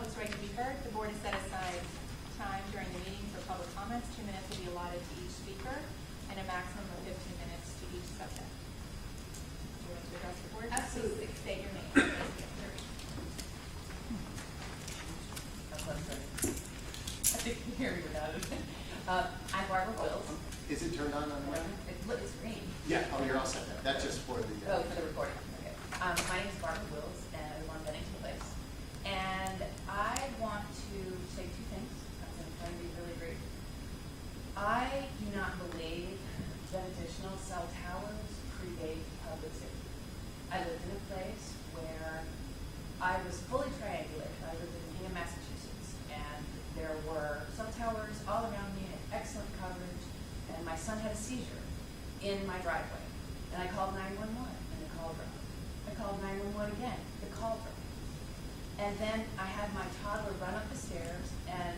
public's right to be heard. The board has set aside time during the meeting for public comments. 2 minutes will be allotted to each speaker and a maximum of 15 minutes to each subject. Do you want to address the board? Absolutely. Please state your name. I think you can hear me without it. I'm Barbara Wills. Is it turned on the mic? It's green. Yeah, oh, you're all set then. That's just for the... Oh, for the recording. Okay. My name is Barbara Wills, and I live on Bennington Place. And I want to say two things. I'm going to try to be really brief. I do not believe that additional cell towers create public safety. I lived in a place where I was fully triangulated. I lived in Canaan, Massachusetts, and there were cell towers all around me and excellent coverage, and my son had a seizure in my driveway. And I called 911, and the call dropped. I called 911 again, the call dropped. And then I had my toddler run up the stairs and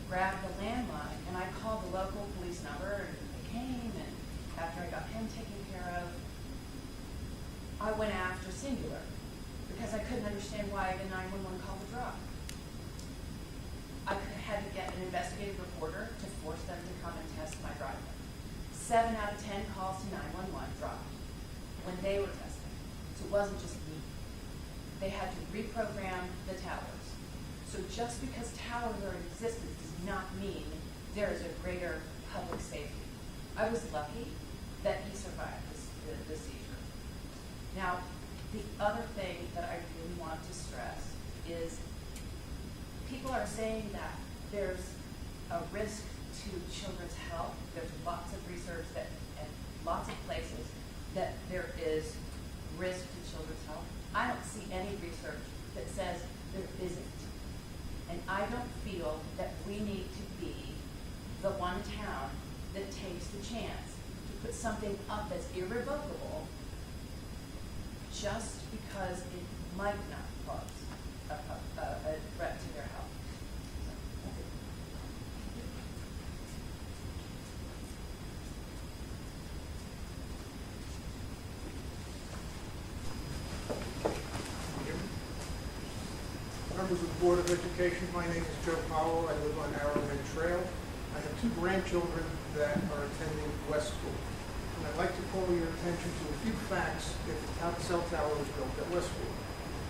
grab the landline, and I called the local police number, and they came, and after I got him taken care of, I went after Singular, because I couldn't understand why the 911 call would drop. I had to get an investigative reporter to force them to come and test my driveway. 7 out of 10 calls to 911 dropped when they were testing. So it wasn't just me. They had to reprogram the towers. So just because towers are in existence does not mean there is a greater public safety. I was lucky that he survived the seizure. Now, the other thing that I really want to stress is people are saying that there's a risk to children's health. There's lots of research that, and lots of places that there is risk to children's health. I don't see any research that says there isn't. And I don't feel that we need to be the one town that takes the chance to put something up that's irrevocable just because it might not cause a threat to their health. So, that's it. Members of the Board of Education, my name is Joe Powell. I live on Arrowhead Trail. I have 2 grandchildren that are attending West School. And I'd like to call your attention to a few facts if the cell tower was built at West School.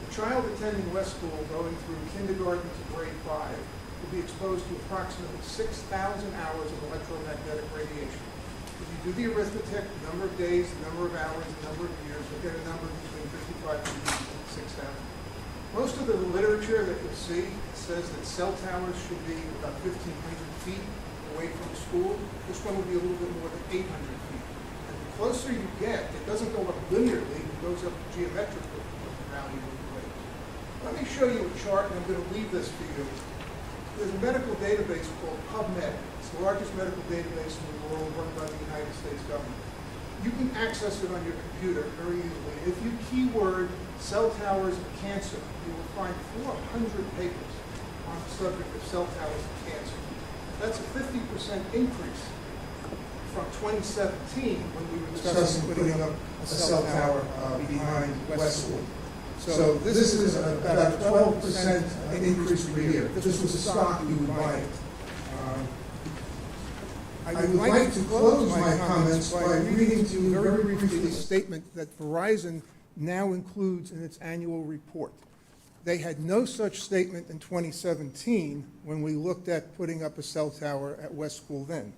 A child attending West School going through kindergarten to grade 5 will be exposed to approximately 6,000 hours of electromagnetic radiation. If you do the arithmetic, the number of days, the number of hours, the number of years, you'll get a number between 55 and 6,000. Most of the literature that you'll see says that cell towers should be about 1,500 feet away from the school. This one would be a little bit more than 800 feet. And the closer you get, it doesn't go up linearly, it goes up geometrically around you. Let me show you a chart, and I'm going to leave this for you. There's a medical database called PubMed. It's the largest medical database in the world run by the United States government. You can access it on your computer very easily. If you keyword cell towers and cancer, you will find 400 papers on the subject of cell towers and cancer. That's a 50% increase from 2017 when we were discussing putting up a cell tower behind West School. So this is about a 12% increase per year. If this was a stock, you would buy it. I would like to close my comments by reading to you very briefly a statement that Verizon now includes in its annual report. They had no such statement in 2017 when we looked at putting up a cell tower at West School then.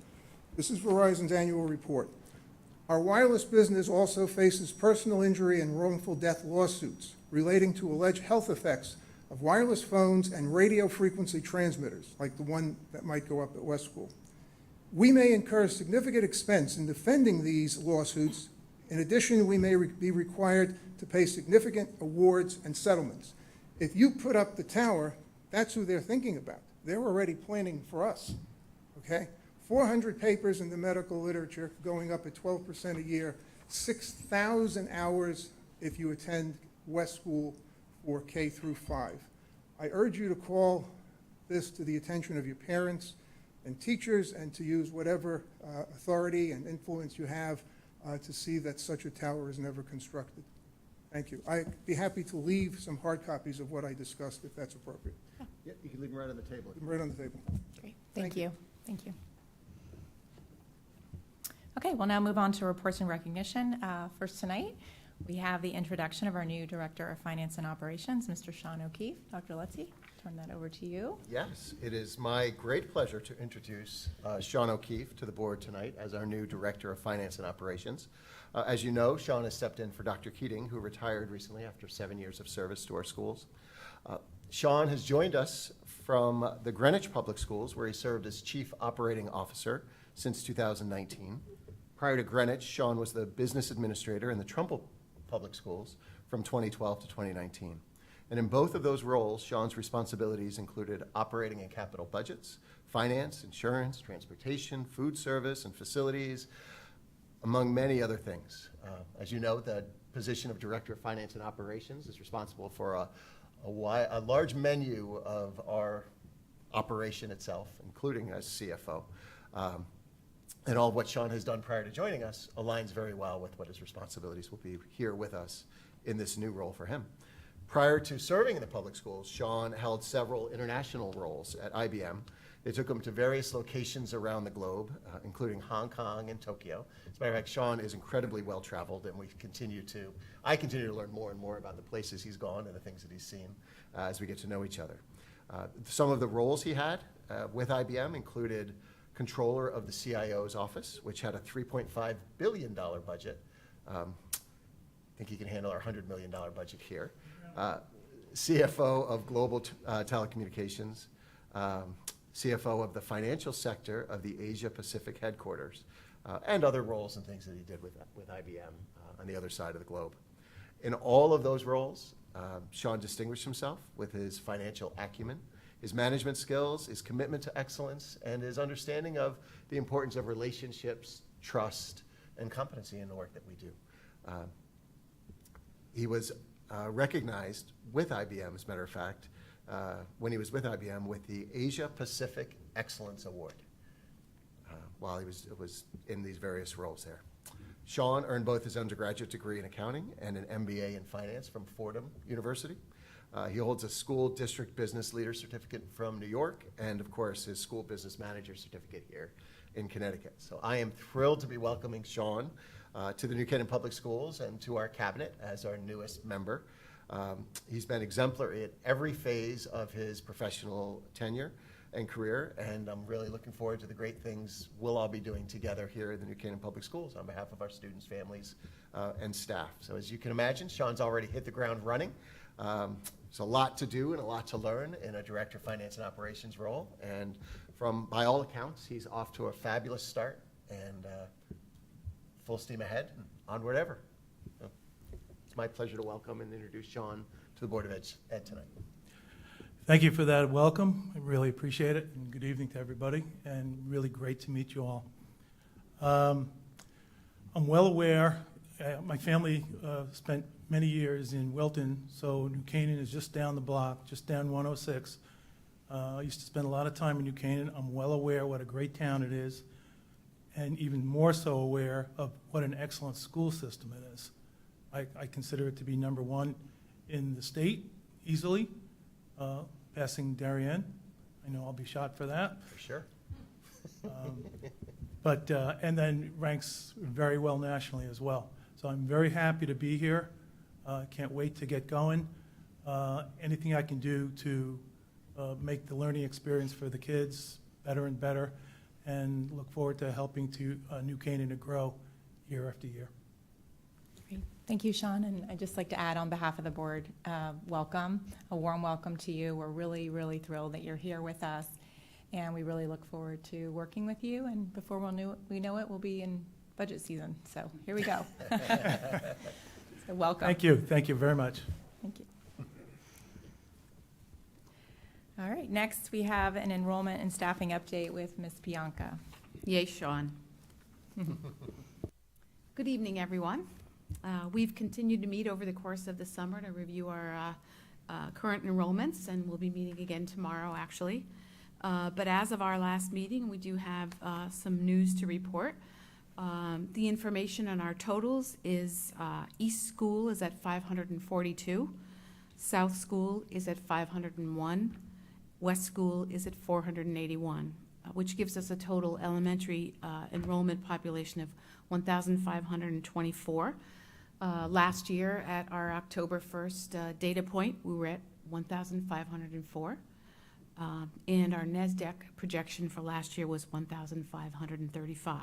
This is Verizon's annual report. Our wireless business also faces personal injury and wrongful death lawsuits relating to alleged health effects of wireless phones and radio frequency transmitters, like the one that might go up at West School. We may incur significant expense in defending these lawsuits. In addition, we may be required to pay significant awards and settlements. If you put up the tower, that's who they're thinking about. They're already planning for us, okay? 400 papers in the medical literature going up at 12% a year, 6,000 hours if you attend West School for K through 5. I urge you to call this to the attention of your parents and teachers and to use whatever authority and influence you have to see that such a tower is never constructed. Thank you. I'd be happy to leave some hard copies of what I discussed if that's appropriate. Yeah, you can leave them right on the table. Right on the table. Great, Thank thank you. Thank you. Okay, we'll now move on to reports and recognition. First tonight, we have the introduction of our new Director of Finance and Operations, Mr. Sean O'Keefe. Dr. Lutzy, turn that over to you. Yes, it is my great pleasure to introduce Sean O'Keefe to the board tonight as our new Director of Finance and Operations. As you know, Sean has stepped in for Dr. Keating, who retired recently after 7 years of service to our schools. Sean has joined us from the Greenwich Public Schools, where he served as Chief Operating Officer since 2019. Prior to Greenwich, Sean was the business administrator in the Trumbull Public Schools from 2012 to 2019. And in both of those roles, Sean's responsibilities included operating and capital budgets, finance, insurance, transportation, food service, and facilities, among many other things. As you know, the position of Director of Finance and Operations is responsible for a large menu of our operation itself, including as CFO. And all of what Sean has done prior to joining us aligns very well with what his responsibilities will be here with us in this new role for him. Prior to serving in the public schools, Sean held several international roles at IBM. They took him to various locations around the globe, including Hong Kong and Tokyo. As a matter of fact, Sean is incredibly well-traveled, and I continue to learn more and more about the places he's gone and the things that he's seen as we get to know each other. Some of the roles he had with IBM included controller of the CIO's office, which had a $3.5 billion budget. I think he can handle our $100 million budget here. CFO of Global Telecommunications, CFO of the financial sector of the Asia Pacific headquarters, and other roles and things that he did with IBM on the other side of the globe. In all of those roles, Sean distinguished himself with his financial acumen, his management skills, his commitment to excellence, and his understanding of the importance of relationships, trust, and competency in the work that we do. He was recognized with IBM, as a matter of fact, when he was with IBM with the Asia Pacific Excellence Award while he was in these various roles there. Sean earned both his undergraduate degree in accounting and an MBA in finance from Fordham University. He holds a school district business leader certificate from New York and, of course, his school business manager certificate here in Connecticut. So I am thrilled to be welcoming Sean to the New Canaan Public Schools and to our cabinet as our newest member. He's been exemplary at every phase of his professional tenure and career, and I'm really looking forward to the great things we'll all be doing together here in the New Canaan Public Schools on behalf of our students, families, and staff. So as you can imagine, Sean's already hit the ground running. There's a lot to do and a lot to learn in a Director of Finance and Operations role, and by all accounts, he's off to a fabulous start and full steam ahead and onward ever. So it's my pleasure to welcome and introduce Sean to the Board of Ed tonight. Thank you for that welcome. I really appreciate it, and good evening to everybody, and really great to meet you all. I'm well aware, my family spent many years in Wilton, so New Canaan is just down the block, just down 106. I used to spend a lot of time in New Canaan. I'm well aware what a great town it is, and even more so aware of what an excellent school system it is. I consider it to be number one in the state, easily, passing Darien. I know I'll be shot for that. For sure. And then ranks very well nationally as well. So I'm very happy to be here. Can't wait to get going. Anything I can do to make the learning experience for the kids better and better, and look forward to helping New Canaan to grow year after year. Great. Thank you, Sean. And I'd just like to add on behalf of the board, welcome, a warm welcome to you. We're really, really thrilled that you're here with us, and we really look forward to working with you. And before we know it, we'll be in budget season. So here we go. So welcome. Thank you. Thank you very much. Thank you. All right. Next, we have an enrollment and staffing update with Ms. Pianka. Yay, Sean. Good evening, everyone. We've continued to meet over the course of the summer to review our current enrollments, and we'll be meeting again tomorrow, actually. But as of our last meeting, we do have some news to report. The information on our totals is East School is at 542, South School is at 501, West School is at 481, which gives us a total elementary enrollment population of 1,524. Last year, at our October 1st data point, we were at 1,504. And our NASDAQ projection for last year was 1,535.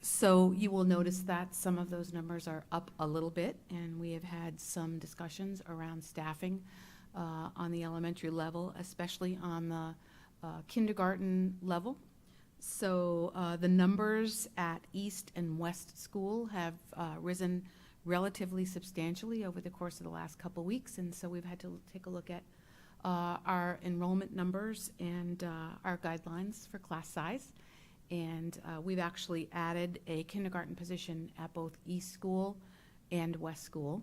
So you will notice that some of those numbers are up a little bit, and we have had some discussions around staffing on the elementary level, especially on the kindergarten level. So the numbers at East and West School have risen relatively substantially over the course of the last couple weeks, and so we've had to take a look at our enrollment numbers and our guidelines for class size. And we've actually added a kindergarten position at both East School and West School,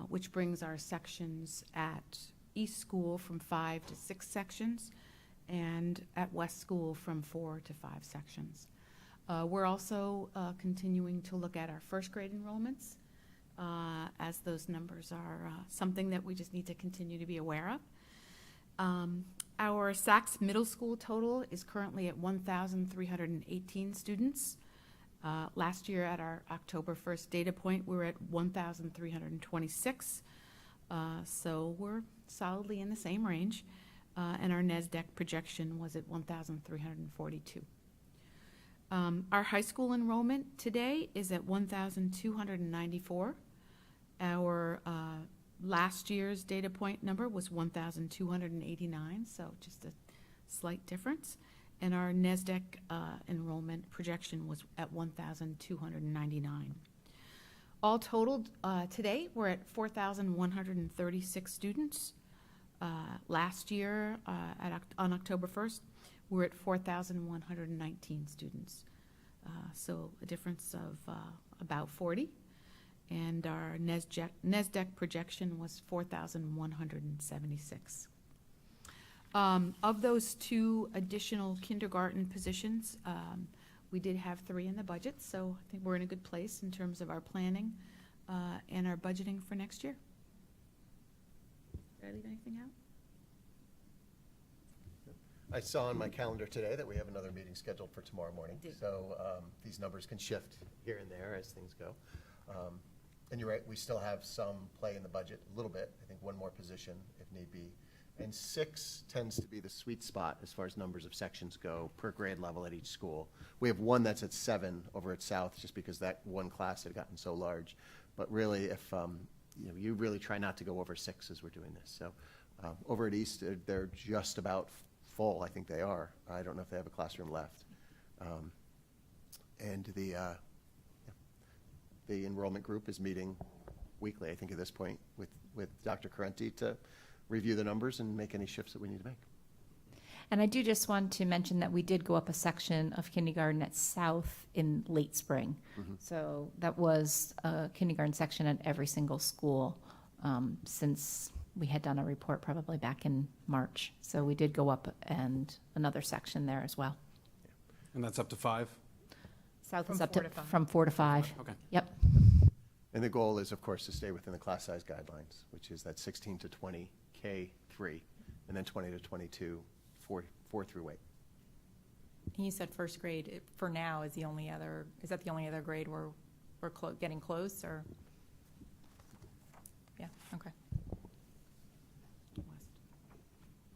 which brings our sections at East School from 5 to 6 sections, and at West School from 4 to 5 sections. We're also continuing to look at our first grade enrollments, as those numbers are something that we just need to continue to be aware of. Our Sachs Middle School total is currently at 1,318 students. Last year at our October 1st data point, we were at 1,326. So we're solidly in the same range. And our NASDAQ projection was at 1,342. Our high school enrollment today is at 1,294. Our last year's data point number was 1,289, so just a slight difference. And our NASDAQ enrollment projection was at 1,299. All totaled, today we're at 4,136 students. Last year, on October 1st, we're at 4,119 students. So a difference of about 40. And our NASDAQ projection was 4,176. Of those 2 additional kindergarten positions, we did have 3 in the budget, so I think we're in a good place in terms of our planning and our budgeting for next year. Did I leave anything out? I saw on my calendar today that we have another meeting scheduled for tomorrow morning. Indeed. So these numbers can shift here and there as things go. And you're right, we still have some play in the budget, a little bit. I think 1 more position if need be. And 6 tends to be the sweet spot as far as numbers of sections go per grade level at each school. We have 1 that's at 7 over at South, just because that 1 class had gotten so large. But really, if you really try not to go over 6 as we're doing this. So over at East, they're just about full. I think they are. I don't know if they have a classroom left. And the enrollment group is meeting weekly, I think, at this point, with Dr. Carenti to review the numbers and make any shifts that we need to make. And I do just want to mention that we did go up a section of kindergarten at South in late spring. Mm-hmm. So that was a kindergarten section at every single school since we had done a report probably back in March. So we did go up and another section there as well. And that's up to 5? South From is up 4 to to 5. from 4 to 5. Okay. Yep. And the goal is, of course, to stay within the class size guidelines, which is that 16 to 20 K3, and then 20 to 22 4 through 8. And you said first grade for now is the only other. Is that the only other grade we're getting close, or? Yeah. Okay.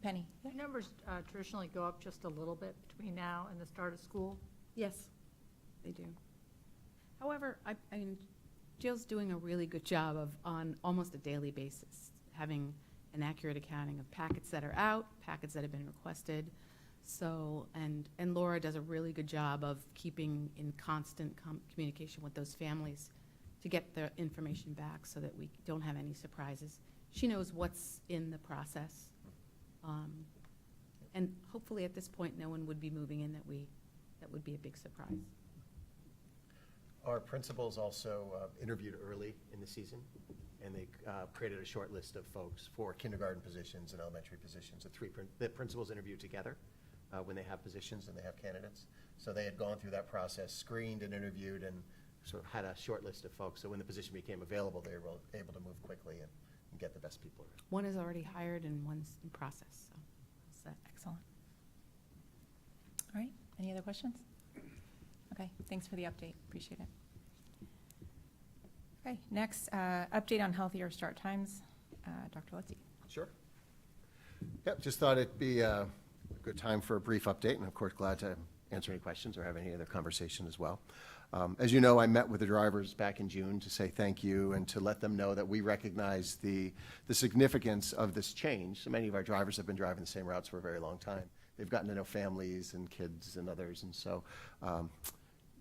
Penny. Do numbers traditionally go up just a little bit between now and the start of school? Yes, they do. However, I mean, Jill's doing a really good job of, on almost a daily basis, having an accurate accounting of packets that are out, packets that have been requested. So, and Laura does a really good job of keeping in constant communication with those families to get the information back so that we don't have any surprises. She knows what's in the process. And hopefully at this point, no one would be moving in that would be a big surprise. Our principals also interviewed early in the season, and they created a short list of folks for kindergarten positions and elementary positions. The principals interview together when they have positions and they have candidates. So they had gone through that process, screened and interviewed, and sort of had a short list of folks. So when the position became available, they were able to move quickly and and get the best people around. One is already hired and one's in process, so. that's that. Excellent. All right, any other questions? Okay, thanks for the update, appreciate it. Okay, next, update on healthier start times. Dr. Lutzy. Sure. Yep, just thought it'd be a good time for a brief update, and of course, glad to answer any questions or have any other conversation as well. As you know, I met with the drivers back in June to say thank you and to let them know that we recognize the significance of this change. So many of our drivers have been driving the same routes for a very long time. They've gotten to know families and kids and others, and so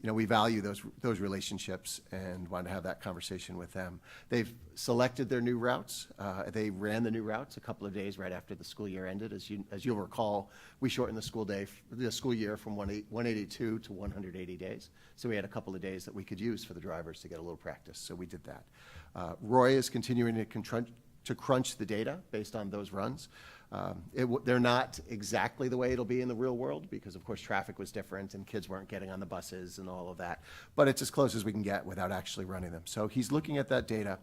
we value those relationships and want to have that conversation with them. They've selected their new routes. They ran the new routes a couple of days right after the school year ended. As you'll recall, we shortened the school year from 182 to 180 days. So we had a couple of days that we could use for the drivers to get a little practice. So we did that. Roy is continuing to crunch the data based on those runs. They're not exactly the way it'll be in the real world because, of course, traffic was different and kids weren't getting on the buses and all of that. But it's as close as we can get without actually running them. So he's looking at that data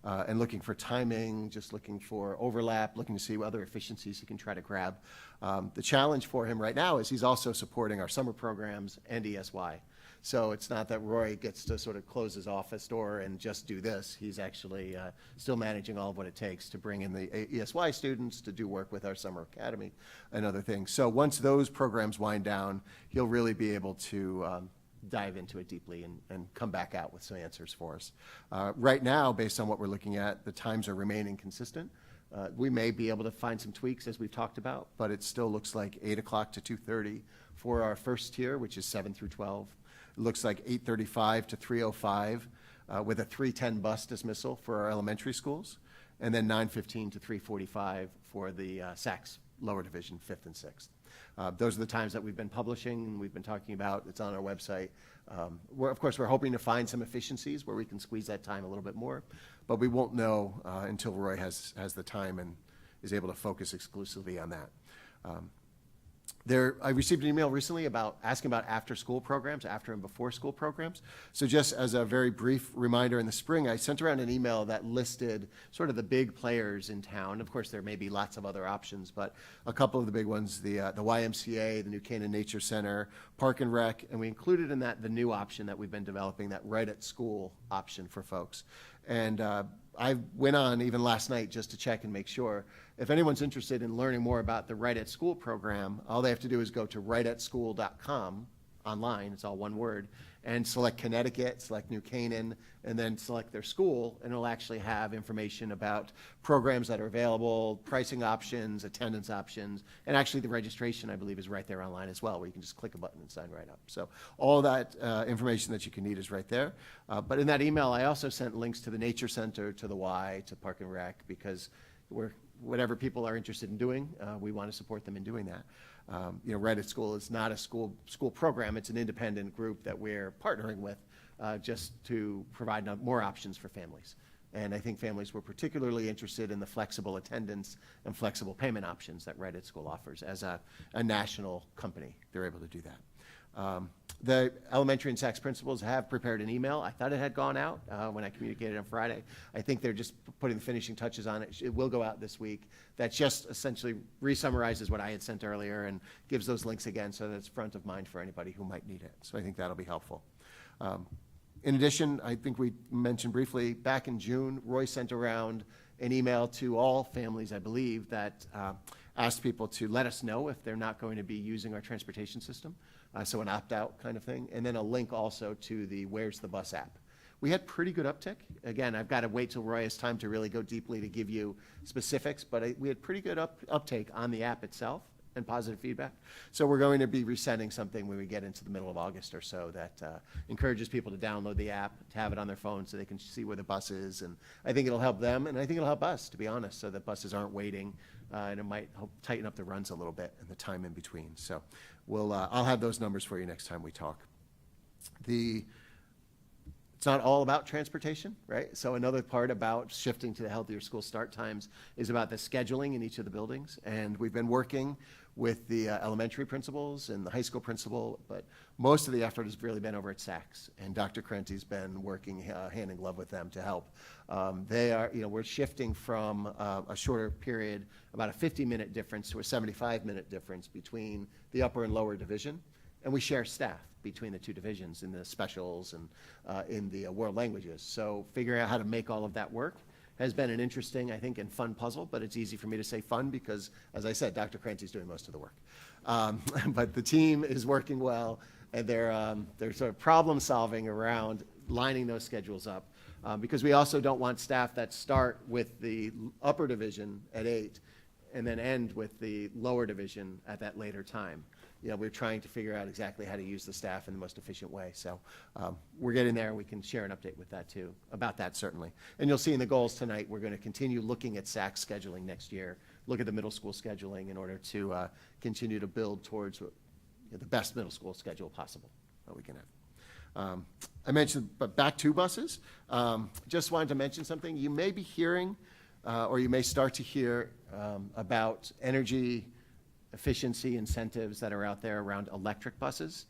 and looking for timing, just looking for overlap, looking to see what other efficiencies he can try to grab. The challenge for him right now is he's also supporting our summer programs and ESY. So it's not that Roy gets to sort of close his office door and just do this. He's actually still managing all of what it takes to bring in the ESY students to do work with our summer academy and other things. So once those programs wind down, he'll really be able to dive into it deeply and come back out with some answers for us. Right now, based on what we're looking at, the times are remaining consistent. We may be able to find some tweaks as we've talked about, but it still looks like 8 o'clock to 2:30 for our first tier, which is 7 through 12. It looks like 8:35 to 3:05 with a 3:10 bus dismissal for our elementary schools, and then 9:15 to 3:45 for the SACS lower division, 5th and 6th. Those are the times that we've been publishing and we've been talking about. It's on our website. Of course, we're hoping to find some efficiencies where we can squeeze that time a little bit more, but we won't know until Roy has the time and is able to focus exclusively on that. I received an email recently asking about after-school programs, after and before school programs. So just as a very brief reminder, in the spring, I sent around an email that listed sort of the big players in town. Of course, there may be lots of other options, but a couple of the big ones, the YMCA, the New Canaan Nature Center, Park and Rec, and we included in that the new option that we've been developing, that right at school option for folks. And I went on even last night just to check and make sure. If anyone's interested in learning more about the Right at School program, all they have to do is go to rightatschool.com online, it's all one word, and select Connecticut, select New Canaan, and then select their school, and it'll actually have information about programs that are available, pricing options, attendance options, and actually the registration, I believe, is right there online as well, where you can just click a button and sign right up. So all that information that you can need is right there. But in that email, I also sent links to the Nature Center, to the Y, to Park and Rec, because whatever people are interested in doing, we want to support them in doing that. Right at School is not a school program. It's an independent group that we're partnering with just to provide more options for families. And I think families were particularly interested in the flexible attendance and flexible payment options that Right at School offers. As a national company, they're able to do that. The elementary and SACS principals have prepared an email. I thought it had gone out when I communicated on Friday. I think they're just putting the finishing touches on it. It will go out this week. That just essentially re-summarizes what I had sent earlier and gives those links again so that it's front of mind for anybody who might need it. So I think that'll be helpful. In addition, I think we mentioned briefly, back in June, Roy sent around an email to all families, I believe, that asked people to let us know if they're not going to be using our transportation system. So an opt-out kind of thing, and then a link also to the Where's the Bus app. We had pretty good uptick. Again, I've got to wait till Roy has time to really go deeply to give you specifics, but we had pretty good uptake on the app itself and positive feedback. So we're going to be resetting something when we get into the middle of August or so that encourages people to download the app, to have it on their phone so they can see where the bus is. And I think it'll help them, and I think it'll help us, to be honest, so that buses aren't waiting, and it might help tighten up the runs a little bit and the time in between. So I'll have those numbers for you next time we talk. It's not all about transportation, right? So another part about shifting to the healthier school start times is about the scheduling in each of the buildings. And we've been working with the elementary principals and the high school principal, but most of the effort has really been over at Saks. And Dr. Krenti's been working hand in glove with them to help. We're shifting from a shorter period, about a 50-minute difference to a 75-minute difference between the upper and lower division. And we share staff between the two divisions in the specials and in the world languages. So figuring out how to make all of that work has been an interesting, I think, and fun puzzle, but it's easy for me to say fun because, as I said, Dr. Crancy's doing most of the work. But the team is working well, and they're sort of problem solving around lining those schedules up because we also don't want staff that start with the upper division at 8 and then end with the lower division at that later time. We're trying to figure out exactly how to use the staff in the most efficient way. So we're getting there, and we can share an update with that too, about that certainly. And you'll see in the goals tonight, we're going to continue looking at SAC scheduling next year, look at the middle school scheduling in order to continue to build towards the best middle school schedule possible that we can have. I mentioned, but back to buses, just wanted to mention something. You may be hearing, or you may start to hear about energy efficiency incentives that are out there around electric buses.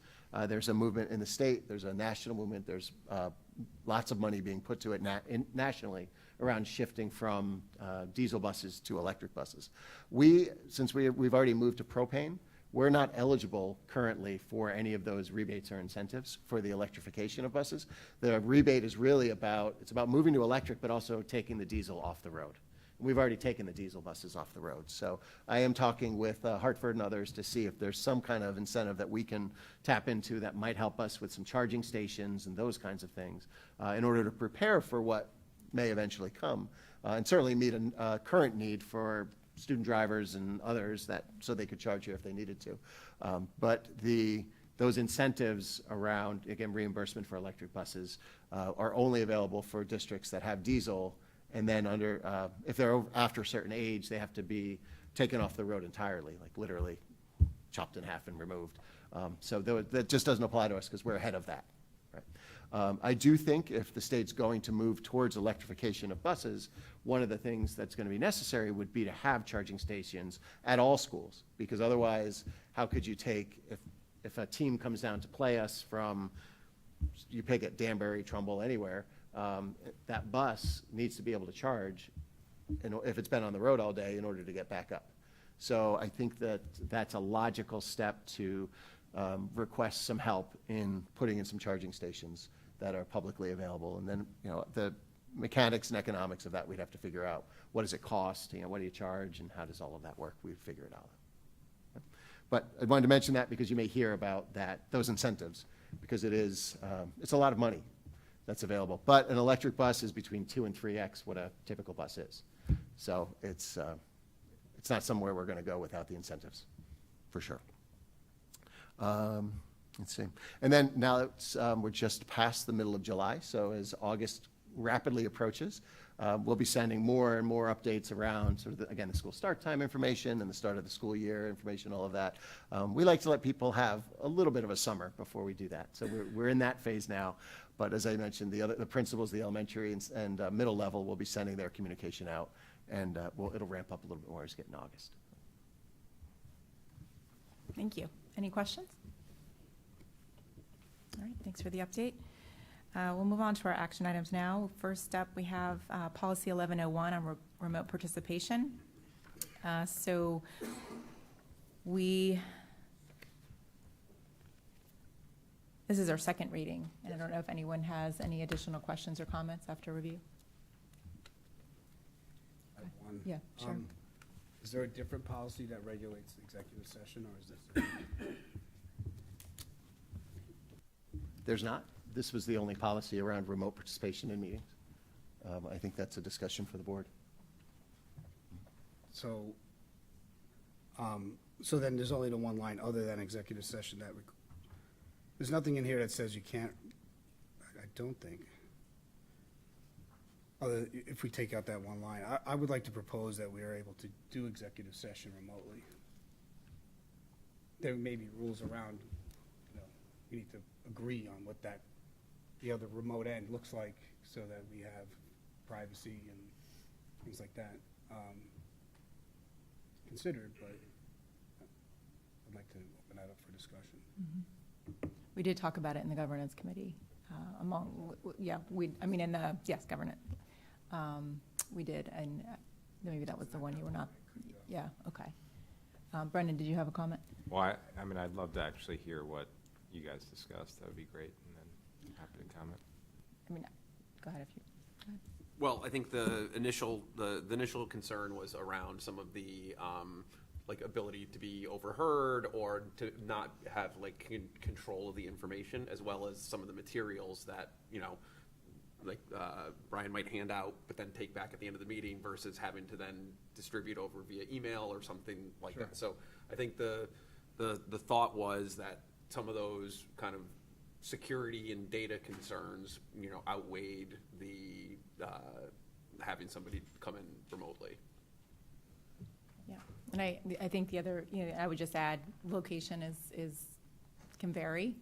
There's a movement in the state, there's a national movement, there's lots of money being put to it nationally around shifting from diesel buses to electric buses. Since we've already moved to propane, we're not eligible currently for any of those rebates or incentives for the electrification of buses. The rebate is really about moving to electric, but also taking the diesel off the road. We've already taken the diesel buses off the road. So I am talking with Hartford and others to see if there's some kind of incentive that we can tap into that might help us with some charging stations and those kinds of things in order to prepare for what may eventually come and certainly meet a current need for student drivers and others so they could charge here if they needed to. But those incentives around, again, reimbursement for electric buses are only available for districts that have diesel. And then if they're after a certain age, they have to be taken off the road entirely, like literally chopped in half and removed. So that just doesn't apply to us because we're ahead of that. Right? I do think if the state's going to move towards electrification of buses, one of the things that's going to be necessary would be to have charging stations at all schools, because otherwise, how could you if a team comes down to play us from, you pick at Danbury, Trumbull, anywhere, that bus needs to be able to charge if it's been on the road all day in order to get back up. So I think that's a logical step to request some help in putting in some charging stations that are publicly available. And then, the mechanics and economics of that, we'd have to figure out what does it cost, what do you charge, and how does all of that work? We'd figure it out. But I wanted to mention that because you may hear about those incentives, because it's a lot of money that's available. But an electric bus is between 2 and 3x what a typical bus is. So it's not somewhere we're going to go without the incentives, for sure. Let's see. And then now we're just past the middle of July, so as August rapidly approaches, we'll be sending more and more updates around sort of, the school start time information and the start of the school year information, all of that. We like to let people have a little bit of a summer before we do that. So we're in that phase now. But as I mentioned, the principals, the elementary and middle level will be sending their communication out, and it'll ramp up a little bit more as we get in August. Thank you. Any questions? All right, thanks for the update. We'll move on to our action items now. First up, we have policy 1101 on remote participation. This is our second reading, and I don't know if anyone has any additional questions or comments after review. I have one. Yeah, sure. Is there a different policy that regulates the executive session, or is this? There's not. This was the only policy around remote participation in meetings. I think that's a discussion for the board. So then there's only the one line other than executive session there's nothing in here that says you can't, I don't think. If we take out that one line, I would like to propose that we are able to do executive session remotely. There may be rules around, we need to agree on what that the other remote end looks like, so that we have privacy and things like that considered, but I'd like to open that up for discussion. We did talk about it in the governance committee, yes, governance. We did, and maybe that was the one you were not, yeah, okay. Brendan, did you have a comment? Well, I mean, I'd love to actually hear what you guys discussed. That would be great, and then happy to comment. I mean, go ahead if you, go ahead. Well, I think the initial concern was around some of the, like, ability to be overheard or to not have, like, control of the information, as well as some of the materials that, you know, like, Brian might hand out, but then take back at the end of the meeting versus having to then distribute over via email or something like that. So I think the thought was that some of those kind of security and data concerns, you know, outweighed the having somebody come in remotely. Yeah, and I think the other, I would just add, location can vary,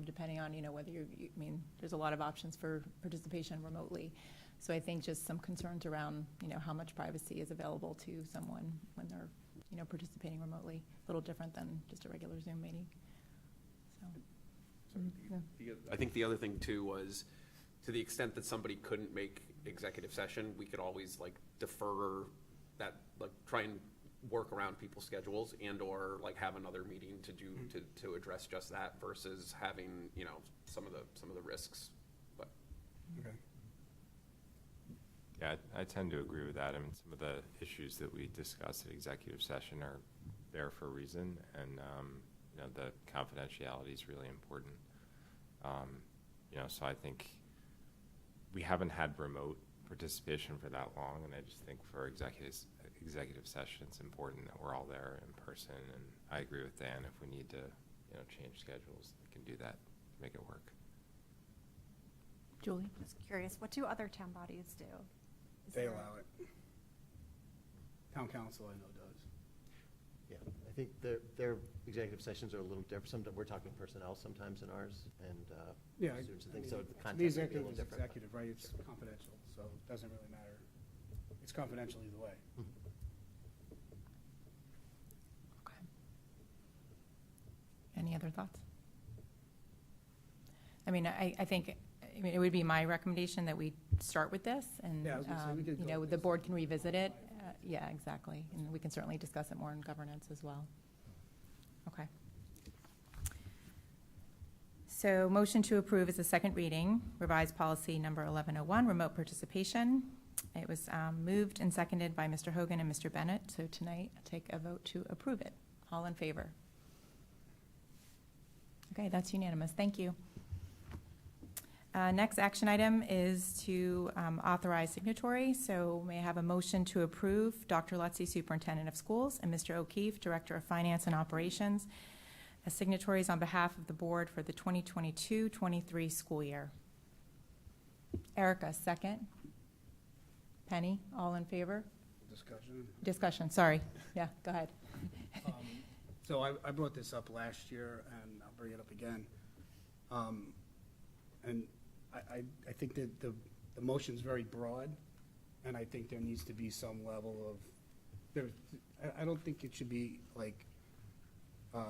depending on, whether I mean, there's a lot of options for participation remotely. So I think just some concerns around, how much privacy is available to someone when they're, participating remotely, a little different than just a regular Zoom meeting. So, I think the other thing too was, to the extent that somebody couldn't make executive session, we could always like defer that, like try and work around people's schedules and or like have another meeting to do to address just that versus having, some of the risks. But Okay. Yeah, I tend to agree with that. I mean, some of the issues that we discussed at executive session are there for a reason, and the confidentiality is really important. So I think we haven't had remote participation for that long, and I just think for executive session, it's important that we're all there in person. And I agree with Dan. If we need to, change schedules, we can do that to make it work. Julie? Just curious, what do other town bodies do? They allow it. Town council, I know, does. Yeah, I think their executive sessions are a little different. Sometimes we're talking personnel sometimes in ours, and Yeah, students and things, so the the content may be a executive little is different. executive, right? It's confidential, so it doesn't really matter. It's confidential either way. Okay. Any other thoughts? I mean, I think, it would be my recommendation that we start with this, and, Yeah, I was gonna say, we could go with the this. board can revisit it. Yeah, exactly, and we can certainly discuss it more in governance as well. Okay. So motion to approve is the second reading, revised policy number 1101, remote participation. It was moved and seconded by Mr. Hogan and Mr. Bennett, so tonight I'll take a vote to approve it. All in favor? Okay, that's unanimous. Thank you. Next action item is to authorize signatory. So may I have a motion to approve Dr. Lutzy, Superintendent of Schools, and Mr. O'Keefe, Director of Finance and Operations, as signatories on behalf of the board for the 2022-23 school year. Erica, second. Penny, all in favor? Discussion. Discussion, sorry. Yeah, go ahead. So I brought this up last year, and I'll bring it up again. And I think that the motion's very broad, and I think there needs to be some level of, I don't think it should be like, I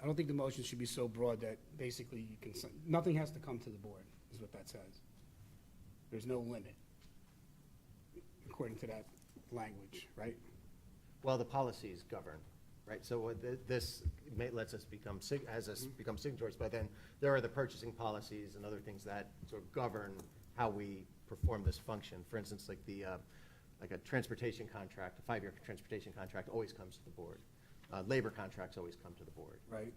don't think the motion should be so broad that basically you can, nothing has to come to the board, is what that says. There's no limit, according to that language, right? Well, the policies govern, right? So what this lets us become, has us become signatories, but then there are the purchasing policies and other things that sort of govern how we perform this function. For instance, like like a transportation contract, a 5-year transportation contract always comes to the board. Labor contracts always come to the board. Right.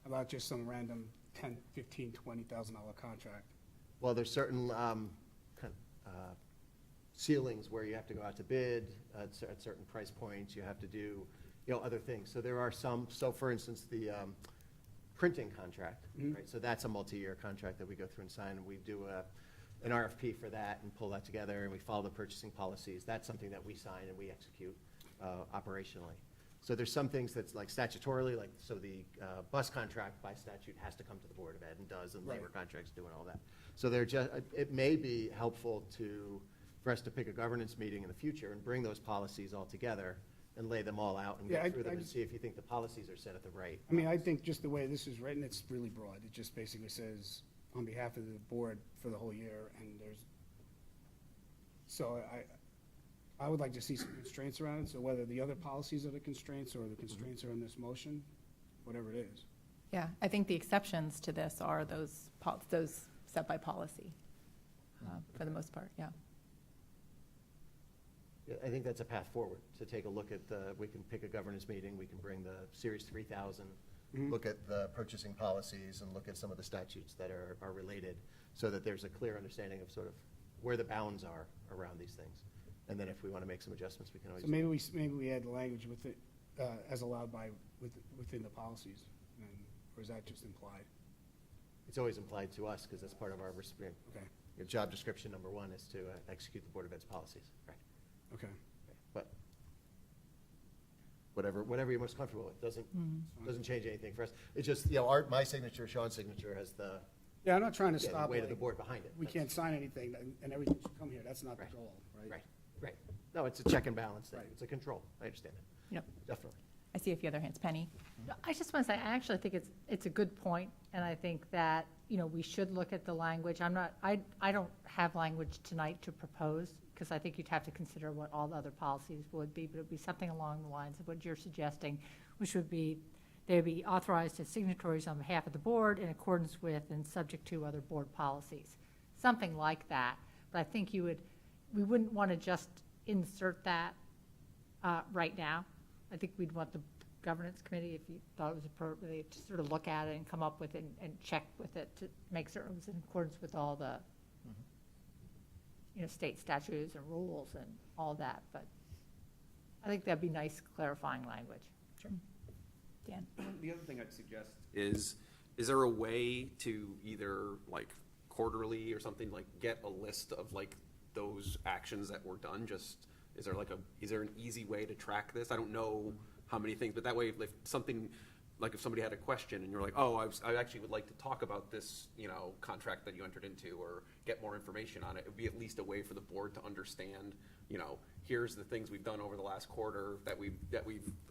About just some random $10,000, $15,000, $20,000 contract. Well, there's certain ceilings where you have to go out to bid at certain price points. You have to do, other things. So there are some. So, for instance, the printing contract, right? So that's a multi-year contract that we go through and sign, and we do an RFP for that and pull that together, and we follow the purchasing policies. That's something that we sign and we execute operationally. So there's some things that's like statutorily, like, so the bus contract by statute has to come to the Board of Ed and does, and labor Right. contracts do and all that. So they're just, it may be helpful for us to pick a governance meeting in the future and bring those policies all together and lay them all out and Yeah, go I- through them I and just- see if you think the policies are set at the right. I mean, I think just the way this is written, it's really broad. It just basically says, on behalf of the board for the whole year, and so I would like to see some constraints around it, so whether the other policies are the constraints or the constraints are in this motion, whatever it is. Yeah, I think the exceptions to this are those set by policy, for the most part, yeah. Yeah, I think that's a path forward, to take a look at we can pick a governance meeting, we can bring the Series 3000, look at the purchasing policies and look at some of the statutes that are related, so that there's a clear understanding of sort of where the bounds are around these things. And then if we want to make some adjustments, we can always. So maybe we add the language with it, as allowed within the policies, or is that just implied? It's always implied to us, because that's part of our, Okay, your job description number one is to execute the Board of Ed's policies, right? okay. But whatever you're most comfortable with, doesn't change anything for us. It's just, my signature, Sean's signature has the Yeah, I'm not trying to the stop. weight of the like, board behind it. We can't sign anything, and everything should come here. That's not the Right. goal, right? Right. No, it's a check and balance thing. Right. It's a control. I understand it. Yep. Definitely. I see a few other hands. Penny? I just want to say, I actually think it's a good point, and I think that, we should look at the language. I don't have language tonight to propose, because I think you'd have to consider what all the other policies would be, but it would be something along the lines of what you're suggesting, which would be, they would be authorized as signatories on behalf of the board in accordance with and subject to other board policies. Something like that. But I think we wouldn't want to just insert that right now. I think we'd want the governance committee, if you thought it was appropriate, to sort of look at it and come up with it and check with it to make certain it was in accordance with all the, state statutes and rules and all that. But I think that'd be nice clarifying language. Sure. Dan? The other thing I'd suggest is there a way to either like quarterly or something, like get a list of like those actions that were done? Just, is there an easy way to track this? I don't know how many things, but that way, if something, like if somebody had a question and you're like, oh, I actually would like to talk about this, contract that you entered into, or get more information on it, it would be at least a way for the board to understand, here's the things we've done over the last quarter that we've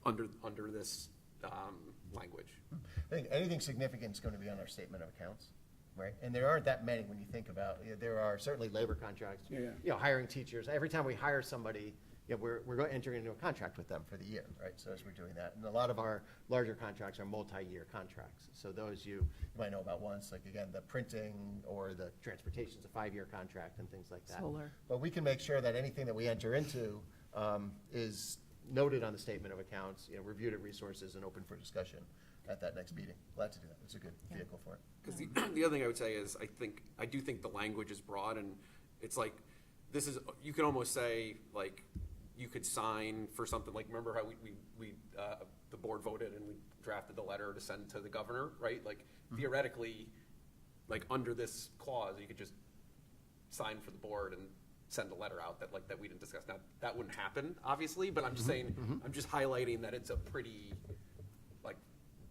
under this language. I think anything significant is going to be on our statement of accounts, right? And there aren't that many when you think about, there are certainly labor contracts, Yeah. hiring teachers. Every time we hire somebody, we're going to enter into a contract with them for the year, right? So as we're doing that, and a lot of our larger contracts are multi-year contracts. So those you might know about once, like again, the printing or the transportation is a 5-year contract and things like that. Solar. But we can make sure that anything that we enter into is noted on the statement of accounts, reviewed at resources and open for discussion at that next meeting. Glad to do that. It's a good vehicle for it. Because the other thing I would say is, I do think the language is broad, and it's like, you can almost say, like, you could sign for something, like, remember how the board voted and we drafted the letter to send to the governor, right? Like, theoretically, like, under this clause, you could just sign for the board and send a letter out that we didn't discuss. Now, that wouldn't happen, obviously, but I'm just saying, I'm just highlighting that it's a pretty, like,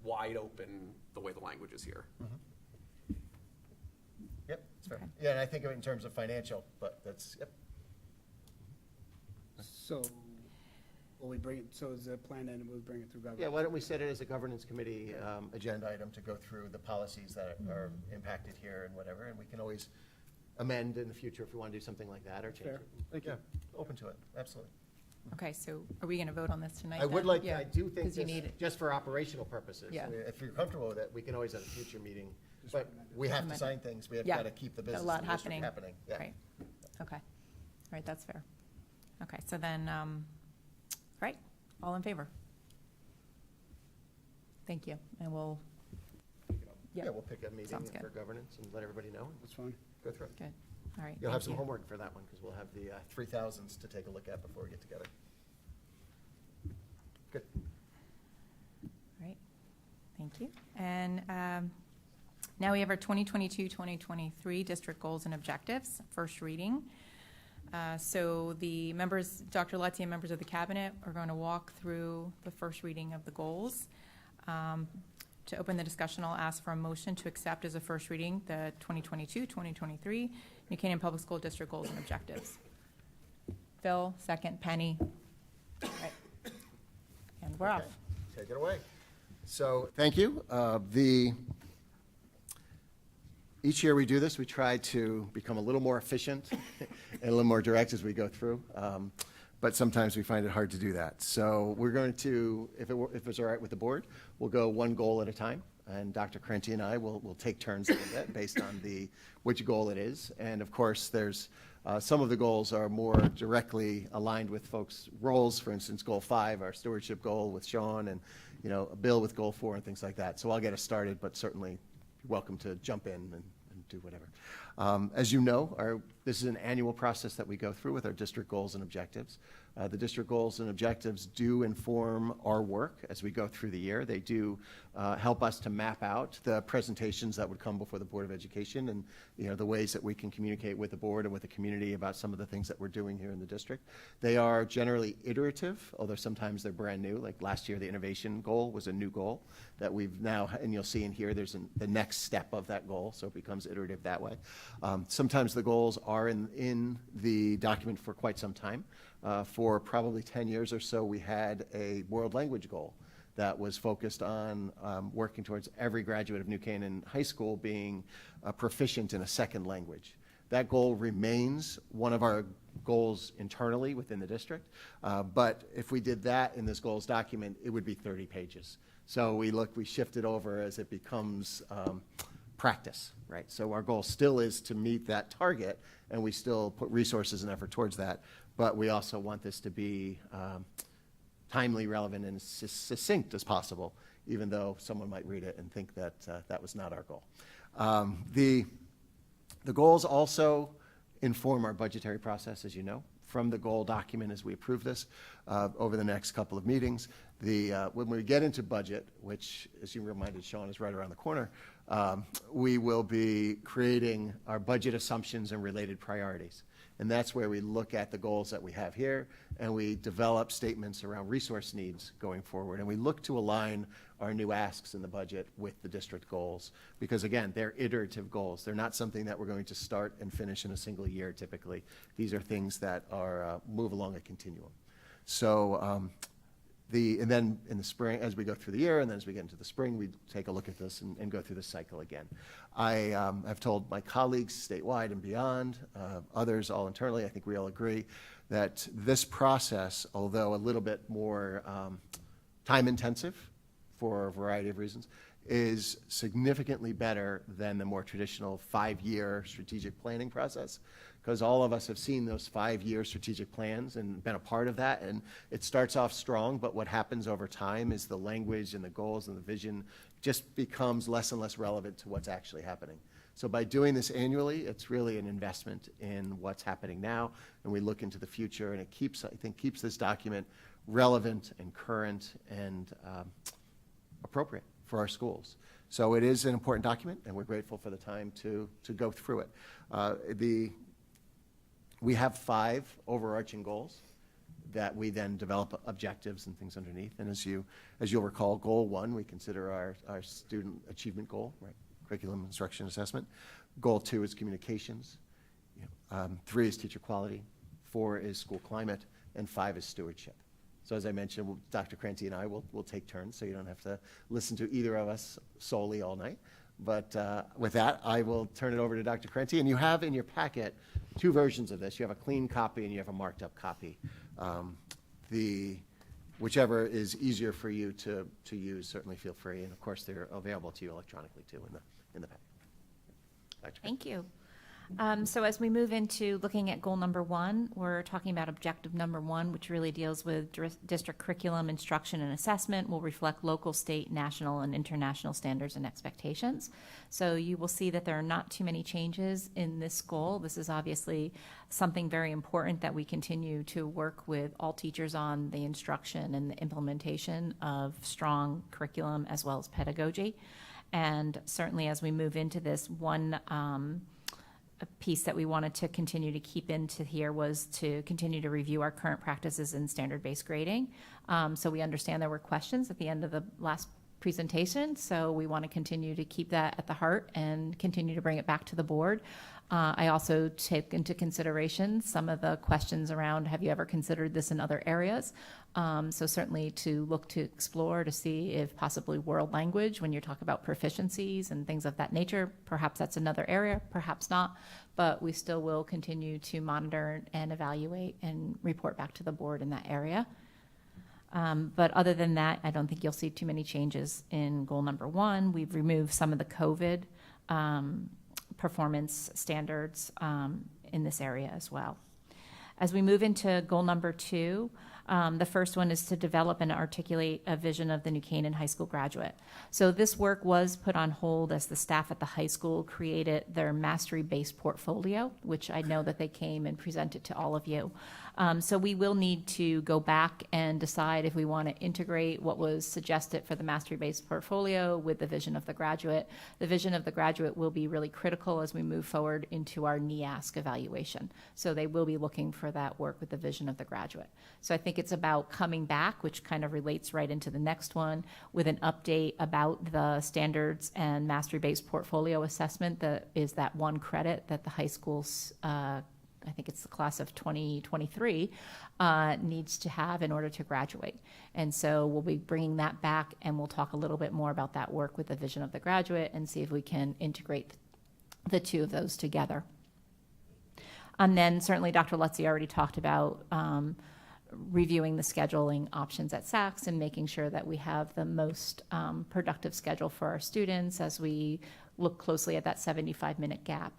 wide open, the way the language is here. Yep, it's fair. Okay. Yeah, and I think of it in terms of financial, but that's, yep. So, will we bring it, so is the plan then, we'll bring it through government? Yeah, why don't we set it as a governance committee agenda item to go through the policies that are impacted here and whatever, and we can always amend in the future if we want to do something like that or change Fair. it. Thank you. Yeah, open to it, absolutely. Okay, so are we going to vote on this tonight I would then? like, Yeah, I do think 'cause you need this, it. just for operational purposes, Yeah. if you're comfortable with it, we can always at a future meeting. Just But recommend it. we have to Amend it. sign things, we have Yeah. got to keep the A business lot of the district happening. happening. Yeah. Right, okay. All right, that's fair. Okay, so then, right, all in favor? Thank you, and we'll, Yeah, we'll pick a meeting Sounds good. for governance and let everybody know, and That's fine. go through it. good, all right. You'll have thank some you. homework for that one, because we'll have the 3000s to take a look at before we get together. Good. All right, thank you. And now we have our 2022-2023 district goals and objectives, first reading. So the members, Dr. Lutzy and members of the cabinet are going to walk through the first reading of the goals. To open the discussion, I'll ask for a motion to accept as a first reading the 2022-2023 New Canaan Public School District Goals and Objectives. Phil, second. Penny. All right. And we're off. Take it away. So, thank you. Each year we do this, we try to become a little more efficient and a little more direct as we go through. But sometimes we find it hard to do that. So we're going to, if it's all right with the board, we'll go one goal at a time. And Dr. Krenti and I will take turns a little bit based on which goal it is. And of course, there's some of the goals are more directly aligned with folks' roles. For instance, Goal 5, our stewardship goal with Sean, and Bill with Goal 4 and things like that. So I'll get us started, but certainly you're welcome to jump in and do whatever. As you know, this is an annual process that we go through with our district goals and objectives. The district goals and objectives do inform our work as we go through the year. They do help us to map out the presentations that would come before the Board of Education and the ways that we can communicate with the board and with the community about some of the things that we're doing here in the district. They are generally iterative, although sometimes they're brand new. Like last year, the innovation goal was a new goal that we've now, and you'll see in here, there's the next step of that goal, so it becomes iterative that way. Sometimes the goals are in the document for quite some time. For probably 10 years or so, we had a world language goal that was focused on working towards every graduate of New Canaan High School being proficient in a second language. That goal remains one of our goals internally within the district, but if we did that in this goals document, it would be 30 pages. So we shifted over as it becomes practice, right? So our goal still is to meet that target, and we still put resources and effort towards that. But we also want this to be timely, relevant, and succinct as possible, even though someone might read it and think that that was not our goal. The goals also inform our budgetary process, as you know, from the goal document as we approve this over the next couple of meetings. When we get into budget, which, as you reminded Sean, is right around the corner, we will be creating our budget assumptions and related priorities. And that's where we look at the goals that we have here, and we develop statements around resource needs going forward. And we look to align our new asks in the budget with the district goals, because again, they're iterative goals. They're not something that we're going to start and finish in a single year typically. These are things that are move along a continuum. So and then in the spring, as we go through the year, and then as we get into the spring, we take a look at this and go through this cycle again. I've told my colleagues statewide and beyond, others all internally, I think we all agree, that this process, although a little bit more time-intensive for a variety of reasons, is significantly better than the more traditional 5-year strategic planning process, because all of us have seen those 5-year strategic plans and been a part of that, and it starts off strong, but what happens over time is the language and the goals and the vision just becomes less and less relevant to what's actually happening. So by doing this annually, it's really an investment in what's happening now, and we look into the future, and it keeps this document relevant and current and appropriate for our schools. So it is an important document, and we're grateful for the time to go through it. We have 5 overarching goals that we then develop objectives and things underneath. And as you'll recall, Goal 1 we consider our student achievement goal, right? Curriculum, instruction, assessment. Goal 2 is communications. 3 is teacher quality. 4 is school climate, and 5 is stewardship. So as I mentioned, Dr. Krenti and I will take turns, so you don't have to listen to either of us solely all night. But with that, I will turn it over to Dr. Krenti. And you have in your packet 2 versions of this. You have a clean copy and you have a marked up copy. Whichever is easier for you to use, certainly feel free. And of course, they're available to you electronically too in the packet. Dr. Krenti. Thank you. So as we move into looking at goal number 1, we're talking about objective number 1, which really deals with district curriculum, instruction, and assessment, will reflect local, state, national, and international standards and expectations. So you will see that there are not too many changes in this goal. This is obviously something very important that we continue to work with all teachers on, the instruction and the implementation of strong curriculum as well as pedagogy. And certainly as we move into this, one a piece that we wanted to continue to keep into here was to continue to review our current practices in standard-based grading. So we understand there were questions at the end of the last presentation, so we want to continue to keep that at the heart and continue to bring it back to the board. I also take into consideration some of the questions around, have you ever considered this in other areas? So certainly to look to explore to see if possibly world language, when you talk about proficiencies and things of that nature, perhaps that's another area, perhaps not, but we still will continue to monitor and evaluate and report back to the board in that area. But other than that, I don't think you'll see too many changes in goal number 1. We've removed some of the COVID performance standards in this area as well. As we move into goal number 2, the first one is to develop and articulate a vision of the New Canaan High School graduate. So this work was put on hold as the staff at the high school created their mastery-based portfolio, which I know that they came and presented to all of you. So we will need to go back and decide if we want to integrate what was suggested for the mastery-based portfolio with the vision of the graduate. The vision of the graduate will be really critical as we move forward into our NEASC evaluation. So they will be looking for that work with the vision of the graduate. So I think it's about coming back, which kind of relates right into the next one, with an update about the standards and mastery-based portfolio assessment that is that one credit that the high schools, I think it's the class of 2023, needs to have in order to graduate. And so we'll be bringing that back, and we'll talk a little bit more about that work with the vision of the graduate and see if we can integrate the two of those together. And then certainly Dr. Lutzy already talked about reviewing the scheduling options at SACS and making sure that we have the most productive schedule for our students as we look closely at that 75-minute gap.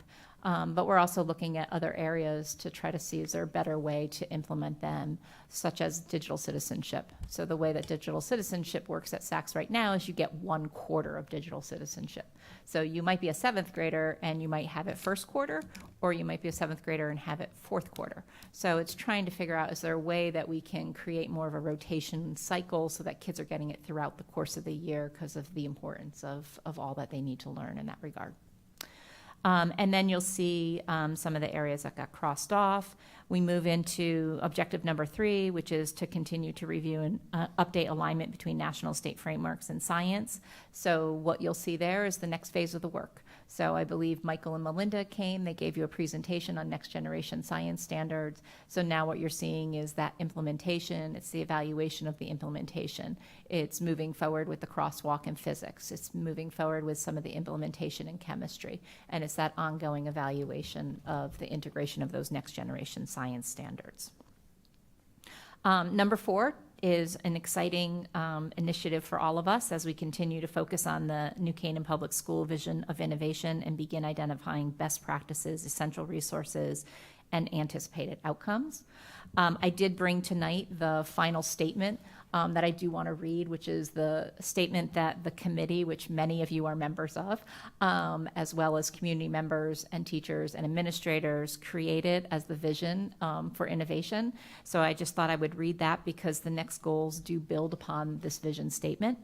But we're also looking at other areas to try to see is there a better way to implement them, such as digital citizenship. So the way that digital citizenship works at SACS right now is you get 1/4 of digital citizenship. So you might be a 7th grader and you might have it first quarter, or you might be a 7th grader and have it 4th quarter. So it's trying to figure out, is there a way that we can create more of a rotation cycle so that kids are getting it throughout the course of the year because of the importance of all that they need to learn in that regard. And then you'll see some of the areas that got crossed off. We move into objective number 3, which is to continue to review and update alignment between national state frameworks and science. So what you'll see there is the next phase of the work. So I believe Michael and Melinda came, they gave you a presentation on next generation science standards. So now what you're seeing is that implementation, it's the evaluation of the implementation. It's moving forward with the crosswalk in physics. It's moving forward with some of the implementation in chemistry. And it's that ongoing evaluation of the integration of those next generation science standards. Number 4 is an exciting initiative for all of us as we continue to focus on the New Canaan Public School vision of innovation and begin identifying best practices, essential resources, and anticipated outcomes. I did bring tonight the final statement that I do want to read, which is the statement that the committee, which many of you are members of, as well as community members and teachers and administrators, created as the vision for innovation. So I just thought I would read that because the next goals do build upon this vision statement.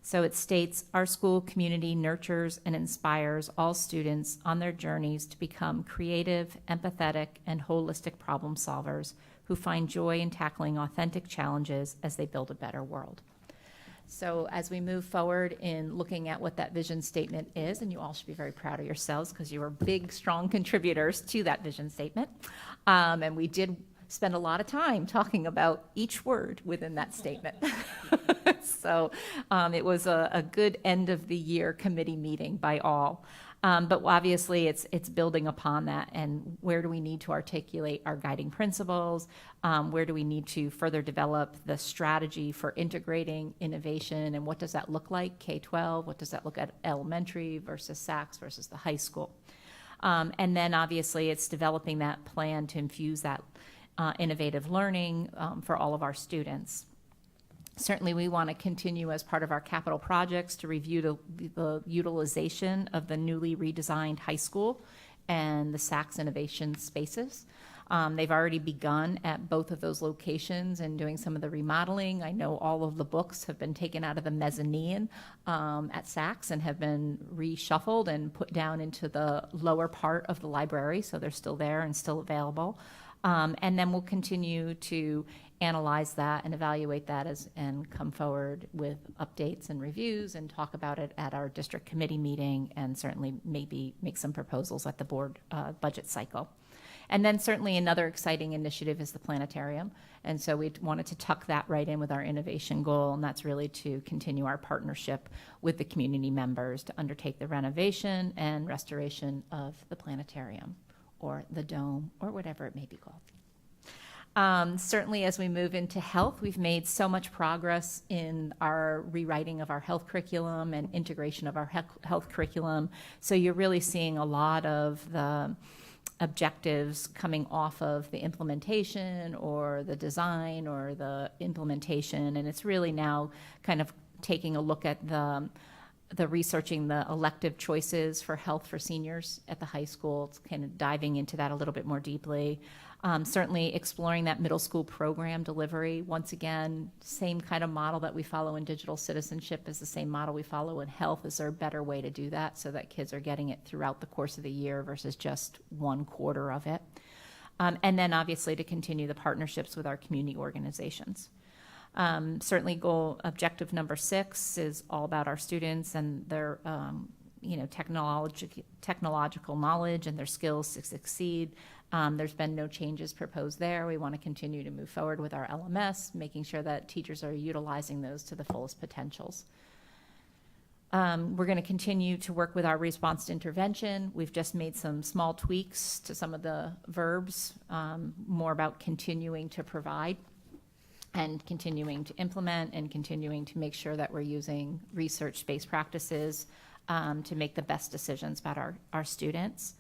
So it states, our school community nurtures and inspires all students on their journeys to become creative, empathetic, and holistic problem solvers who find joy in tackling authentic challenges as they build a better world. So as we move forward in looking at what that vision statement is, and you all should be very proud of yourselves because you were big, strong contributors to that vision statement. And we did spend a lot of time talking about each word within that statement. So it was a good end of the year committee meeting by all. But obviously, it's building upon that, and where do we need to articulate our guiding principles? Where do we need to further develop the strategy for integrating innovation, and what does that look like, K-12? What does that look at elementary versus SACS versus the high school? And then, obviously, it's developing that plan to infuse that innovative learning for all of our students. Certainly, we want to continue as part of our capital projects to review the utilization of the newly redesigned high school and the SACS innovation spaces. They've already begun at both of those locations and doing some of the remodeling. I know all of the books have been taken out of the mezzanine at Saks and have been reshuffled and put down into the lower part of the library, so they're still there and still available. And then we'll continue to analyze that and evaluate that and come forward with updates and reviews and talk about it at our district committee meeting, and certainly maybe make some proposals at the board budget cycle. And then certainly another exciting initiative is the planetarium. And so we wanted to tuck that right in with our innovation goal, and that's really to continue our partnership with the community members to undertake the renovation and restoration of the planetarium or the dome or whatever it may be called. Certainly, as we move into health, we've made so much progress in our rewriting of our health curriculum and integration of our health curriculum. So you're really seeing a lot of the objectives coming off of the implementation or the design or the implementation, and it's really now kind of taking a look at the researching the elective choices for health for seniors at the high school. It's kind of diving into that a little bit more deeply. Certainly exploring that middle school program delivery. Once again, same kind of model that we follow in digital citizenship is the same model we follow in health. Is there a better way to do that so that kids are getting it throughout the course of the year versus just one quarter of it? And then obviously to continue the partnerships with our community organizations. Certainly goal objective number 6 is all about our students and their technological knowledge and their skills to succeed. There's been no changes proposed there. We want to continue to move forward with our LMS, making sure that teachers are utilizing those to the fullest potentials. We're going to continue to work with our response to intervention. We've just made some small tweaks to some of the verbs, more about continuing to provide and continuing to implement and continuing to make sure that we're using research-based practices to make the best decisions about our students.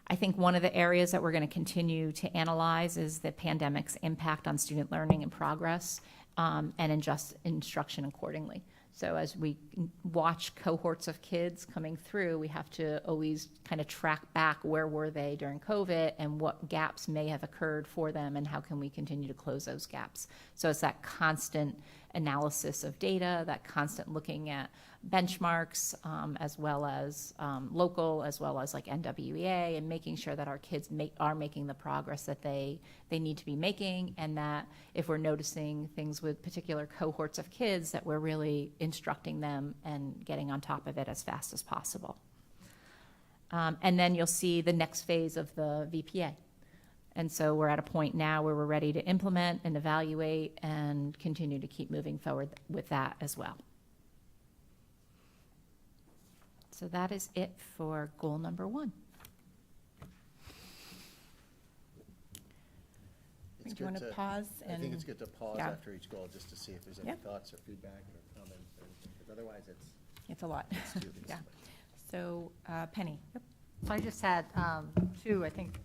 I think one of the areas that we're going to continue to analyze is the pandemic's impact on student learning and progress, and adjust instruction accordingly. So as we watch cohorts of kids coming through, we have to always kind of track back where were they during COVID and what gaps may have occurred for them and how can we continue to close those gaps. So it's that constant analysis of data, that constant looking at benchmarks, as well as local, as well as like NWEA, and making sure that our kids are making the progress that they need to be making, and that if we're noticing things with particular cohorts of kids, that we're really instructing them and getting on top of it as fast as possible. And then you'll see the next phase of the VPA. And so we're at a point now where we're ready to implement and evaluate and continue to keep moving forward with that as well. So that is it for goal number 1. It's Do you want good to pause? I think it's good to pause yeah. after each goal just to see if there's any Yep. thoughts or feedback or comments or anything, because otherwise It's a lot. it's too. Yeah. So Penny. Yep. So I just had 2, I think,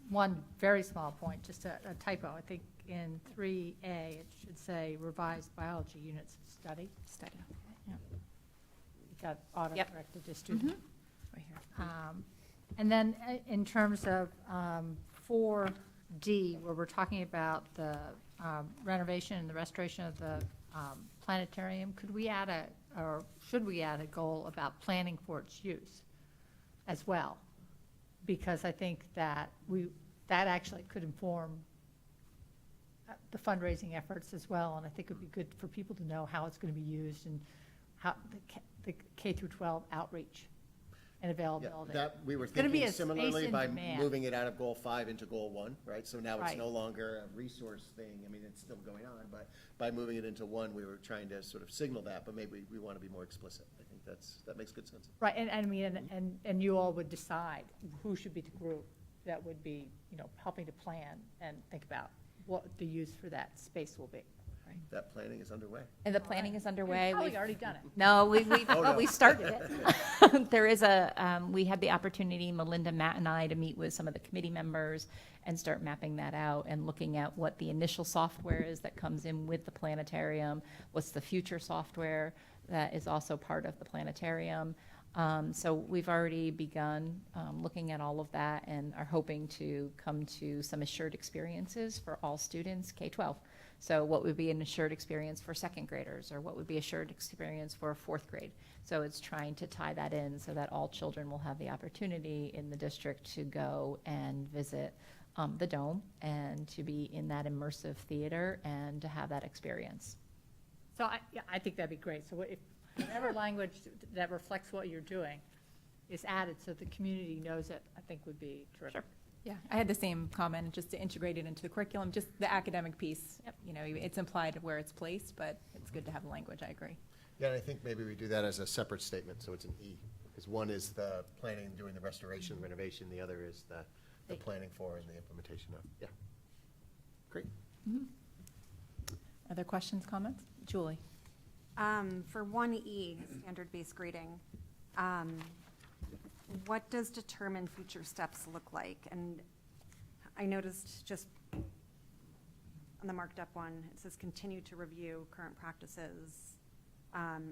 one very small point, just a typo. I think in 3A, it should say revised biology units of study. Yeah. It got auto-corrected to student. Right here. And then in terms of 4D, where we're talking about the renovation and the restoration of the planetarium, could we add or should we add a goal about planning for its use as well? Because I think that that actually could inform the fundraising efforts as well, and I think it would be good for people to know how it's going to be used and how the K through 12 outreach and availability. That we were It's gonna be thinking a space similarly in by demand. moving it out of goal 5 into goal 1, right? So now it's Right. no longer a resource thing. I mean, it's still going on, but by moving it into 1, we were trying to sort of signal that, but maybe we want to be more explicit. I think that makes good sense. Right, and I mean, and you all would decide who should be the group that would be, helping to plan and think about what the use for that space will be. That planning is underway. And the planning is underway. You've probably We've- already done it. No, Oh, no. we started it. There is we had the opportunity, Melinda, Matt, and I, to meet with some of the committee members and start mapping that out and looking at what the initial software is that comes in with the planetarium, what's the future software that is also part of the planetarium, So we've already begun looking at all of that and are hoping to come to some assured experiences for all students K-12. So what would be an assured experience for second graders, or what would be assured experience for fourth grade? So it's trying to tie that in so that all children will have the opportunity in the district to go and visit the Dome and to be in that immersive theater and to have that experience. So I think that'd be great. So if whatever language that reflects what you're doing is added so the community knows it, I think would be terrific. Sure. Yeah, I had the same comment, just to integrate it into the curriculum, just the academic piece. Yep. You know, it's implied where it's placed, but it's good to have the language, I agree. Yeah, and I think maybe we do that as a separate statement, so it's an E. Because one is the planning, doing the restoration, renovation, the other is the planning for and the implementation of. Yeah. Great. Other questions, comments? Julie? For 1E, standard-based grading, what does determine future steps look like? And I noticed just on the marked up one, it says continue to review current practices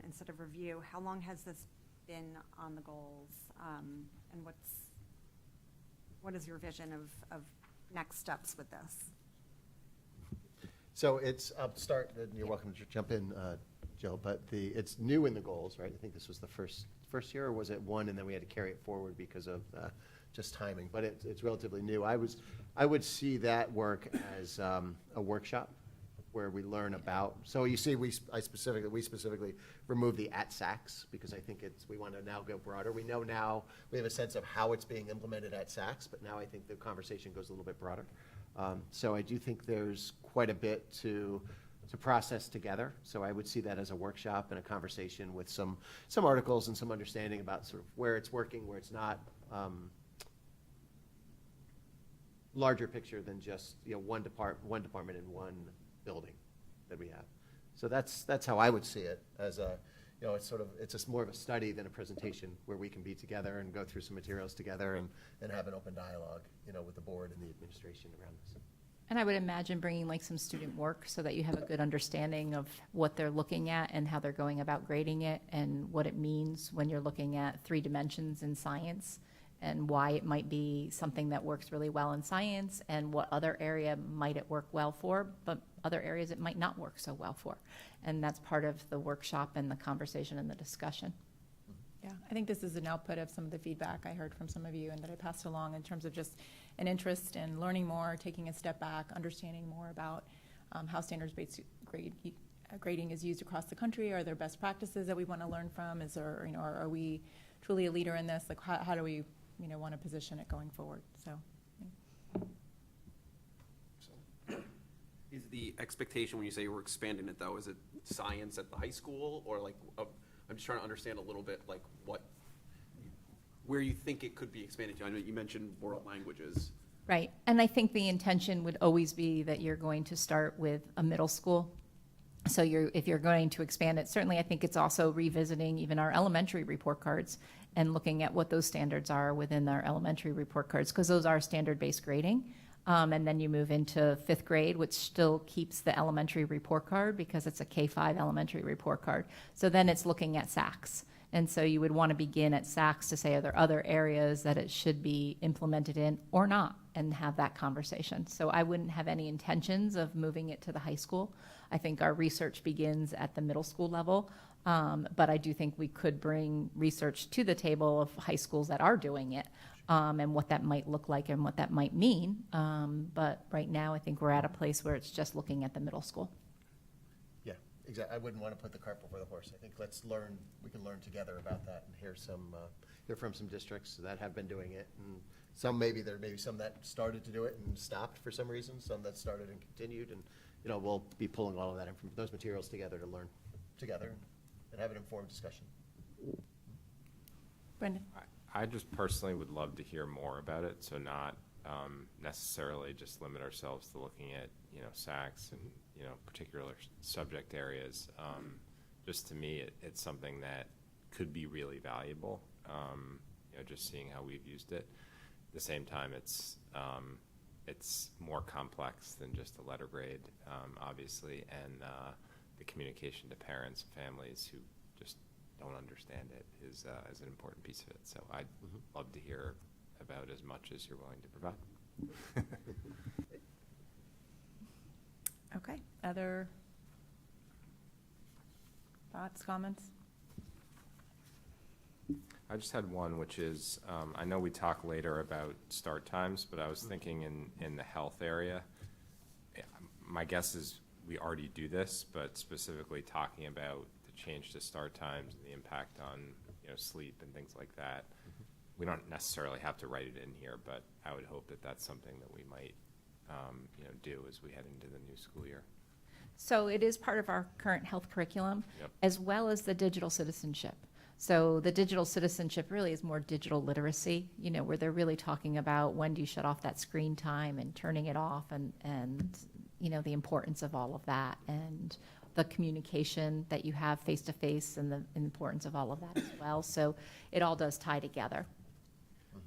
instead of review. How long has this been on the goals? And what is your vision of next steps with this? So I'll start, and you're welcome to jump in, Jill, but it's new in the goals, right? I think this was the first year, or was it one, and then we had to carry it forward because of just timing? But it's relatively new. I would see that work as a workshop where we learn about. So you see, we specifically removed the at SACS because I think we want to now go broader. We know now we have a sense of how it's being implemented at SACS, but now I think the conversation goes a little bit broader. So I do think there's quite a bit to process together. So I would see that as a workshop and a conversation with some articles and some understanding about sort of where it's working, where it's not. Larger picture than just one department in one building that we have. So that's how I would see it as it's just more of a study than a presentation where we can be together and go through some materials together and have an open dialogue, with the board and the administration around this. And I would imagine bringing like some student work so that you have a good understanding of what they're looking at and how they're going about grading it and what it means when you're looking at 3 dimensions in science and why it might be something that works really well in science and what other area might it work well for, but other areas it might not work so well for. And that's part of the workshop and the conversation and the discussion. Yeah, I think this is an output of some of the feedback I heard from some of you and that I passed along in terms of just an interest in learning more, taking a step back, understanding more about how standards-based grading is used across the country. Are there best practices that we want to learn from? Is there, are we truly a leader in this? Like, how do we, want to position it going forward? So. Is the expectation when you say we're expanding it, though, is it science at the high school, or like? I'm just trying to understand a little bit, like where you think it could be expanded to. I know you mentioned world languages. Right, and I think the intention would always be that you're going to start with a middle school. So if you're going to expand it, certainly I think it's also revisiting even our elementary report cards and looking at what those standards are within our elementary report cards, because those are standard-based grading. And then you move into 5th grade, which still keeps the elementary report card because it's a K-5 elementary report card. So then it's looking at SACS. And so you would want to begin at SACS to say, are there other areas that it should be implemented in or not, and have that conversation. So I wouldn't have any intentions of moving it to the high school. I think our research begins at the middle school level. But I do think we could bring research to the table of high schools that are doing it. And what that might look like and what that might mean. But right now, I think we're at a place where it's just looking at the middle school. Yeah, exactly. I wouldn't want to put the cart before the horse. I think we can learn together about that and hear from some districts that have been doing it. And there may be some that started to do it and stopped for some reason, some that started and continued. And, we'll be pulling all of those materials together to learn together and have an informed discussion. Brendan? I just personally would love to hear more about it, so not necessarily just limit ourselves to looking at, SACS and, particular subject areas. Just to me, it's something that could be really valuable, just seeing how we've used it. At the same time, it's more complex than just a letter grade, obviously, and the communication to parents and families who just don't understand it is an important piece of it. So I'd love to hear about as much as you're willing to provide. Okay, other thoughts, comments? I just had one, which is, I know we talk later about start times, but I was thinking in the health area, my guess is we already do this, but specifically talking about the change to start times and the impact on, sleep and things like that. We don't necessarily have to write it in here, but I would hope that that's something that we might, do as we head into the new school year. So it is part of our current health curriculum, Yep. as well as the digital citizenship. So the digital citizenship really is more digital literacy, where they're really talking about when do you shut off that screen time and turning it off and the importance of all of that and the communication that you have face-to-face and the importance of all of that as well. So it all does tie together.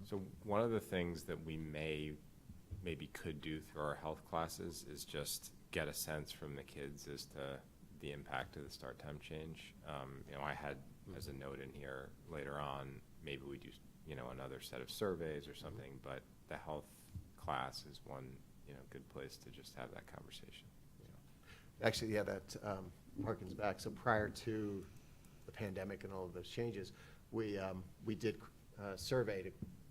So one of the things that we maybe could do through our health classes is just get a sense from the kids as to the impact of the start time change. I had as a note in here later on, maybe we do, another set of surveys or something, but the health class is one, good place to just have that conversation. Actually, yeah, that harkens back. So prior to the pandemic and all of those changes, we did a survey to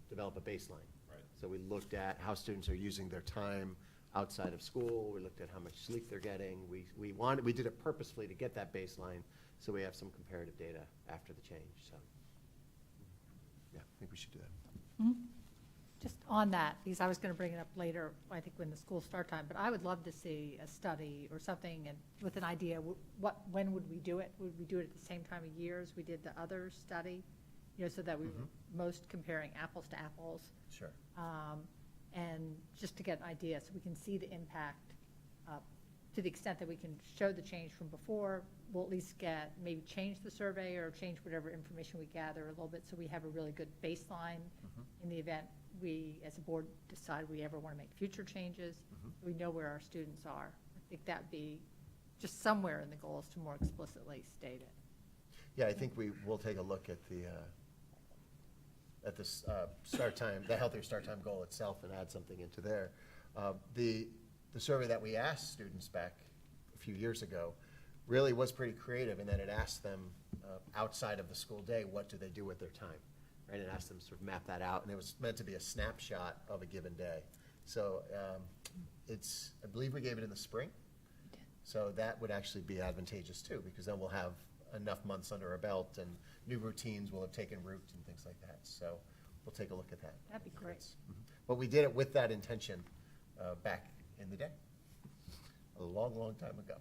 develop a baseline. Right. So we looked at how students are using their time outside of school. We looked at how much sleep they're getting. We did it purposefully to get that baseline, so we have some comparative data after the change. So, yeah, I think we should do that. Mm-hmm. Just on that, because I was going to bring it up later, I think when the school start time, but I would love to see a study or something and with an idea, when would we do it? Would we do it at the same time of year as we did the other study? So that we were most comparing apples to apples. Sure. And just to get an idea, so we can see the impact, to the extent that we can show the change from before, we'll at least maybe change the survey or change whatever information we gather a little bit, so we have a really good baseline in the event we, as a board, decide we ever want to make future changes. We know where our students are. I think that'd be just somewhere in the goals to more explicitly state it. Yeah, I think we will take a look at the start time, the healthier start time goal itself, and add something into there. The survey that we asked students back a few years ago really was pretty creative, and then it asked them outside of the school day, what do they do with their time? Right, and asked them to sort of map that out, and it was meant to be a snapshot of a given day. So I believe we gave it in the spring. So that would actually be advantageous too, because then we'll have enough months under our belt and new routines will have taken root and things like that. So we'll take a look at that. That'd be great. But we did it with that intention back in the day, a long, long time ago.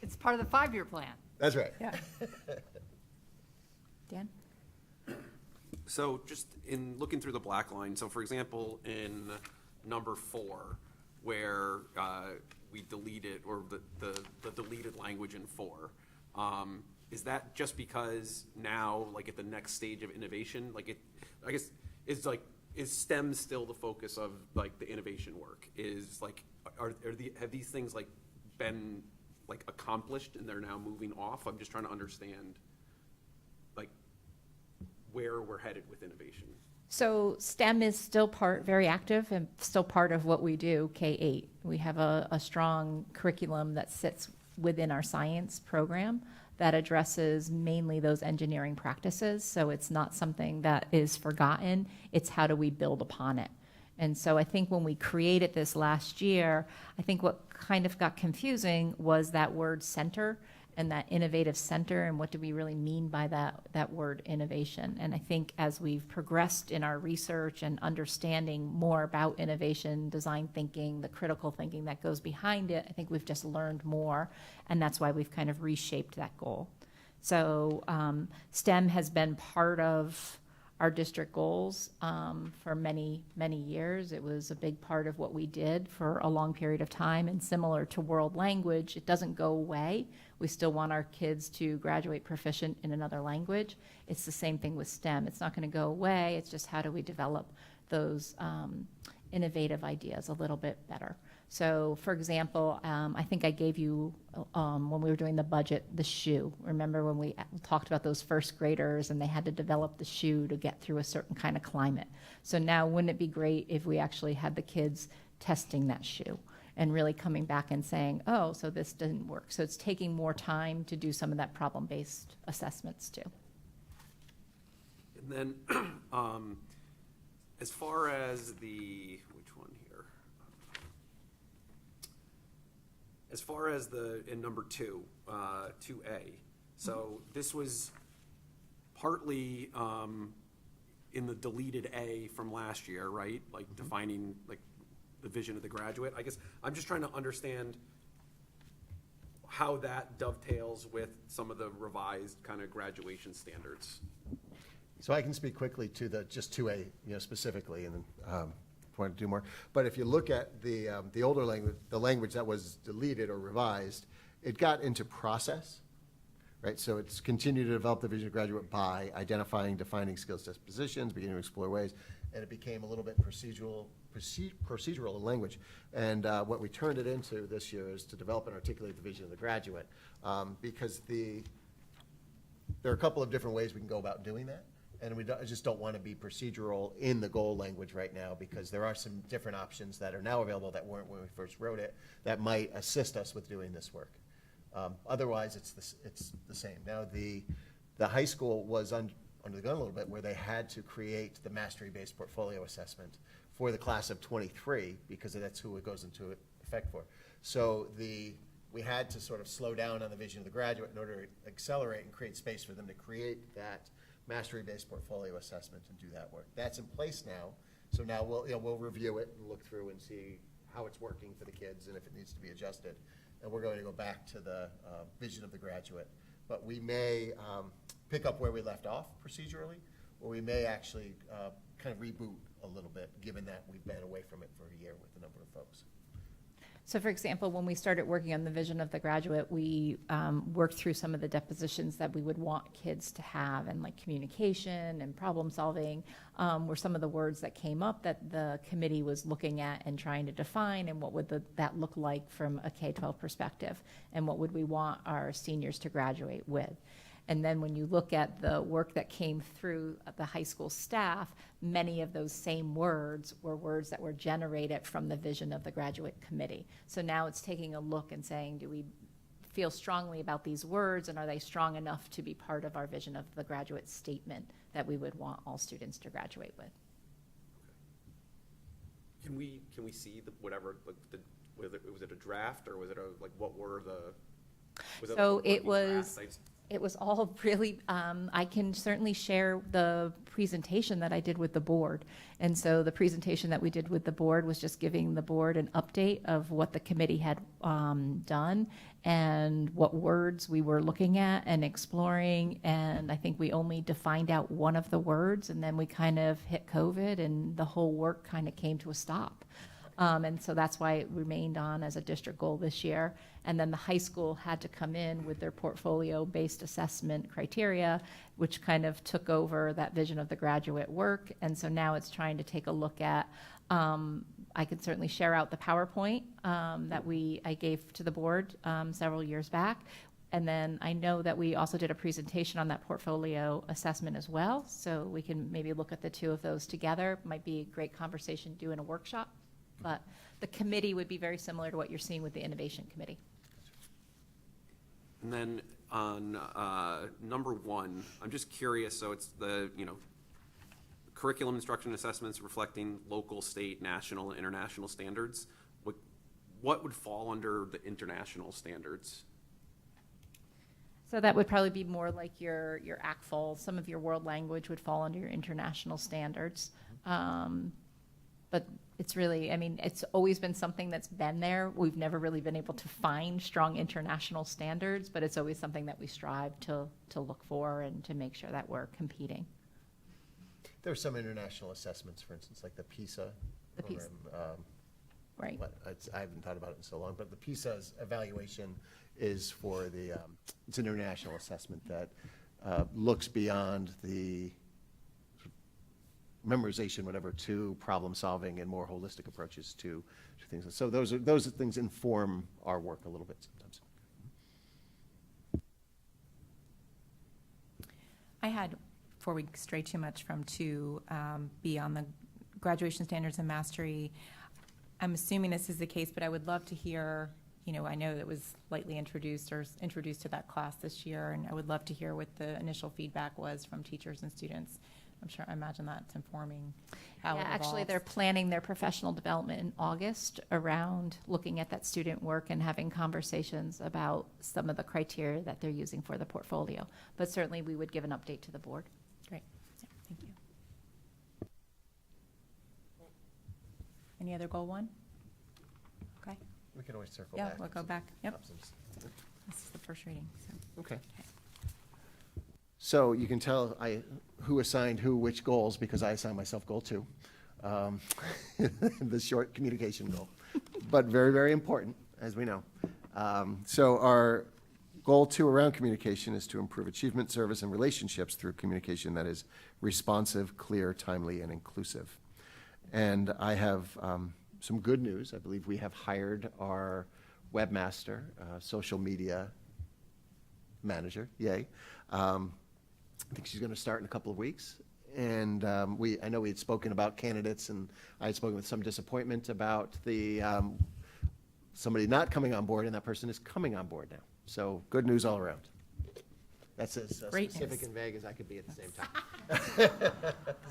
It's part of the 5-year plan. That's right. Yeah. Dan? So just in looking through the black line, so for example, in number 4, where we deleted, or the deleted language in 4, is that just because now, like at the next stage of innovation, I guess is STEM still the focus of like the innovation work? Is like, have these things like been like accomplished and they're now moving off? I'm just trying to understand like where we're headed with innovation. So STEM is still very active and still part of what we do, K-8. We have a strong curriculum that sits within our science program that addresses mainly those engineering practices. So it's not something that is forgotten. It's how do we build upon it. And so I think when we created this last year, I think what kind of got confusing was that word center and that innovative center, and what do we really mean by that word innovation. And I think as we've progressed in our research and understanding more about innovation, design thinking, the critical thinking that goes behind it, I think we've just learned more, and that's why we've kind of reshaped that goal. So STEM has been part of our district goals for many, many years. It was a big part of what we did for a long period of time, and similar to world language, it doesn't go away. We still want our kids to graduate proficient in another language. It's the same thing with STEM. It's not going to go away. It's just how do we develop those innovative ideas a little bit better. So, for example, I think I gave you, when we were doing the budget, the shoe. Remember when we talked about those first graders and they had to develop the shoe to get through a certain kind of climate? So now, wouldn't it be great if we actually had the kids testing that shoe and really coming back and saying, oh, so this didn't work. So it's taking more time to do some of that problem-based assessments too. And then, as far as the, which one here? As far as in number 2, 2A, so this was partly in the deleted A from last year, right? Like defining like the vision of the graduate. I guess I'm just trying to understand how that dovetails with some of the revised kind of graduation standards. So I can speak quickly to just 2A, specifically, and then want to do more. But if you look at the older language, the language that was deleted or revised, it got into process, right? So it's continued to develop the vision of graduate by identifying, defining skills, dispositions, beginning to explore ways, and it became a little bit procedural in language. And what we turned it into this year is to develop and articulate the vision of the graduate, because there are a couple of different ways we can go about doing that. And I just don't want to be procedural in the goal language right now, because there are some different options that are now available that weren't when we first wrote it that might assist us with doing this work. Otherwise, it's the same. Now, the high school was under the gun a little bit, where they had to create the mastery-based portfolio assessment for the class of 23, because that's who it goes into effect for. So we had to sort of slow down on the vision of the graduate in order to accelerate and create space for them to create that mastery-based portfolio assessment and do that work. That's in place now. So now we'll review it and look through and see how it's working for the kids and if it needs to be adjusted. And we're going to go back to the vision of the graduate. But we may pick up where we left off procedurally, or we may actually kind of reboot a little bit, given that we've been away from it for a year with a number of folks. So for example, when we started working on the vision of the graduate, we worked through some of the depositions that we would want kids to have, and like communication and problem solving were some of the words that came up that the committee was looking at and trying to define, and what would that look like from a K-12 perspective, and what would we want our seniors to graduate with. And then when you look at the work that came through the high school staff, many of those same words were words that were generated from the vision of the graduate committee. So now it's taking a look and saying, do we feel strongly about these words, and are they strong enough to be part of our vision of the graduate statement that we would want all students to graduate with? Can we see was it a draft, or was it what were the? So it was all really, I can certainly share the presentation that I did with the board. And so the presentation that we did with the board was just giving the board an update of what the committee had done and what words we were looking at and exploring. And I think we only defined out one of the words, and then we kind of hit COVID and the whole work kind of came to a stop. And so that's why it remained on as a district goal this year. And then the high school had to come in with their portfolio-based assessment criteria, which kind of took over that vision of the graduate work. And so now it's trying to take a look at, I can certainly share out the PowerPoint that I gave to the board several years back. And then I know that we also did a presentation on that portfolio assessment as well. So we can maybe look at the two of those together. Might be a great conversation to do in a workshop. But the committee would be very similar to what you're seeing with the Innovation Committee. And then on number 1, I'm just curious, so it's the, curriculum instruction assessments reflecting local, state, national, and international standards. What would fall under the international standards? So that would probably be more like your ACFL. Some of your world language would fall under your international standards. But it's really, it's always been something that's been there. We've never really been able to find strong international standards, but it's always something that we strive to look for and to make sure that we're competing. There are some international assessments, for instance, like the PISA. The PISA. Right. I haven't thought about it in so long, but the PISA's evaluation is for it's an international assessment that looks beyond the memorization, whatever, to problem solving and more holistic approaches to things. So those things inform our work a little bit sometimes. I had, before we stray too much from two, be on the graduation standards and mastery. I'm assuming this is the case, but I would love to hear, I know that was lightly introduced or introduced to that class this year, and I would love to hear what the initial feedback was from teachers and students. I imagine that's informing how it Yeah, actually, evolves. they're planning their professional development in August around looking at that student work and having conversations about some of the criteria that they're using for the portfolio. But certainly, we would give an update to the board. Great. Yeah, thank you. Any other goal one? Okay. We can always circle Yeah, back. we'll go back. Yep. Absence. This is the first reading, so. Okay. So you can tell who assigned who which goals, because I assigned myself goal 2, the short communication goal, but very, very important, as we know. So our goal 2 around communication is to improve achievement, service, and relationships through communication that is responsive, clear, timely, and inclusive. And I have some good news. I believe we have hired our webmaster, social media manager, yay. I think she's going to start in a couple of weeks. And I know we had spoken about candidates, and I had spoken with some disappointment about somebody not coming on board, and that person is coming on board now. So good news all around. That's as Great specific news. and vague as I could be at the same time.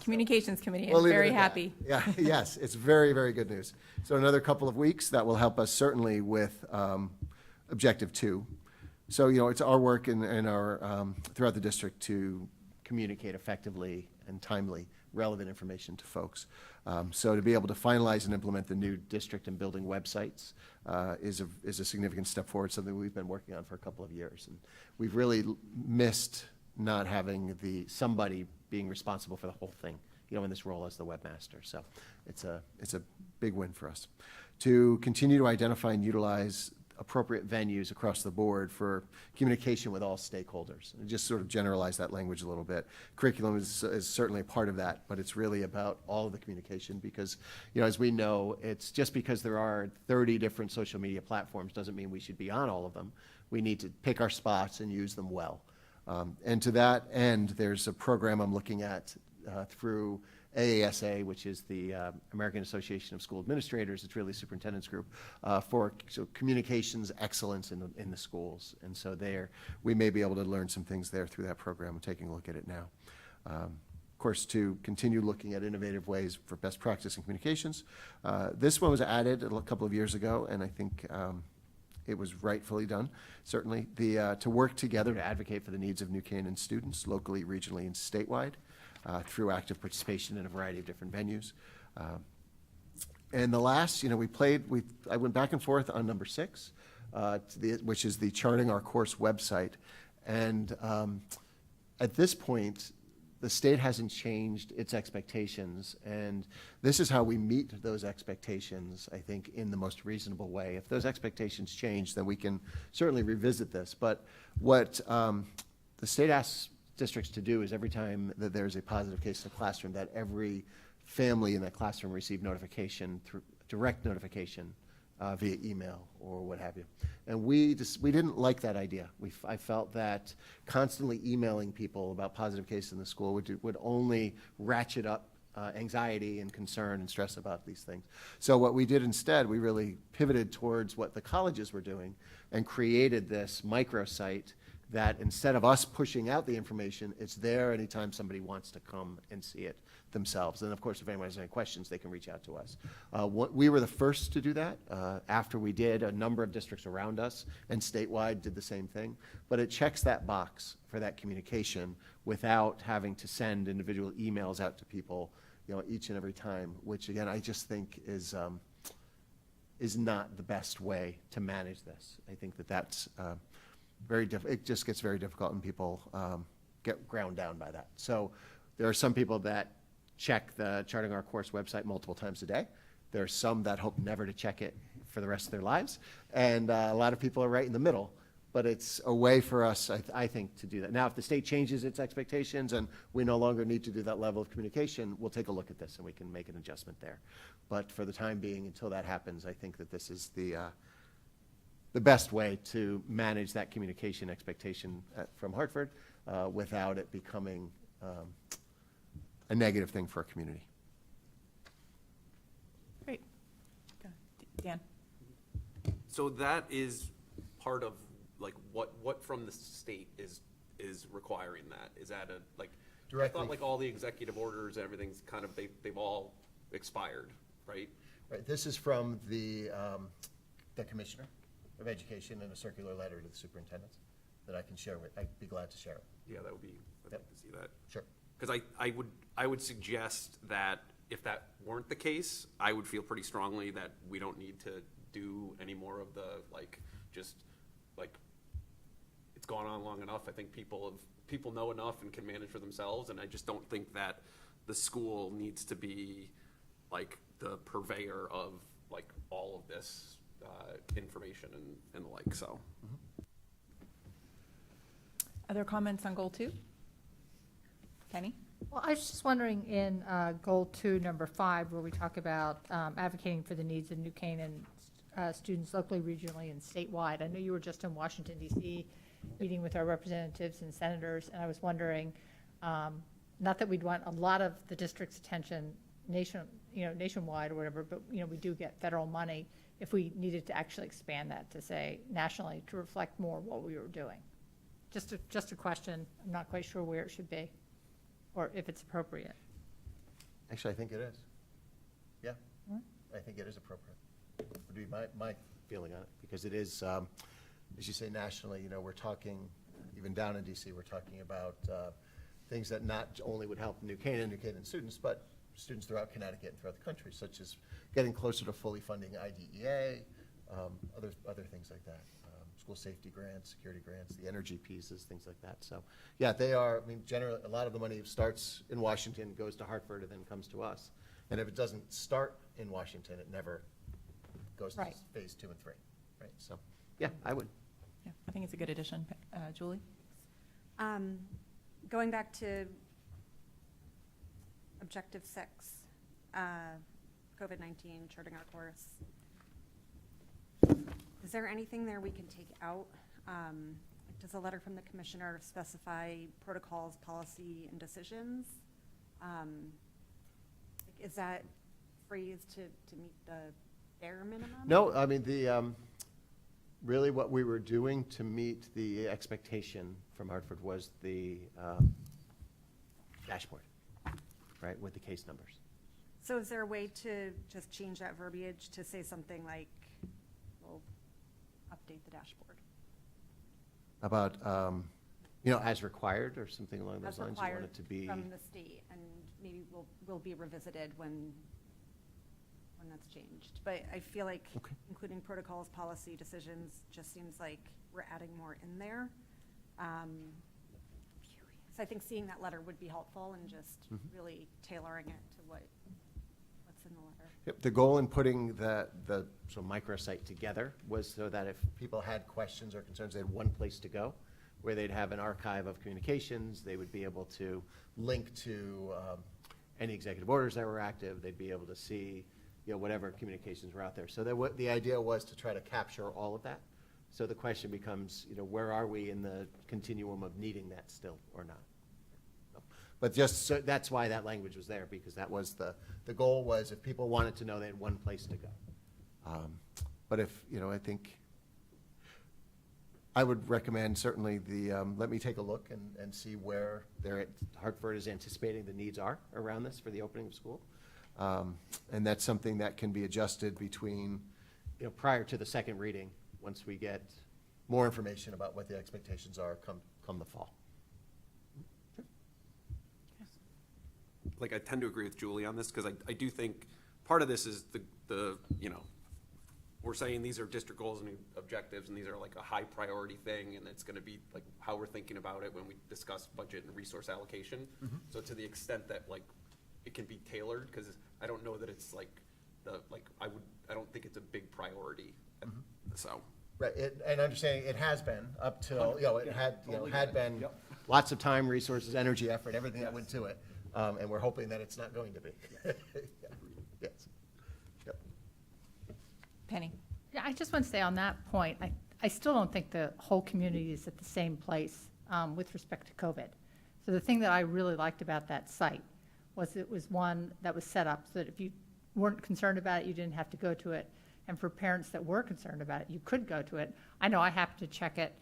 Communications Committee We'll is leave it very at that. happy. Yeah, yes, it's very, very good news. So another couple of weeks, that will help us certainly with Objective 2. So, it's our work in our, throughout the district to communicate effectively and timely relevant information to folks. So to be able to finalize and implement the new district and building websites is a significant step forward, something we've been working on for a couple of years. And we've really missed not having somebody being responsible for the whole thing, in this role as the webmaster. So it's a big win for us. To continue to identify and utilize appropriate venues across the board for communication with all stakeholders. And just sort of generalize that language a little bit. Curriculum is certainly a part of that, but it's really about all of the communication because, as we know, it's just because there are 30 different social media platforms doesn't mean we should be on all of them. We need to pick our spots and use them well. And to that end, there's a program I'm looking at through AASA, which is the American Association of School Administrators. It's really a superintendent's group for communications excellence in the schools. And so we may be able to learn some things there through that program. I'm taking a look at it now. Of course, to continue looking at innovative ways for best practice in communications. This one was added a couple of years ago, and I think it was rightfully done, certainly. To work together to advocate for the needs of New Canaan students locally, regionally, and statewide. Through active participation in a variety of different venues. And the last, I went back and forth on number 6, which is the Charting Our Course website. And at this point, the state hasn't changed its expectations. And this is how we meet those expectations, I think, in the most reasonable way. If those expectations change, then we can certainly revisit this. But what the state asks districts to do is every time that there's a positive case in the classroom, that every family in that classroom receive notification, through direct notification via email or what have you. And we didn't like that idea. I felt that constantly emailing people about positive cases in the school would only ratchet up anxiety and concern and stress about these things. So what we did instead, we really pivoted towards what the colleges were doing and created this microsite that instead of us pushing out the information, it's there anytime somebody wants to come and see it themselves. And of course, if anyone has any questions, they can reach out to us. We were the first to do that. After we did, a number of districts around us and statewide did the same thing. But it checks that box for that communication without having to send individual emails out to people, each and every time, which again, I just think is not the best way to manage this. I think that's it just gets very difficult and people get ground down by that. So there are some people that check the Charting Our Course website multiple times a day. There are some that hope never to check it for the rest of their lives. And a lot of people are right in the middle But it's a way for us, I think, to do that. Now, if the state changes its expectations and we no longer need to do that level of communication, we'll take a look at this and we can make an adjustment there. But for the time being, until that happens, I think that this is the best way to manage that communication expectation from Hartford without it becoming a negative thing for our community. Great. Dan? So that is part of, like, what from the state is requiring that? Is that a, like, I Directly. thought like all the executive orders and everything's kind of, they've all expired, right? Right, this is from the Commissioner of Education in a circular letter to the superintendents that I can share with, I'd be glad to share it. Yeah, that would be, I'd Yep. like to see that. Sure. Because I would suggest that if that weren't the case, I would feel pretty strongly that we don't need to do any more of the, like, just, like, it's gone on long enough. I think people know enough and can manage for themselves, and I just don't think that the school needs to be, like, the purveyor of, like, all of this information and the like, so. Other comments on goal 2? Penny? Well, I was just wondering in Goal 2, number 5, where we talk about advocating for the needs of New Canaan students locally, regionally, and statewide. I know you were just in Washington, D.C., meeting with our representatives and senators, and I was wondering, not that we'd want a lot of the district's attention nationwide or whatever, but, we do get federal money, if we needed to actually expand that to, say, nationally, to reflect more what we were doing. Just a question. I'm not quite sure where it should be, or if it's appropriate. Actually, I think it is. Yeah, I think it is appropriate. Would be my feeling on it, because it is, as you say, nationally, we're talking, even down in DC, we're talking about things that not only would help New Canaan students, but students throughout Connecticut and throughout the country, such as getting closer to fully funding IDEA, other things like that. School safety grants, security grants, the energy pieces, things like that. So, yeah, they are, generally, a lot of the money starts in Washington, goes to Hartford, and then comes to us. And if it doesn't start in Washington, it never goes to Right. phase 2 and 3, right? So, yeah, I would. Yeah, I think it's a good addition. Julie? Going back to Objective 6, COVID-19, charting our course. Is there anything there we can take out? Does a letter from the commissioner specify protocols, policy, and decisions? Is that phrased to meet the bare minimum? No, really what we were doing to meet the expectation from Hartford was the dashboard, right, with the case numbers. So is there a way to just change that verbiage to say something like, we'll update the dashboard? About, as required or something along those As lines? You want required it to be from the state, and maybe will be revisited when that's changed. But I feel like Okay. including protocols, policy, decisions just seems like we're adding more in there. So I think seeing that letter would be helpful and just really tailoring it to what's in the letter. Yep, the goal in putting the microsite together was so that if people had questions or concerns, they had one place to go, where they'd have an archive of communications, they would be able to link to any executive orders that were active, they'd be able to see whatever communications were out there. So the idea was to try to capture all of that. So the question becomes, where are we in the continuum of needing that still or not? But just so, that's why that language was there, because that was the goal was if people wanted to know, they had one place to go. But if, I think I would recommend certainly let me take a look and see where Hartford is anticipating the needs are around this for the opening of school. And that's something that can be adjusted between, prior to the second reading, once we get more information about what the expectations are come the fall. Like, I tend to agree with Julie on this, because I do think part of this is the we're saying these are district goals and objectives, and these are like a high priority thing, and it's gonna be like how we're thinking about it when we discuss budget and resource allocation. So to the extent that it can be tailored, because I don't know that it's I don't think it's a big priority. So, Right, and understanding it has been up till, it had, Totally had get it. been Yep. lots of time, resources, energy, effort, everything that went to it. And we're hoping that it's not going to be. Yes. Yep. Penny? Yeah, I just want to say on that point, I still don't think the whole community is at the same place with respect to COVID. So the thing that I really liked about that site was it was one that was set up so that if you weren't concerned about it, you didn't have to go to it. And for parents that were concerned about it, you could go to it. I know I happened to check it,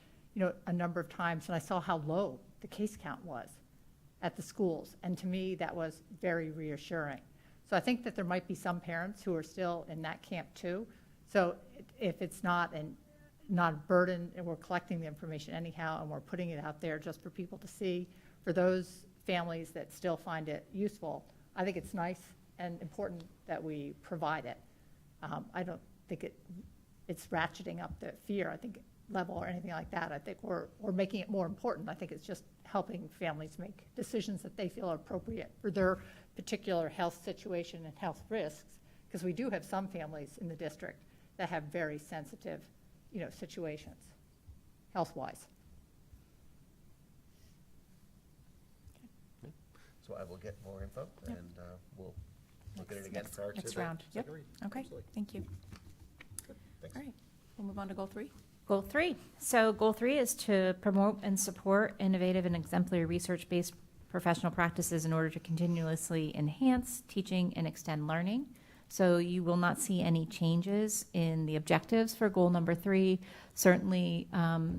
a number of times, and I saw how low the case count was at the schools. And to me, that was very reassuring. So I think that there might be some parents who are still in that camp too. So if it's not a burden, and we're collecting the information anyhow, and we're putting it out there just for people to see, for those families that still find it useful, I think it's nice and important that we provide it. I don't think it's ratcheting up the fear, I think, level or anything like that. I think we're making it more important. I think it's just helping families make decisions that they feel are appropriate for their particular health situation and health risks, because we do have some families in the district that have very sensitive, situations, health-wise. So I will get more info, Yep. and we'll look at it again prior to the Next round. Yep. second read. Okay, Absolutely. thank you. Good. Thanks. All right, we'll move on to goal 3. Goal 3. So goal 3 is to promote and support innovative and exemplary research-based professional practices in order to continuously enhance teaching and extend learning. So you will not see any changes in the objectives for goal number 3. Certainly,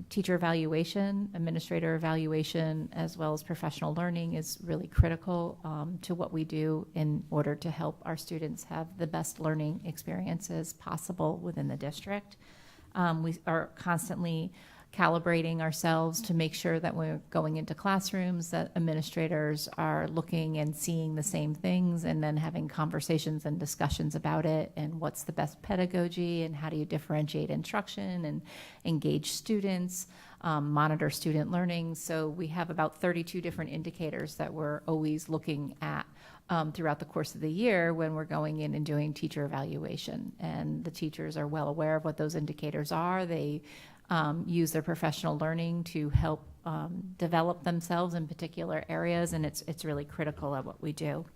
teacher evaluation, administrator evaluation, as well as professional learning is really critical to what we do in order to help our students have the best learning experiences possible within the district. We are constantly calibrating ourselves to make sure that we're going into classrooms, that administrators are looking and seeing the same things, and then having conversations and discussions about it, and what's the best pedagogy, and how do you differentiate instruction and engage students, monitor student learning. So we have about 32 different indicators that we're always looking at throughout the course of the year when we're going in and doing teacher evaluation. And the teachers are well aware of what those indicators are. They use their professional learning to help develop themselves in particular areas, and it's really critical at what we do.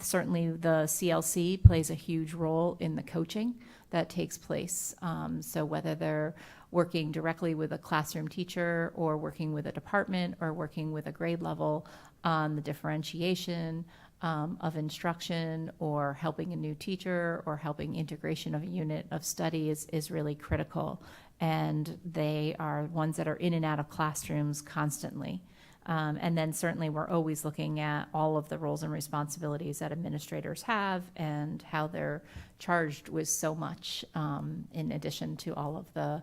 Certainly the CLC plays a huge role in the coaching that takes place. So whether they're working directly with a classroom teacher or working with a department or working with a grade level on the differentiation of instruction, or helping a new teacher, or helping integration of a unit of study is really critical. And they are ones that are in and out of classrooms constantly. And then certainly we're always looking at all of the roles and responsibilities that administrators have and how they're charged with so much in addition to all of the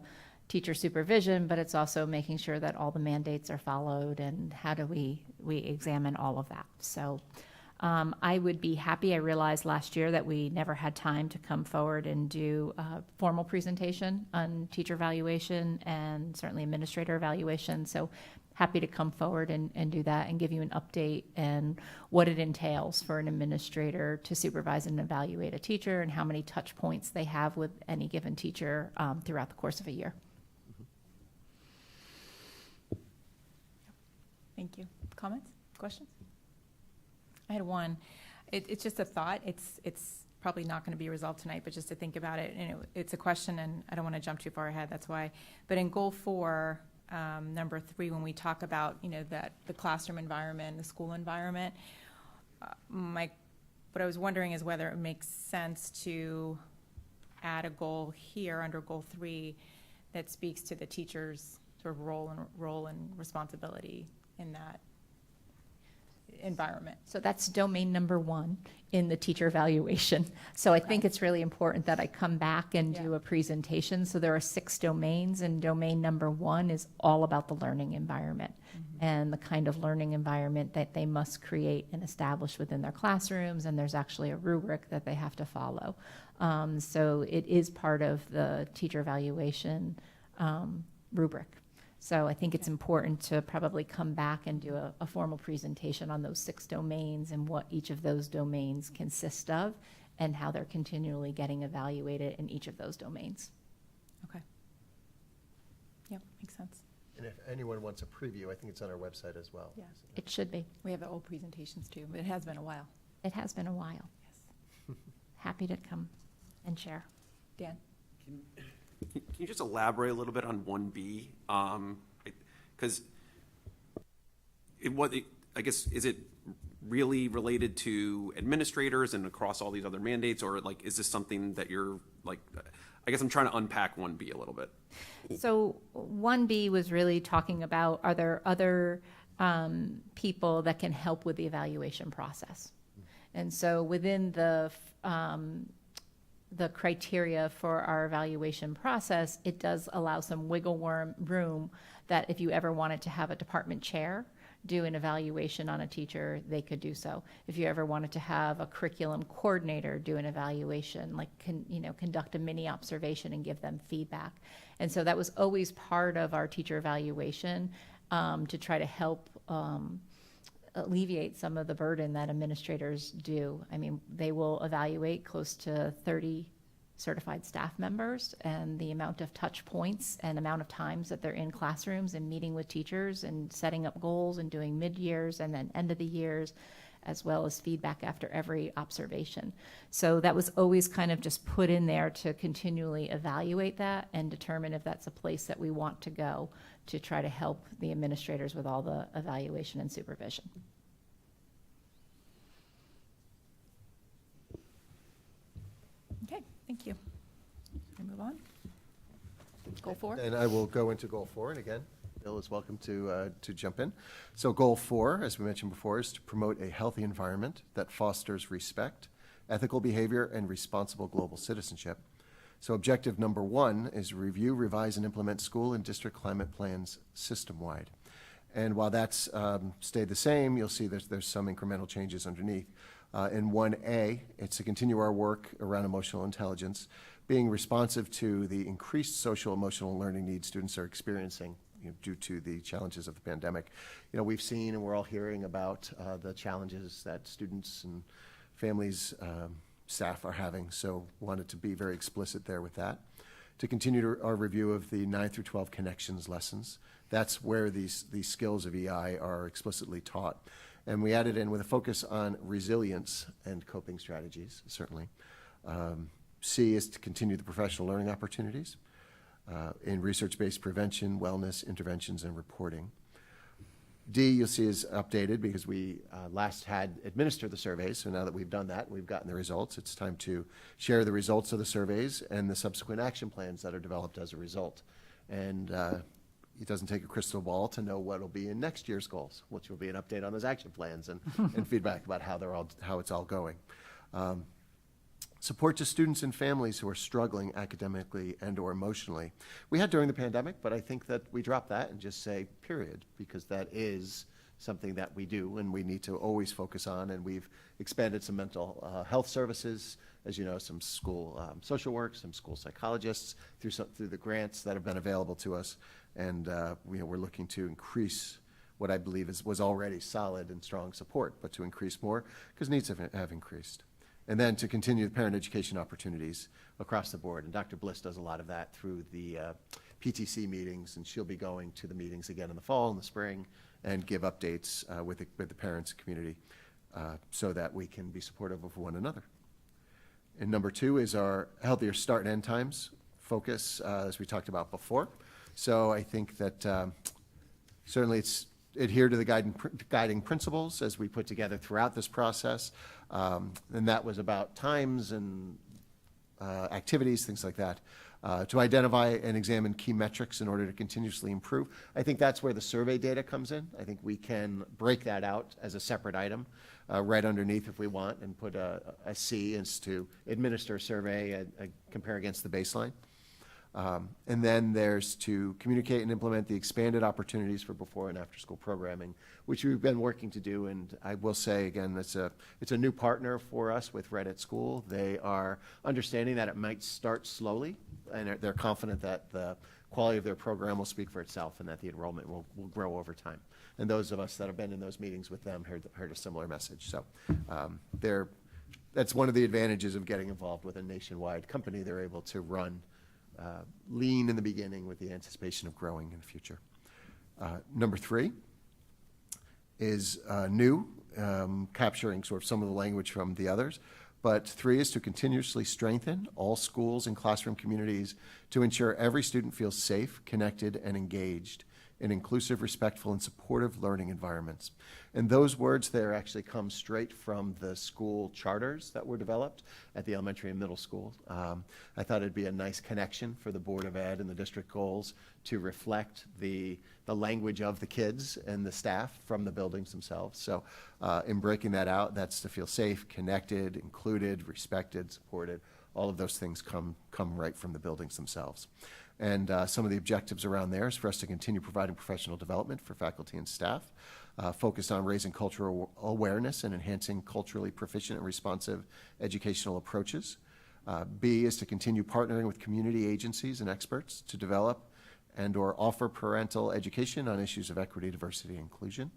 teacher supervision, but it's also making sure that all the mandates are followed, and how do we examine all of that. So I would be happy. I realized last year that we never had time to come forward and do a formal presentation on teacher evaluation and certainly administrator evaluation. So happy to come forward and do that and give you an update and what it entails for an administrator to supervise and evaluate a teacher, and how many touch points they have with any given teacher throughout the course of a year. Thank you. Comments? Questions? I had one. It's just a thought. It's probably not going to be resolved tonight, but just to think about it. And it's a question, and I don't want to jump too far ahead. That's why. But in goal 4, number 3, when we talk about that the classroom environment, the school environment, what I was wondering is whether it makes sense to add a goal here under goal 3 that speaks to the teacher's sort of role and responsibility in that environment. So that's domain number 1 in the teacher evaluation. So I think it's really important that I come back and do a presentation. So there are 6 domains, and domain number 1 is all about the learning environment and the kind of learning environment that they must create and establish within their classrooms. And there's actually a rubric that they have to follow. So it is part of the teacher evaluation rubric. So I think it's important to probably come back and do a formal presentation on those 6 domains and what each of those domains consist of, and how they're continually getting evaluated in each of those domains. Okay. Makes sense. And if anyone wants a preview, I think it's on our website as well. Yeah. It should be. We have the old presentations too, but it has been a while. It has been a while. Yes. Happy to come and share. Dan? Can you just elaborate a little bit on 1B? Because I guess, is it really related to administrators and across all these other mandates, or like, is this something that you're like, I guess I'm trying to unpack 1B a little bit. So 1B was really talking about, are there other people that can help with the evaluation process? And so within the criteria for our evaluation process, it does allow some wiggle room that if you ever wanted to have a department chair do an evaluation on a teacher, they could do so. If you ever wanted to have a curriculum coordinator do an evaluation, like conduct a mini observation and give them feedback. And so that was always part of our teacher evaluation to try to help alleviate some of the burden that administrators do. I mean, they will evaluate close to 30 certified staff members, and the amount of touch points and amount of times that they're in classrooms and meeting with teachers and setting up goals and doing mid-years and then end of the years, as well as feedback after every observation. So that was always kind of just put in there to continually evaluate that and determine if that's a place that we want to go to try to help the administrators with all the evaluation and supervision. Okay, thank you. Can we move on? Goal 4? And I will go into goal 4, and again, Bill is welcome to jump in. So goal 4, as we mentioned before, is to promote a healthy environment that fosters respect, ethical behavior, and responsible global citizenship. So objective number 1 is review, revise, and implement school and district climate plans system-wide. And while that's stayed the same, you'll see there's some incremental changes underneath. In 1A, it's to continue our work around emotional intelligence, being responsive to the increased social emotional learning needs students are experiencing due to the challenges of the pandemic. We've seen and we're all hearing about the challenges that students and families, staff are having, so wanted to be very explicit there with that. To continue our review of the 9 through 12 connections lessons, that's where these skills of EI are explicitly taught. And we added in with a focus on resilience and coping strategies, certainly. C is to continue the professional learning opportunities in research-based prevention, wellness, interventions, and reporting. D, you'll see, is updated because we last had administered the surveys, so now that we've done that, we've gotten the results, it's time to share the results of the surveys and the subsequent action plans that are developed as a result. And it doesn't take a crystal ball to know what will be in next year's goals, which will be an update on those action plans and, and feedback about how it's all going. Support to students and families who are struggling academically and or emotionally. We had during the pandemic, but I think that we dropped that and just say period, because that is something that we do and we need to always focus on, and we've expanded some mental health services, as you know, some school social work, some school psychologists through the grants that have been available to us, and we're looking to increase what I believe was already solid and strong support, but to increase more because needs have increased. And then to continue the parent education opportunities across the board. And Dr. Bliss does a lot of that through the PTC meetings, and she'll be going to the meetings again in the fall and the spring and give updates with the parents community so that we can be supportive of one another. And number 2 is our healthier start and end times focus, as we talked about before. So I think that certainly it's adhere to the guiding principles as we put together throughout this process. And that was about times and activities, things like that, to identify and examine key metrics in order to continuously improve. I think that's where the survey data comes in. I think we can break that out as a separate item right underneath if we want and put a C as to administer a survey and compare against the baseline. And then there's to communicate and implement the expanded opportunities for before and after school programming, which we've been working to do. And I will say again, it's a new partner for us with Red at School. They are understanding that it might start slowly, and they're confident that the quality of their program will speak for itself and that the enrollment will grow over time. And those of us that have been in those meetings with them heard a similar message. So that's one of the advantages of getting involved with a nationwide company. They're able to run lean in the beginning with the anticipation of growing in the future. Number 3 is new, capturing sort of some of the language from the others. But 3 is to continuously strengthen all schools and classroom communities to ensure every student feels safe, connected, and engaged in inclusive, respectful, and supportive learning environments. And those words there actually come straight from the school charters that were developed at the elementary and middle school. I thought it'd be a nice connection for the Board of Ed and the district goals to reflect the language of the kids and the staff from the buildings themselves. So in breaking that out, that's to feel safe, connected, included, respected, supported. All of those things come right from the buildings themselves. And some of the objectives around there is for us to continue providing professional development for faculty and staff, focused on raising cultural awareness and enhancing culturally proficient and responsive educational approaches. B is to continue partnering with community agencies and experts to develop and/or offer parental education on issues of equity, diversity, and inclusion.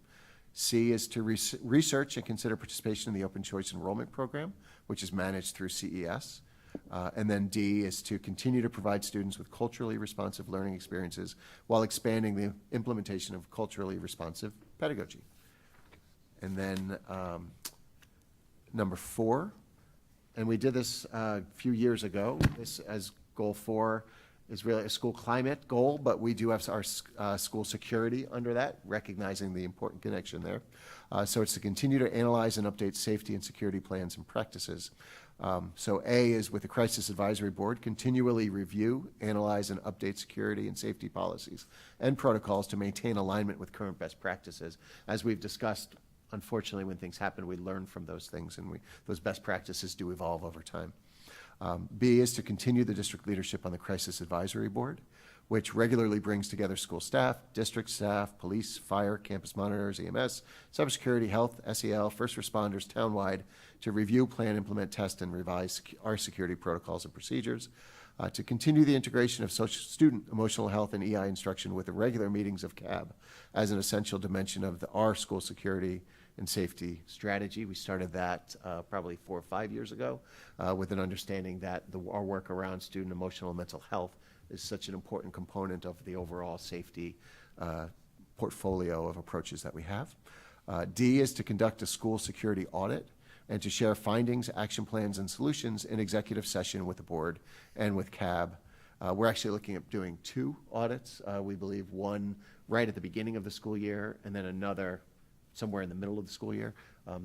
C is to research and consider participation in the Open Choice Enrollment Program, which is managed through CES. And then D is to continue to provide students with culturally responsive learning experiences while expanding the implementation of culturally responsive pedagogy. And then number 4, and we did this a few years ago, this as goal 4 is really a school climate goal, but we do have our school security under that, recognizing the important connection there. So it's to continue to analyze and update safety and security plans and practices. So A is with the Crisis Advisory Board, continually review, analyze, and update security and safety policies and protocols to maintain alignment with current best practices. As we've discussed, unfortunately, when things happen, we learn from those things, and those best practices do evolve over time. B is to continue the district leadership on the Crisis Advisory Board, which regularly brings together school staff, district staff, police, fire, campus monitors, EMS, cybersecurity, health, SEL, first responders townwide to review, plan, implement, test, and revise our security protocols and procedures, to continue the integration of student emotional health and EI instruction with the regular meetings of CAB as an essential dimension of our school security and safety strategy. We started that probably 4 or 5 years ago with an understanding that our work around student emotional and mental health is such an important component of the overall safety portfolio of approaches that we have. D is to conduct a school security audit and to share findings, action plans, and solutions in executive session with the board and with CAB. We're actually looking at doing 2 audits. We believe one right at the beginning of the school year and then another somewhere in the middle of the school year.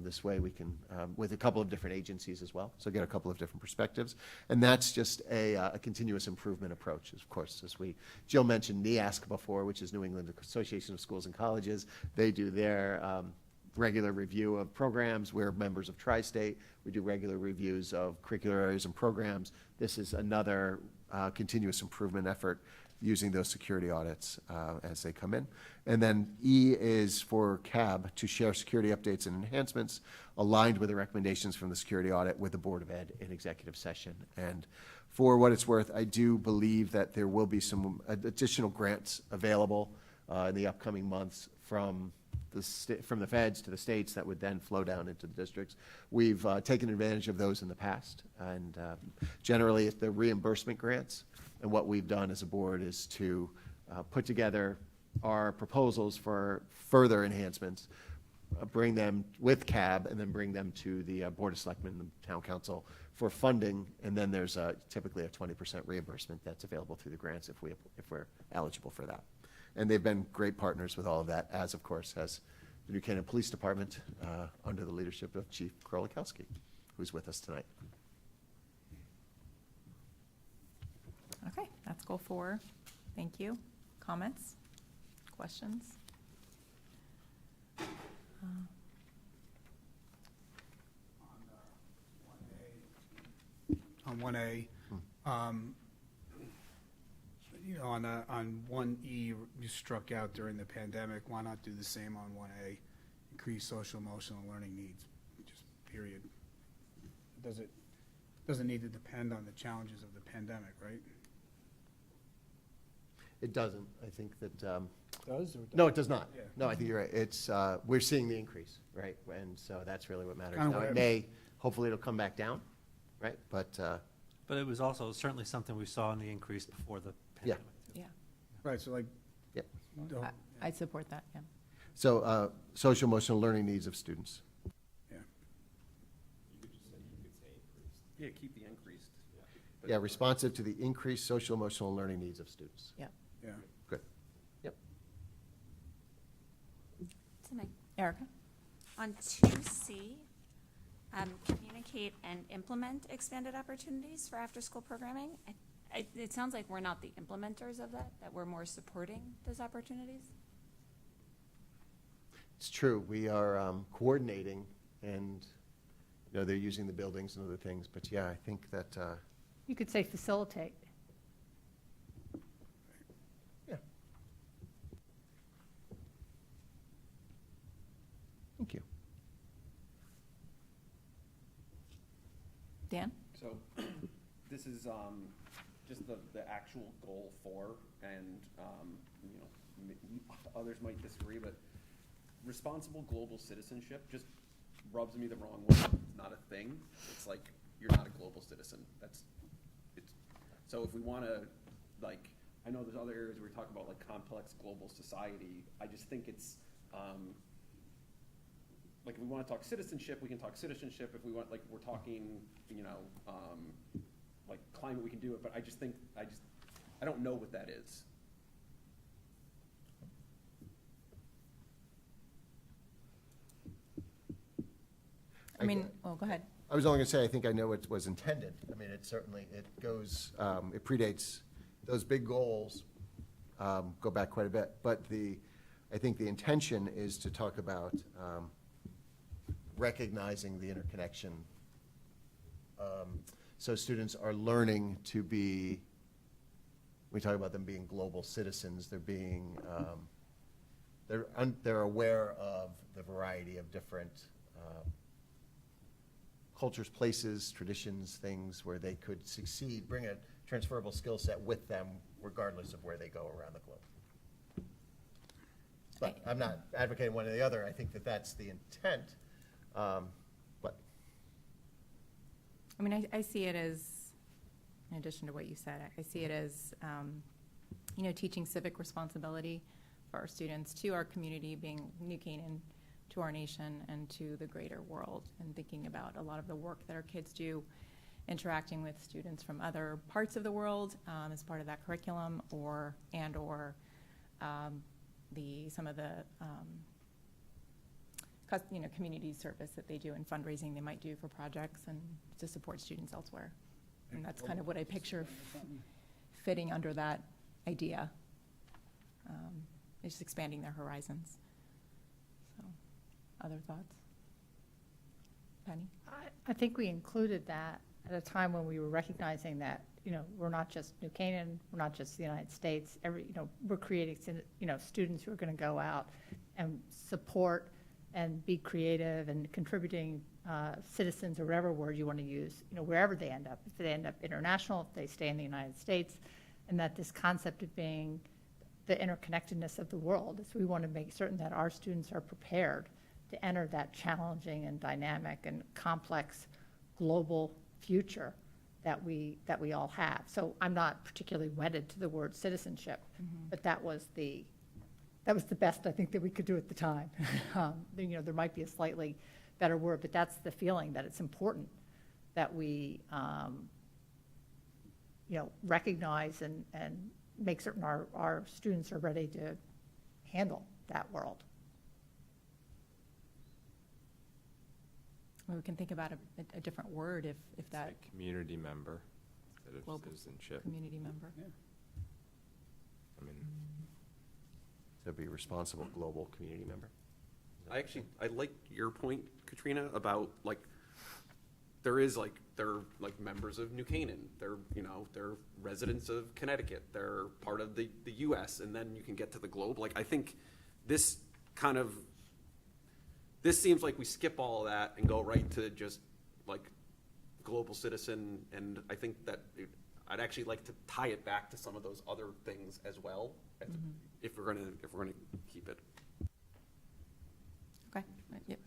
This way we can, with a couple of different agencies as well, so get a couple of different perspectives. And that's just a continuous improvement approach, of course. As Jill mentioned NEASC before, which is New England Association of Schools and Colleges. They do their regular review of programs. We're members of Tri-State. We do regular reviews of curricular areas and programs. This is another continuous improvement effort using those security audits as they come in. And then E is for CAB to share security updates and enhancements aligned with the recommendations from the security audit with the Board of Ed in executive session. And for what it's worth, I do believe that there will be some additional grants available in the upcoming months from the feds to the states that would then flow down into the districts. We've taken advantage of those in the past, and generally it's the reimbursement grants. And what we've done as a board is to put together our proposals for further enhancements, bring them with CAB, and then bring them to the Board of Selectmen and the Town Council for funding. And then there's typically a 20% reimbursement that's available through the grants if we're eligible for that. And they've been great partners with all of that, as of course has the New Canaan Police Department under the leadership of Chief Krolikowski, who's with us tonight. Okay, that's goal 4. Thank you. Comments? Questions? On 1A, on 1E, you struck out during the pandemic. Why not do the same on 1A? Increase social, emotional, learning needs, just period. Doesn't need to depend on the challenges of the pandemic, right? It doesn't. I think that Does or no, it does not. Yeah. No, I think you're right. It's we're seeing the increase, right? And so that's really what matters. Kinda Now, what it may, hopefully it'll come back down, right? But But it was also certainly something we saw in the increase before the Yeah. pandemic. Yeah, Right, so like, Yep. don't- I support that, yeah. So, social emotional learning needs of students. yeah. Yeah, keep the increased. Yeah, responsive to the increased social emotional learning needs of students. Yeah. Yeah. Good. Yep. Tonight. Erica? On 2C, communicate and implement expanded opportunities for after-school programming. It sounds like we're not the implementers of that we're more supporting those opportunities. It's true. We are coordinating, and, you know, they're using the buildings and other things. But yeah, I think that, You could say facilitate. yeah. Thank you. Dan? So, this is, just the actual goal for, and, you know, others might disagree, but responsible global citizenship just rubs me the wrong way. It's not a thing. It's like, you're not a global citizen. So if we wanna, like, I know there's other areas where we talk about like complex global society. I just think it's, like, if we wanna talk citizenship, we can talk citizenship. If we want, like, we're talking, you know, like climate, we can do it, but I just think, I don't know what that is. I mean, oh, go ahead. I was only going to say, I think I know what was intended. I mean, it certainly, it goes, it predates, those big goals go back quite a bit. But I think the intention is to talk about recognizing the interconnection. So students are learning to be, we talk about them being global citizens, they're being, they're aware of the variety of different cultures, places, traditions, things where they could succeed, bring a transferable skill set with them regardless of where they go around the globe. But I'm not advocating one or the other. I think that that's the intent. But I mean, I see it as, in addition to what you said, I see it as, you know, teaching civic responsibility for our students, to our community, being New Canaan, to our nation, and to the greater world, and thinking about a lot of the work that our kids do, interacting with students from other parts of the world as part of that curriculum, or some of the you know, community service that they do and fundraising they might do for projects and to support students elsewhere. And that's kind of what I picture fitting under that idea, is expanding their horizons. So, other thoughts? Penny? I think we included that at a time when we were recognizing that, you know, we're not just New Canaan, we're not just the United States. You know, we're creating, you know, students who are going to go out and support and be creative and contributing citizens, or whatever word you want to use, you know, wherever they end up. If they end up international, if they stay in the United States, and that this concept of being the interconnectedness of the world is, we want to make certain that our students are prepared to enter that challenging and dynamic and complex global future that we all have. So I'm not particularly wedded to the word citizenship, but that was the best I think that we could do at the time. You know, there might be a slightly better word, but that's the feeling, that it's important that we, you know, recognize and make certain our students are ready to handle that world. We can think about a different word if that Say community member instead of global citizenship. community member. I mean, to be a responsible global community member. I like your point, Katrina, about like, they're members of New Canaan. They're residents of Connecticut. They're part of the US, and then you can get to the globe. Like, I think this seems like we skip all of that and go right to just like global citizen, and I think that I'd actually like to tie it back to some of those other things as well, if we're gonna keep it. Okay. Yep.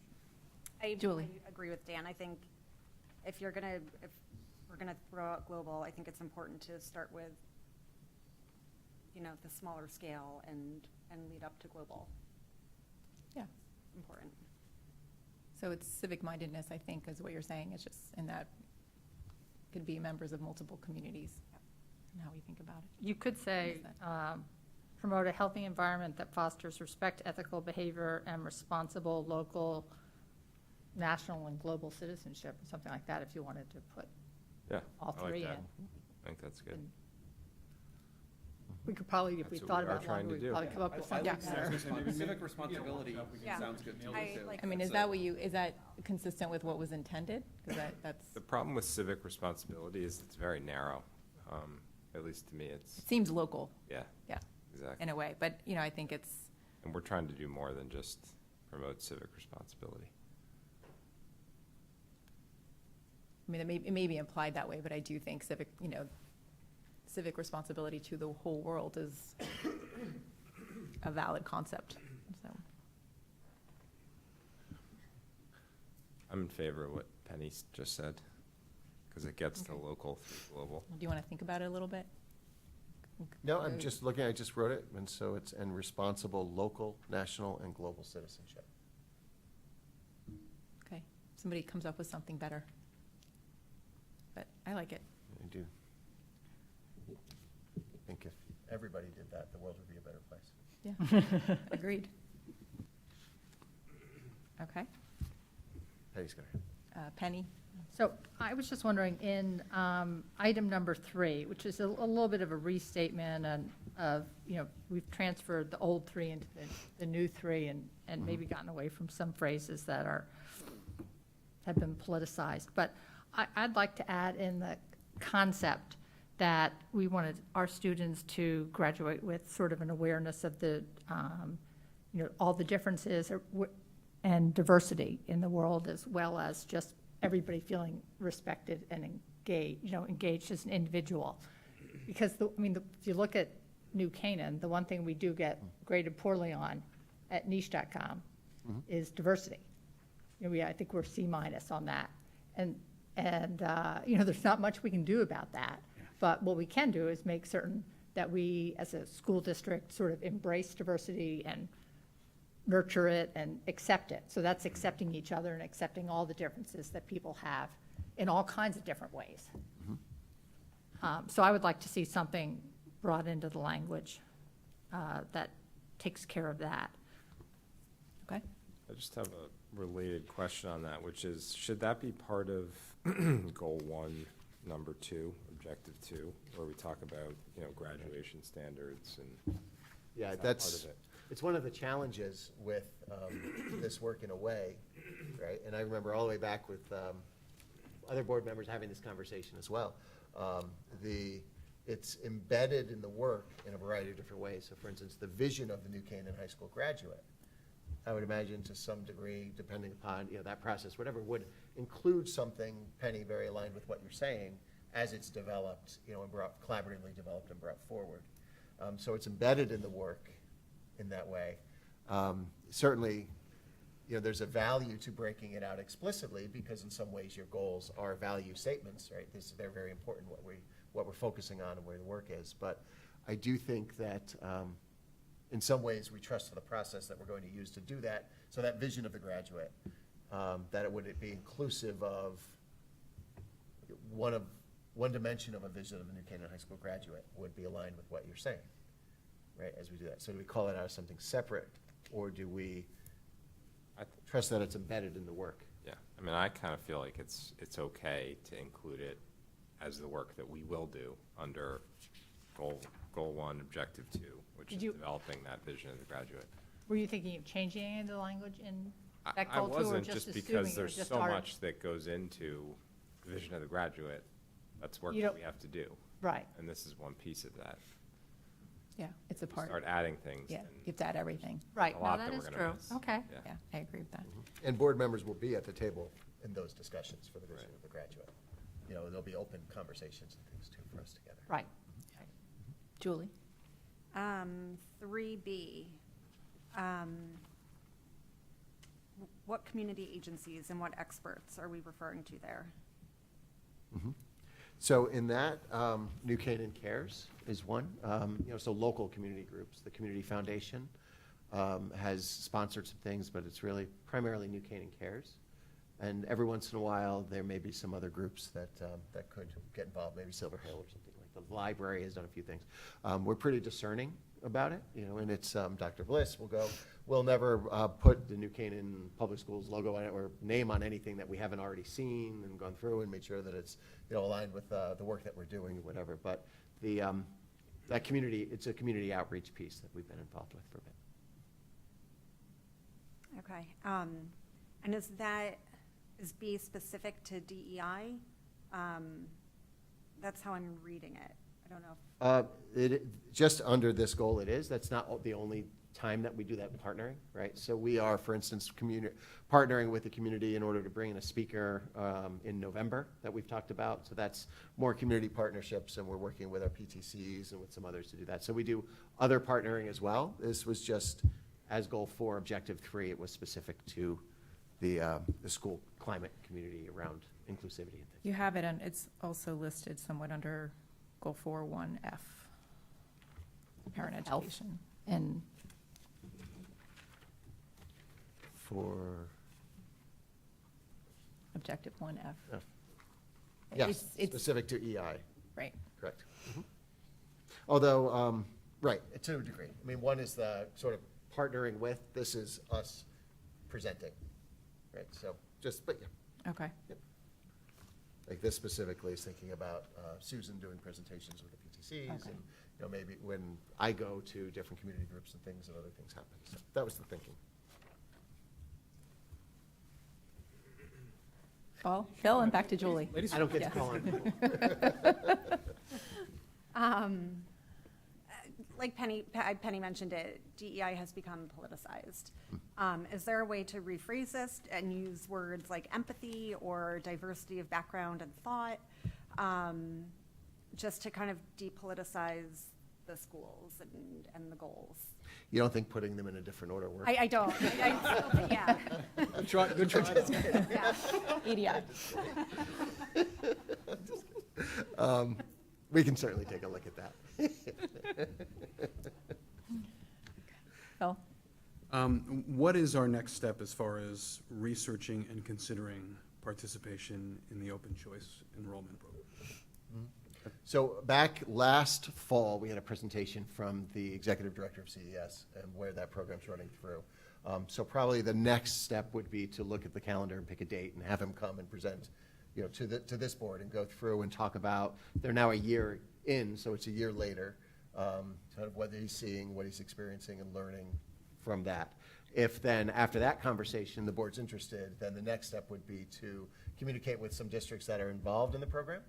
I Julie. agree with Dan. I think if we're we're gonna throw out global, I think it's important to start with, you know, the smaller scale and lead up to global. Yeah. Important. So it's civic-mindedness, I think, is what you're saying. It's just in that could be members of multiple communities and how we think about it. You could say, promote a healthy environment that fosters respect, ethical behavior, and responsible local, national, and global citizenship, or something like that, if you wanted to put Yeah. all I like three in. that. I think that's good. And we could probably, if we That's what thought we are about it trying longer, to we'd do. probably come up with I something like better. civic responsibility Yeah. sounds good to me I too. like I mean, is that what you, is that consistent with what was intended? Because that's, The problem with civic responsibility is it's very narrow. At least to me, it it's, seems local, yeah, yeah, exactly. in a way. But, you know, I think it's, And we're trying to do more than just promote civic responsibility. I mean, it may be implied that way, but I do think civic, you know, civic responsibility to the whole world is a valid concept, so. I'm in favor of what Penny just said, because it gets to Okay. local through global. Do you want to think about it a little bit? No, I'm just looking, I just wrote it, and so it's, and responsible local, national, and global citizenship. Okay, somebody comes up with something better. But I like it. I do think if everybody did that, the world would be a better place. Yeah, agreed. Okay, Penny's gonna. Penny? So I was just wondering, in item number 3, which is a little bit of a restatement of, you know, we've transferred the old 3 into the new 3 and maybe gotten away from some phrases that have been politicized. But I'd like to add in the concept that we wanted our students to graduate with sort of an awareness of the, you know, all the differences and diversity in the world, as well as just everybody feeling respected and engaged, you know, engaged as an individual. Because, if you look at New Canaan, the one thing we do get graded poorly on at niche.com is diversity. You know, I think we're C- on that. And you know, there's not much we can do about that. But what we can do is make certain that we, as a school district, sort of embrace diversity and nurture it and accept it. So that's accepting each other and accepting all the differences that people have in all kinds of different ways. So I would like to see something brought into the language that takes care of that. Okay. I just have a related question on that, which is, should that be part of goal 1, number 2, objective 2, where we talk about, you know, graduation standards and Yeah, is that that's, part of it? it's one of the challenges with this work in a way, right? And I remember all the way back with other board members having this conversation as well. It's embedded in the work in a variety of different ways. So for instance, the vision of the new Canaan High School graduate, I would imagine to some degree, depending upon, you know, that process, whatever, would include something, Penny, very aligned with what you're saying, as it's developed, you know, and collaboratively developed and brought forward. So it's embedded in the work in that way. Certainly, you know, there's a value to breaking it out explicitly, because in some ways your goals are value statements, right? They're very important, what we're focusing on and where the work is. But I do think that in some ways we trust the process that we're going to use to do that. So that vision of the graduate, that it would be inclusive of one dimension of a vision of a new Canaan High School graduate would be aligned with what you're saying, right, as we do that. So do we call it out as something separate, or do we trust that it's embedded in the work? Yeah, I mean, I kind of feel like it's okay to include it as the work that we will do under goal 1, objective 2, which is developing that vision of the graduate. Were you thinking of changing any of the language in that I goal 2, or wasn't, just just assuming because it there's was just so our? much that goes into the vision of the graduate. That's work You that don't- we have to do. Right. And this is one piece of that. Yeah, it's a part. Start adding things. Yeah, and you have to add everything. Right, a no, lot that that is we're gonna true. miss. Okay. Yeah, I agree with that. And board members will be at the table in those discussions for the vision of the graduate. You know, there'll be open conversations and things too for us together. Right. Julie? 3B, what community agencies and what experts are we referring to there? So in that, New Canaan Cares is one. So local community groups. The Community Foundation has sponsored some things, but it's really primarily New Canaan Cares. And every once in a while, there may be some other groups that could get involved, maybe Silver Hill or something like that. The library has done a few things. We're pretty discerning about it, and it's Dr. Bliss will go. We'll never put the New Canaan Public Schools logo on it or name on anything that we haven't already seen and gone through and made sure that it's aligned with the work that we're doing, whatever. But that community, it's a community outreach piece that we've been involved with for a bit. Okay. And is B specific to DEI? That's how I'm reading it. I don't know. Just under this goal it is. That's not the only time that we do that partnering, right? So we are, for instance, partnering with the community in order to bring in a speaker in November that we've talked about. So that's more community partnerships, and we're working with our PTCs and with some others to do that. So we do other partnering as well. This was just as goal 4, objective 3. It was specific to the school climate community around inclusivity and things. You have it, and it's also listed somewhat under Goal 4.1F, parent education. And For Objective 1F. yes, It's specific to EI. right. Correct. Although, right, to a degree. I mean, one is the sort of partnering with, this is us presenting, right? So but yeah. Okay. Yep. Like this specifically is thinking about Susan doing presentations with the PTCs, Okay. and maybe when I go to different community groups and things and other things happen. So that was the thinking. Phil, and back to Julie. I don't get to Yeah. call on people. Like Penny mentioned it, DEI has become politicized. Is there a way to rephrase this and use words like empathy or diversity of background and thought, just to kind of depoliticize the schools and the goals? You don't think putting them in a different order works? I don't. Yeah. Good try. EDI. We can certainly take a look at that. Phil? What is our next step as far as researching and considering participation in the open choice enrollment program? So back last fall, we had a presentation from the executive director of CES and where that program's running through. So probably the next step would be to look at the calendar and pick a date and have him come and present, to this board and go through and talk about. They're now a year in, so it's a year later. Kind of what he's seeing, what he's experiencing, and learning from that. If then after that conversation the board's interested, then the next step would be to communicate with some districts that are involved in the program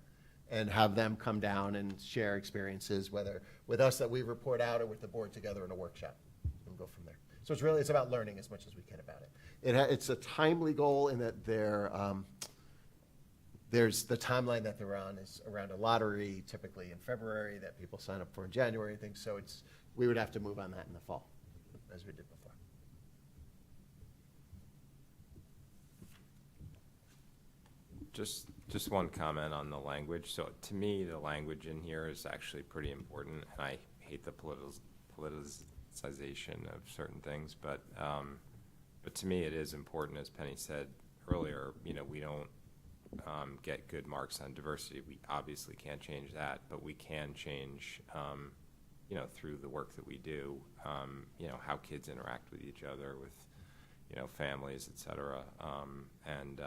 and have them come down and share experiences, whether with us that we report out or with the board together in a workshop, and go from there. So it's about learning as much as we can about it. It's a timely goal in that there's the timeline that they're on is around a lottery, typically in February, that people sign up for in January and things. So we would have to move on that in the fall, as we did before. Just one comment on the language. So to me, the language in here is actually pretty important, and I hate the politicization of certain things, but to me it is important, as Penny said earlier. We don't get good marks on diversity. We obviously can't change that, but we can change, through the work that we do, how kids interact with each other, with families, et cetera. And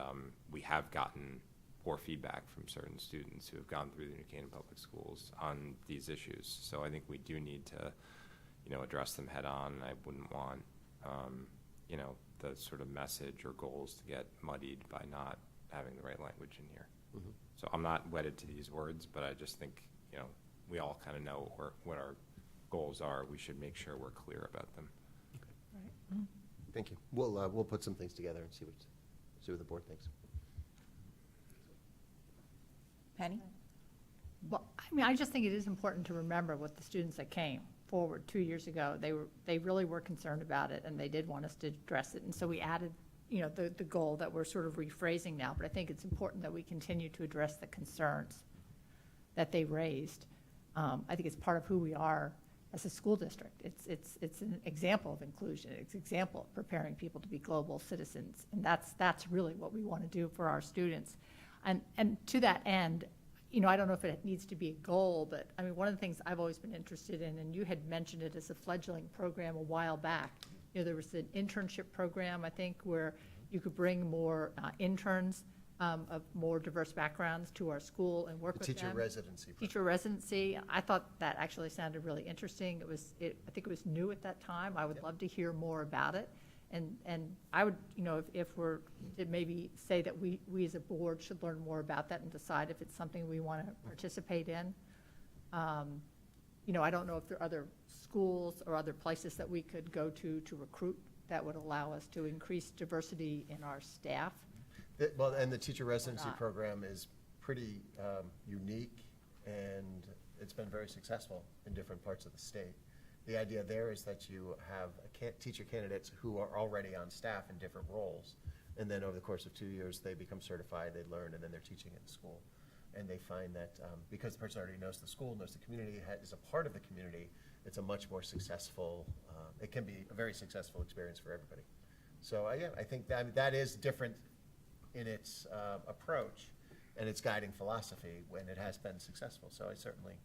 we have gotten poor feedback from certain students who have gone through the New Canaan Public Schools on these issues. So I think we do need to, address them head on. I wouldn't want, the sort of message or goals to get muddied by not having the right language in here. Mm-hmm. So I'm not wedded to these words, but I just think, we all kind of know what our goals are. We should make sure we're clear about them. Right. Thank you. We'll put some things together and see what the board thinks. Penny? Well, I just think it is important to remember what the students that came forward 2 years ago, they really were concerned about it, and they did want us to address it. And so we added, the goal that we're sort of rephrasing now. But I think it's important that we continue to address the concerns that they raised. I think it's part of who we are as a school district. It's an example of inclusion. It's an example of preparing people to be global citizens. And that's really what we want to do for our students. And to that end, you know, I don't know if it needs to be a goal, but I mean, one of the things I've always been interested in, and you had mentioned it as a fledgling program a while back, you know, there was an internship program, I think, where you could bring more interns of more diverse backgrounds to our school and work with them. Teacher residency program. Teacher residency. I thought that actually sounded really interesting. I think it was new at that time. I would love to hear more about it. And I would, you know, if we're to maybe say that we as a board should learn more about that and decide if it's something we want to participate in. You know, I don't know if there are other schools or other places that we could go to recruit that would allow us to increase diversity in our staff. Well, and the teacher residency not. program is pretty unique, and it's been very successful in different parts of the state. The idea there is that you have teacher candidates who are already on staff in different roles, and then over the course of 2 years, they become certified, they learn, and then they're teaching in the school. And they find that because the person already knows the school, knows the community, is a part of the community, it's a much more successful, it can be a very successful experience for everybody. So yeah, I think that is different in its approach and its guiding philosophy when it has been successful. So I certainly,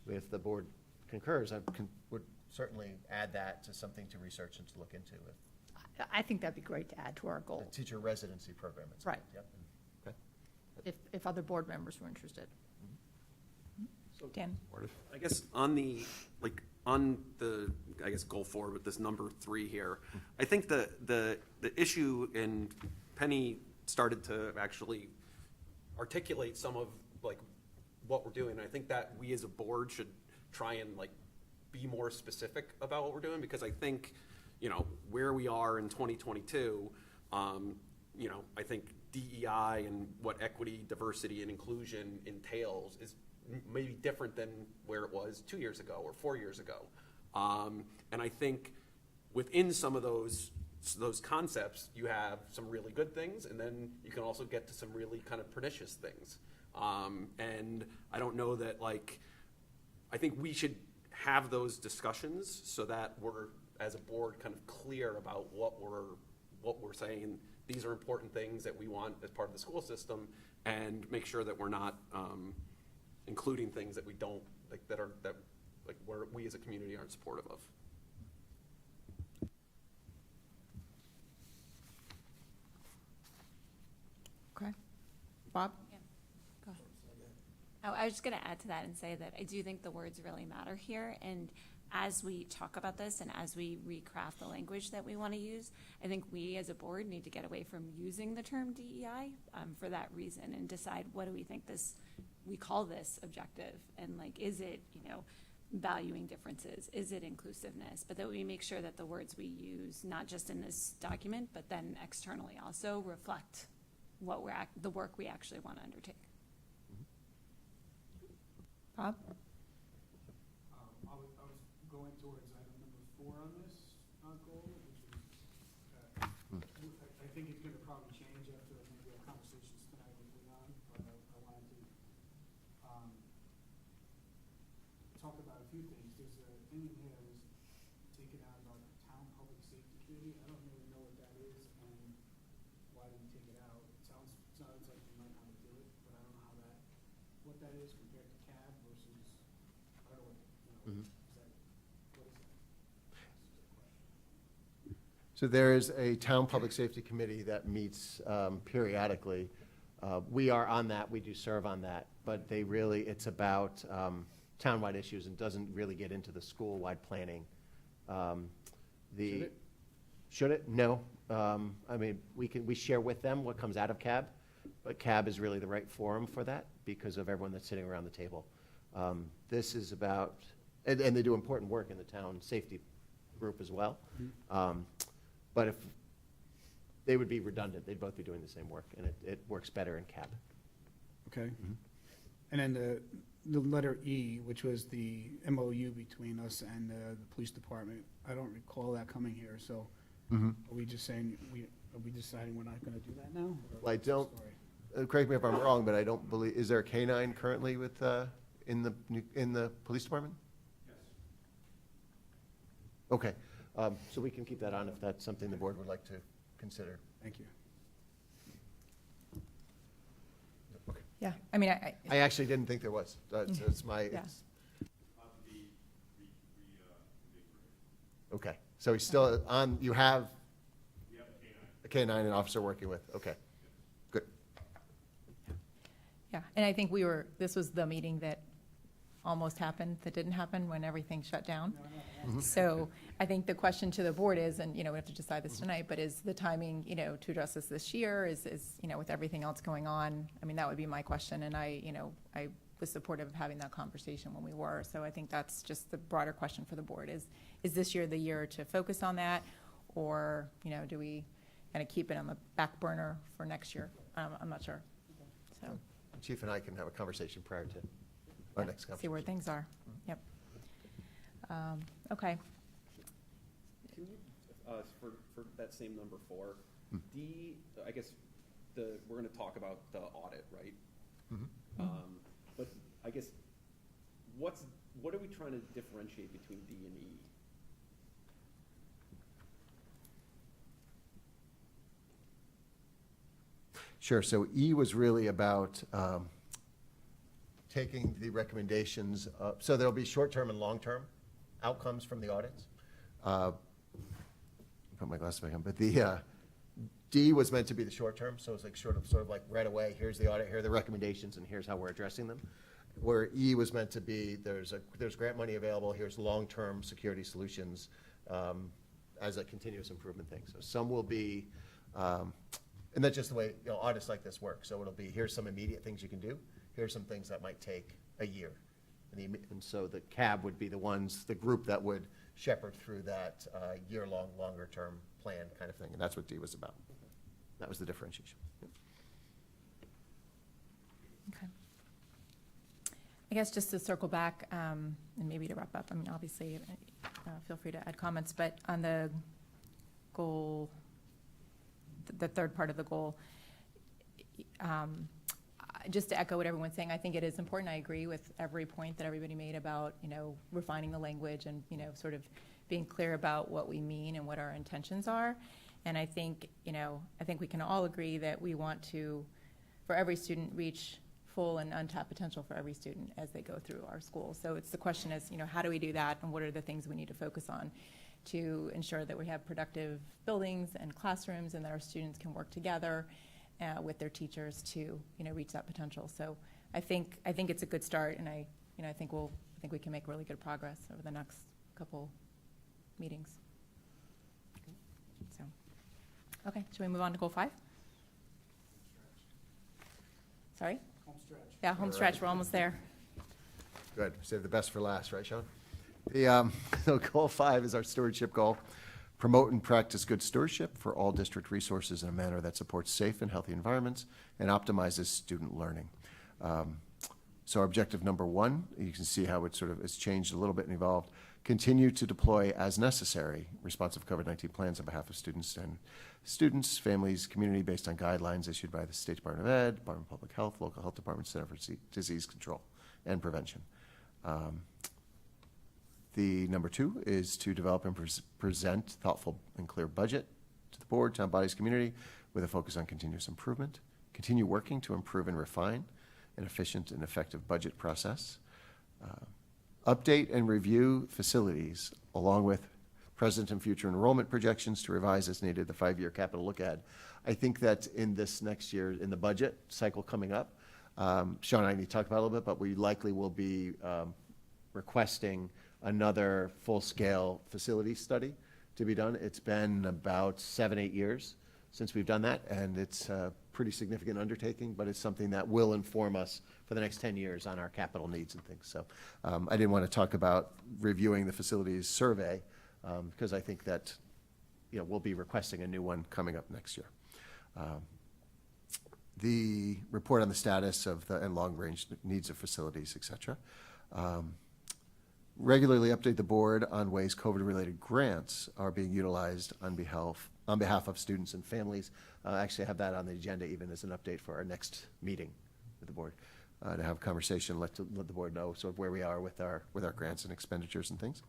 if the board concurs, I would certainly add that to something to research and to look into. I think that'd be great to add to our goal, The teacher residency program. It's Right. Yep. Okay. if other board members were interested. Dan? I guess on the, I guess, goal forward with this number 3 here, I think the issue, and Penny started to actually articulate some of like what we're doing. I think that we as a board should try and like be more specific about what we're doing, because I think, you know, where we are in 2022, you know, I think DEI and what equity, diversity, and inclusion entails is maybe different than where it was 2 years ago or 4 years ago. And I think within some of those concepts, you have some really good things, and then you can also get to some really kind of pernicious things. And I don't know that, like, I think we should have those discussions so that we're, as a board, kind of clear about what we're saying. These are important things that we want as part of the school system, and make sure that we're not including things that we don't, like, that where we as a community aren't supportive of. Okay. Bob? Go ahead. Oh, I was just going to add to that and say that I do think the words really matter here. And as we talk about this and as we recraft the language that we want to use, I think we as a board need to get away from using the term DEI for that reason, and decide what do we think we call this objective, and like, is it, you know, valuing differences? Is it inclusiveness? But that we make sure that the words we use, not just in this document, but then externally also reflect what the work we actually want to undertake. Bob? I was going towards item number 4 on this goal, which is, I think it's going to probably change after maybe our conversations tonight with Leon, but I wanted to talk about a few things. There's a thing in here that was taken out about the town public safety committee. I don't really know what that is and why did we take it out. It sounds like we might want to do it, but I don't know what that is compared to CAB versus, I don't know what, you know, what is that? So there is a town public safety committee that meets periodically. We are on that, we do serve on that, but it's about townwide issues and doesn't really get into the school-wide planning. Should it? Should it? No. I mean, we share with them what comes out of CAB, but CAB is really the right forum for that because of everyone that's sitting around the table. This is about, and they do important work in the town safety group as well. But if they would be redundant, they'd both be doing the same work, and it works better in CAB. Okay. And then the letter E, which was the MOU between us and the police department, I don't recall that coming here, so are we just saying, are we deciding we're not gonna do that now? Or Well, I what's the don't, story? correct me if I'm wrong, but I don't believe, is there a Canaan currently with, in the police department? Yes. Okay, so we can keep that on if that's something the board would like to consider. Thank you. Okay. Yeah, I mean, I actually didn't think there was. It's my, Yeah. it's. Okay, so he's still on, you have a K-9 and officer working with, okay, good. yeah, and I think this was the meeting that almost happened, that didn't happen when everything shut down. So I think the question to the board is, and, we have to decide this tonight, but is the timing, to address this year, is, with everything else going on? I mean, that would be my question, and I was supportive of having that conversation when we were. So I think that's just the broader question for the board is this year the year to focus on that? Or, do we kind of keep it on the back burner for next year? I'm not sure. So Chief and I can have a conversation prior to our next conversation. see where things are. Yep. Okay. Can you, for that same number 4, D, I guess we're gonna talk about the audit, right? But I guess, what are we trying to differentiate between D and E? Sure, so E was really about taking the recommendations, so there'll be short-term and long-term outcomes from the audits. Put my glasses back on, but the D was meant to be the short-term, so it's like sort of like right away, here's the audit, here are the recommendations, and here's how we're addressing them. Where E was meant to be, there's grant money available, here's long-term security solutions as a continuous improvement thing. So some will be, and that's just the way audits like this work. So it'll be, here's some immediate things you can do. Here's some things that might take a year. And so the CAB would be the group that would shepherd through that year-long, longer-term plan kind of thing. And that's what D was about. That was the differentiation. Yep. Okay. I guess just to circle back, and maybe to wrap up, I mean, obviously, feel free to add comments, but on the goal, the third part of the goal, just to echo what everyone's saying, I think it is important. I agree with every point that everybody made about, refining the language and, sort of being clear about what we mean and what our intentions are. And I think, we can all agree that we want to, for every student, reach full and untapped potential for every student as they go through our school. So it's the question is, how do we do that, and what are the things we need to focus on to ensure that we have productive buildings and classrooms and that our students can work together with their teachers to, reach that potential. So I think it's a good start, and I think we can make really good progress over the next couple meetings. So, okay, should we move on to goal 5? Sorry? Home stretch. Yeah, home stretch, we're almost there. Good. Save the best for last, right, Sean? So goal 5 is our stewardship goal. Promote and practice good stewardship for all district resources in a manner that supports safe and healthy environments and optimizes student learning. So our objective number 1, you can see how it sort of has changed a little bit and evolved. Continue to deploy as necessary responsive COVID-19 plans on behalf of students, families, community based on guidelines issued by the State Department of Ed, Department of Public Health, local health departments, Center for Disease Control and Prevention. The number 2 is to develop and present thoughtful and clear budget to the board, town bodies, community, with a focus on continuous improvement. Continue working to improve and refine an efficient and effective budget process. Update and review facilities along with present and future enrollment projections to revise as needed the 5-year capital look ahead. I think that in this next year, in the budget cycle coming up, Sean and I need to talk about it a little bit, but we likely will be requesting another full-scale facility study to be done. It's been about 7-8 years since we've done that, and it's a pretty significant undertaking, but it's something that will inform us for the next 10 years on our capital needs and things. So I didn't want to talk about reviewing the facilities survey because I think that we'll be requesting a new one coming up next year. The report on the status of and long-range needs of facilities, et cetera. Regularly update the board on ways COVID-related grants are being utilized on behalf of students and families. Actually, I have that on the agenda even as an update for our next meeting with the board. to have a conversation, let the board know sort of where we are with our grants and expenditures and things.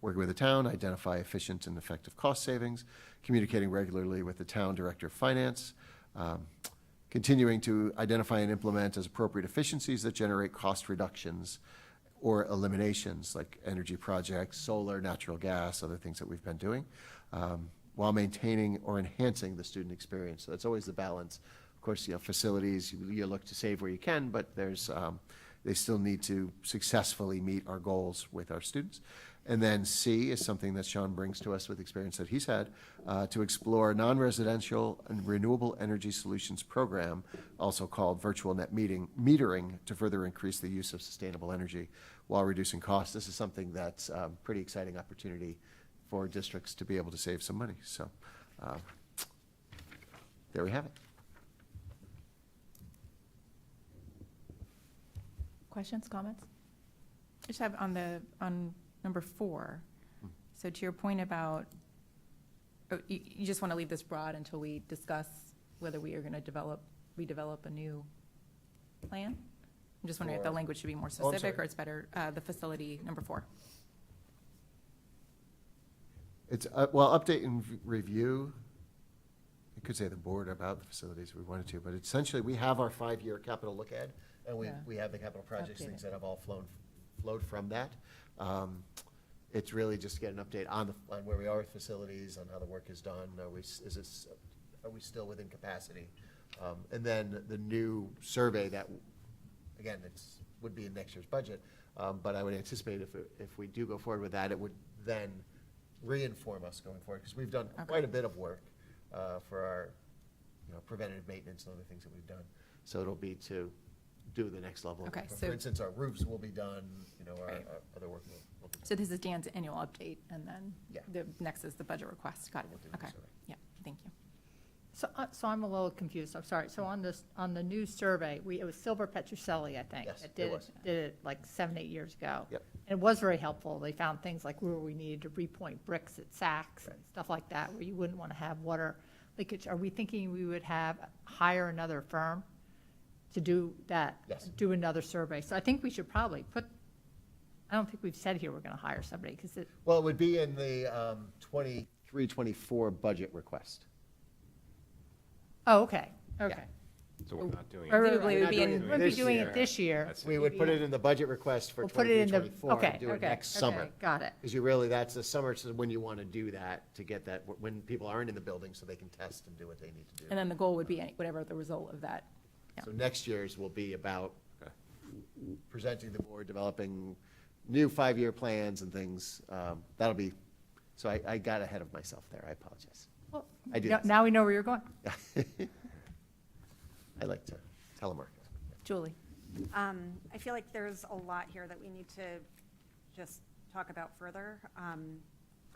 Working with the town, identify efficient and effective cost savings, communicating regularly with the town director of finance, continuing to identify and implement as appropriate efficiencies that generate cost reductions or eliminations, like energy projects, solar, natural gas, other things that we've been doing, while maintaining or enhancing the student experience. So that's always the balance. Of course, facilities, you look to save where you can, but they still need to successfully meet our goals with our students. And then C is something that Sean brings to us with experience that he's had, to explore non-residential and renewable energy solutions program, also called virtual net metering, to further increase the use of sustainable energy while reducing costs. This is something that's a pretty exciting opportunity for districts to be able to save some money. So there we have it. Questions, comments? I just have on number 4. So to your point about, you just want to leave this broad until we discuss whether we are going to redevelop a new plan? I'm just wondering if the language should be more specific, or it's better, the facility, number 4. It's, well, update and review. You could say the board about the facilities if we wanted to, but essentially we have our 5-year capital look ahead, and we have the capital projects, things that have all flowed from that. It's really just to get an update on where we are with facilities, on how the work is done. Are we still within capacity? And then the new survey that, again, would be in next year's budget, but I would anticipate if we do go forward with that, it would then re-inform us going forward, because we've done quite a bit of work for our preventative maintenance and other things that we've done. So it'll be to do the next level. Okay, For instance, our roofs will be done, our other work will be done. So this is Dan's annual update, and then Yeah. the next is the budget request. Got it. We'll do the Okay. survey. Yeah, thank you. So I'm a little confused, I'm sorry. So on the new survey, it was Silver Petrocelli, I think. Yes, that it was. Did it like 7, 8 years ago. Yep. And it was very helpful. They found things like where we needed to repoint bricks at Saks and stuff like that, where you wouldn't want to have water leakage. Are we thinking we would hire another firm to do that? Yes. Do another survey? So I think we should probably I don't think we've said here we're going to hire somebody, because Well, it would be in the 23-24 budget request. oh, okay, okay. So we're not doing it. Or We're we would not be doing in- it We'll be this doing year. it this year. That's We would put it in the budget request for We'll put it in the, 23-24 okay, and do it okay, next summer. okay, got it. Because that's the summer, so when you want to do that, to get that, when people aren't in the building, so they can test and do what they need to do. And then the goal would be whatever the result of that. Yeah. So next year's will be about Okay. presenting the board, developing new 5-year plans and things. That'll be, so I got ahead of myself there, I apologize. Well, I do. now we know where you're going. I like to telemarket. Julie? I feel like there's a lot here that we need to just talk about further. Are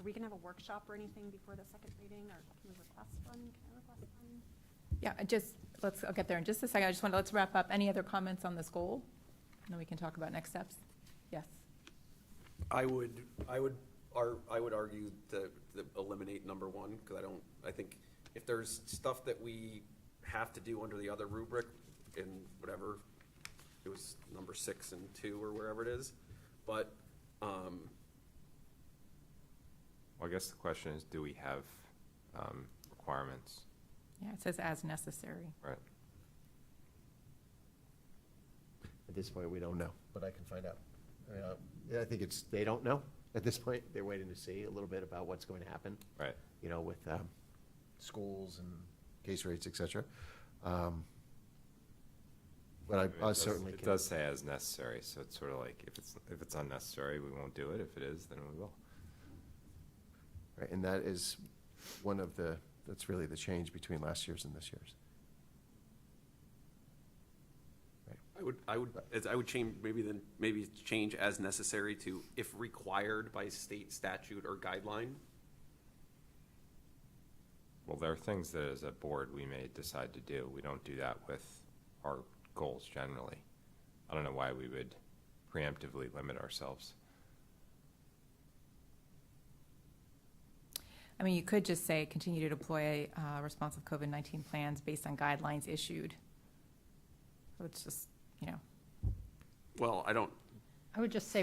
we going to have a workshop or anything before the second reading, or can we request one? Can I request one? Yeah, I'll get there in just a second. Let's wrap up. Any other comments on this goal? And then we can talk about next steps. Yes. I would argue to eliminate number 1, because I think if there's stuff that we have to do under the other rubric in whatever, it was number 6 and 2 or wherever it is, but, Well, I guess the question is, do we have requirements? Yeah, it says as necessary. Right. At this point, we don't know, but I can find out. Yeah, I think they don't know at this point. They're waiting to see a little bit about what's going to happen. Right. With schools and case rates, et cetera. But I certainly can. It does say as necessary, so it's sort of like, if it's unnecessary, we won't do it. If it is, then we will. Right, and that is one of that's really the change between last year's and this year's. I would change, maybe change as necessary to if required by state statute or guideline. Well, there are things that as a board we may decide to do. We don't do that with our goals generally. I don't know why we would preemptively limit ourselves. I mean, you could just say, continue to deploy responsive COVID-19 plans based on guidelines issued So it's just, you know, Well, I don't, I would just say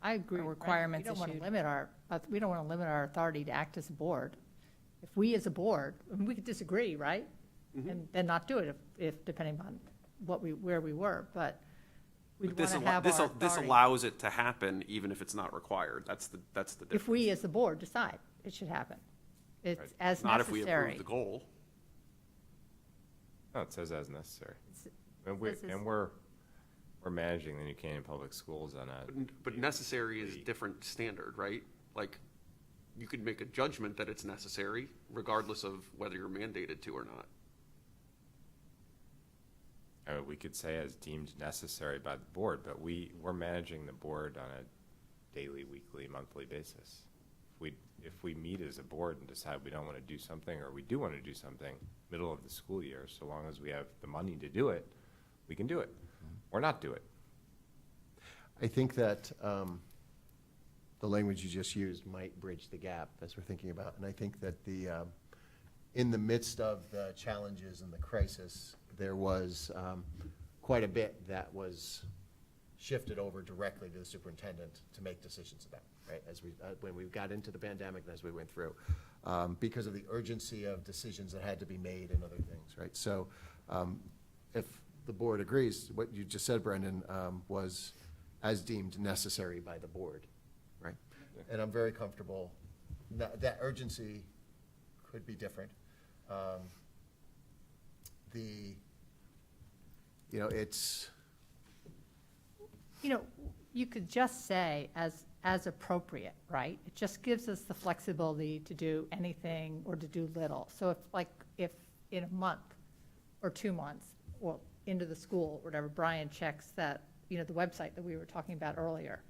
I agree. Or with Brenda. requirements We don't want to issued. limit we don't want to limit our authority to act as a board. If we as a board, I mean, we could disagree, right? Mm-hmm. And then not do it if depending on where we were, but we'd but want to have our this authority. allows it to happen even if it's not required. That's the difference. If we as the board decide it should happen, it's Right. as Not if we necessary. approve the goal. No, it says as necessary. It's- And This is- we're managing the New Canaan Public Schools on a. But necessary is a different standard, right? Like, you could make a judgment that it's necessary regardless of whether you're mandated to or not. We could say as deemed necessary by the board, but we're managing the board on a daily, weekly, monthly basis. If we meet as a board and decide we don't want to do something, or we do want to do something, middle of the school year, so long as we have the money to do it, we can do it, or not do it. I think that the language you just used might bridge the gap as we're thinking about. And I think that in the midst of the challenges and the crisis, there was quite a bit that was shifted over directly to the superintendent to make decisions about, right? When we got into the pandemic and as we went through, because of the urgency of decisions that had to be made and other things, right? So if the board agrees, what you just said, Brendan, was as deemed necessary by the board, right? And I'm very comfortable, that urgency could be different. It's, You could just say as appropriate, right? It just gives us the flexibility to do anything or to do little. So if in a month or 2 months, or into the school, whatever, Brian checks that, the website that we were talking about earlier,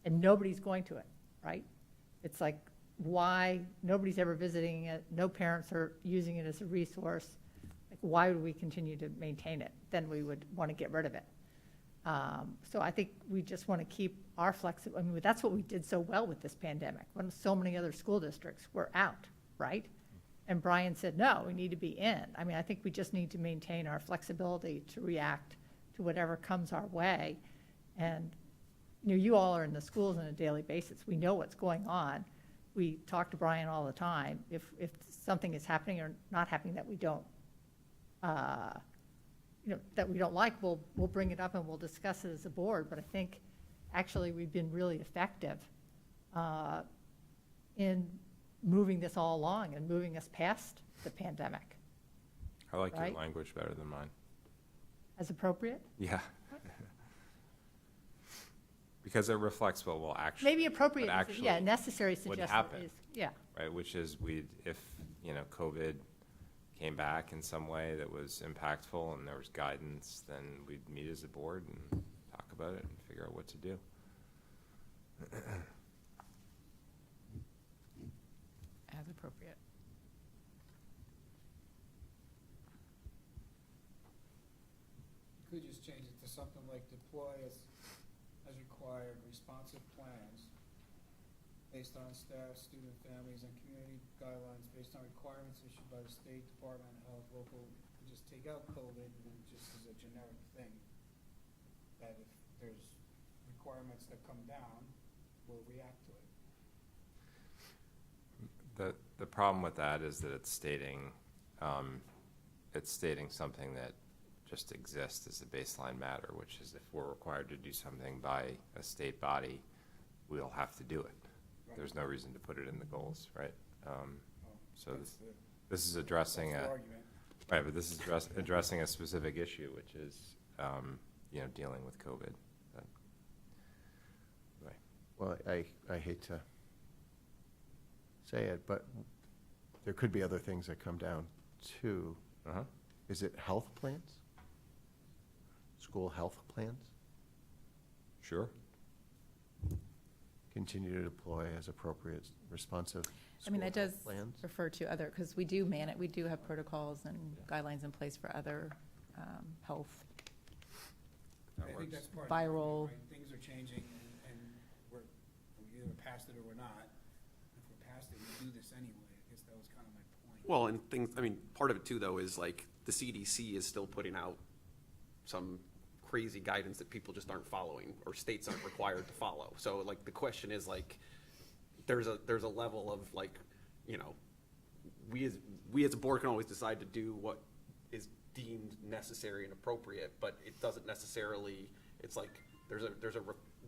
and nobody's going to it, right? It's like, why, nobody's ever visiting it, no parents are using it as a resource. Like, why would we continue to maintain it? Then we would want to get rid of it. So I think we just want to keep our flexible, I mean, that's what we did so well with this pandemic, when so many other school districts were out, right? And Brian said, no, we need to be in. I mean, I think we just need to maintain our flexibility to react to whatever comes our way. And, you all are in the schools on a daily basis. We know what's going on. We talk to Brian all the time. If something is happening or not happening that we don't, that we don't like, we'll bring it up and we'll discuss it as a board. But I think actually we've been really effective in moving this all along and moving us past the pandemic. I like Right? your language better than mine. As appropriate? Yeah. Because it reflects what will actually. Maybe appropriate, what is- yeah, actually necessary would suggestion happen. is, yeah. Right, which is if, COVID came back in some way that was impactful and there was guidance, then we'd meet as a board and talk about it and figure out what to do. as appropriate. You could just change it to something like deploy as required responsive plans based on staff, student families, and community guidelines based on requirements issued by the State Department of Health, local, just take out COVID and then just as a generic thing, that if there's requirements that come down, we'll react to it. The problem with that is that it's stating something that just exists as a baseline matter, which is if we're required to do something by a state body, we'll have to do it. Right. There's no reason to put it in the goals, right? So That's this is addressing that's a, the argument. right, but this is addressing a specific issue, which is, dealing with COVID. But, anyway. well, I hate to say it, but there could be other things that come down too. Uh-huh. Is it health plans? School health plans? Sure. Continue to deploy as appropriate, responsive I mean, school it does health plans? refer to other, because we do we do have protocols and guidelines in place for other health. That I think works. that's part of Viral. it, right? Things are changing and we're either past it or we're not. If we're past it, we do this anyway. I guess that was kind of my point. Well, and part of it too, though, is like the CDC is still putting out some crazy guidance that people just aren't following or states aren't required to follow. So like the question is like, there's a level of like, you know, we as a board can always decide to do what is deemed necessary and appropriate, but it doesn't necessarily, it's like, there's a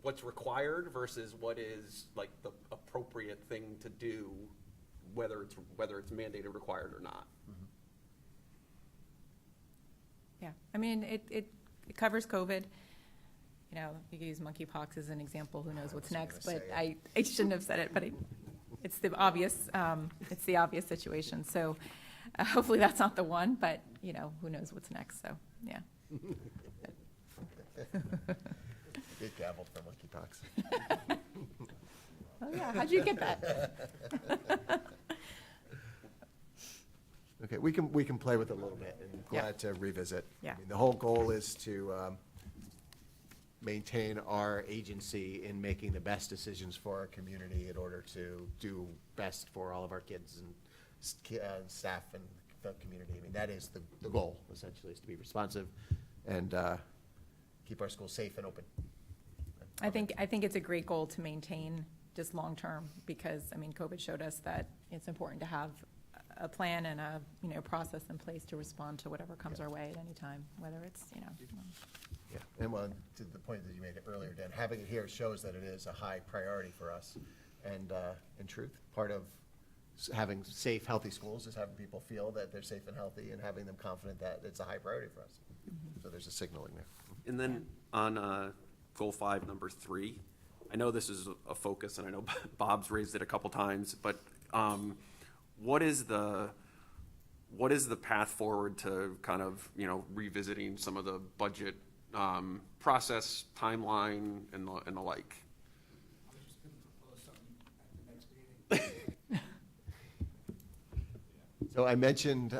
what's required versus what is like the appropriate thing to do, whether it's mandated, required or not. Yeah, I mean, it covers COVID. You know, you could use monkeypox as an example, who knows what's next, but I shouldn't have said it, but it's the obvious situation. So hopefully that's not the one, but, you know, who knows what's next, so, yeah. Get gavelled for monkeypox. Oh, yeah, how'd you get that? Okay, we can play with it a little bit, and glad to revisit. Yeah. I mean, the whole goal is to maintain our agency in making the best decisions for our community in order to do best for all of our kids and staff and the community. I mean, that is the goal, essentially, is to be responsive and keep our schools safe and open. I think it's a great goal to maintain just long-term, because, I mean, COVID showed us that it's important to have a plan and a, you know, process in place to respond to whatever comes our way at any time, whether it's, you know. Yeah, and well, to the point that you made earlier, Dan, having it here shows that it is a high priority for us. And in truth, part of having safe, healthy schools is having people feel that they're safe and healthy and having them confident that it's a high priority for us. So there's a signaling there. And then on goal 5, number 3, I know this is a focus, and I know Bob's raised it a couple times, but what is the path forward to kind of, you know, revisiting some of the budget process, timeline, and the like? So I mentioned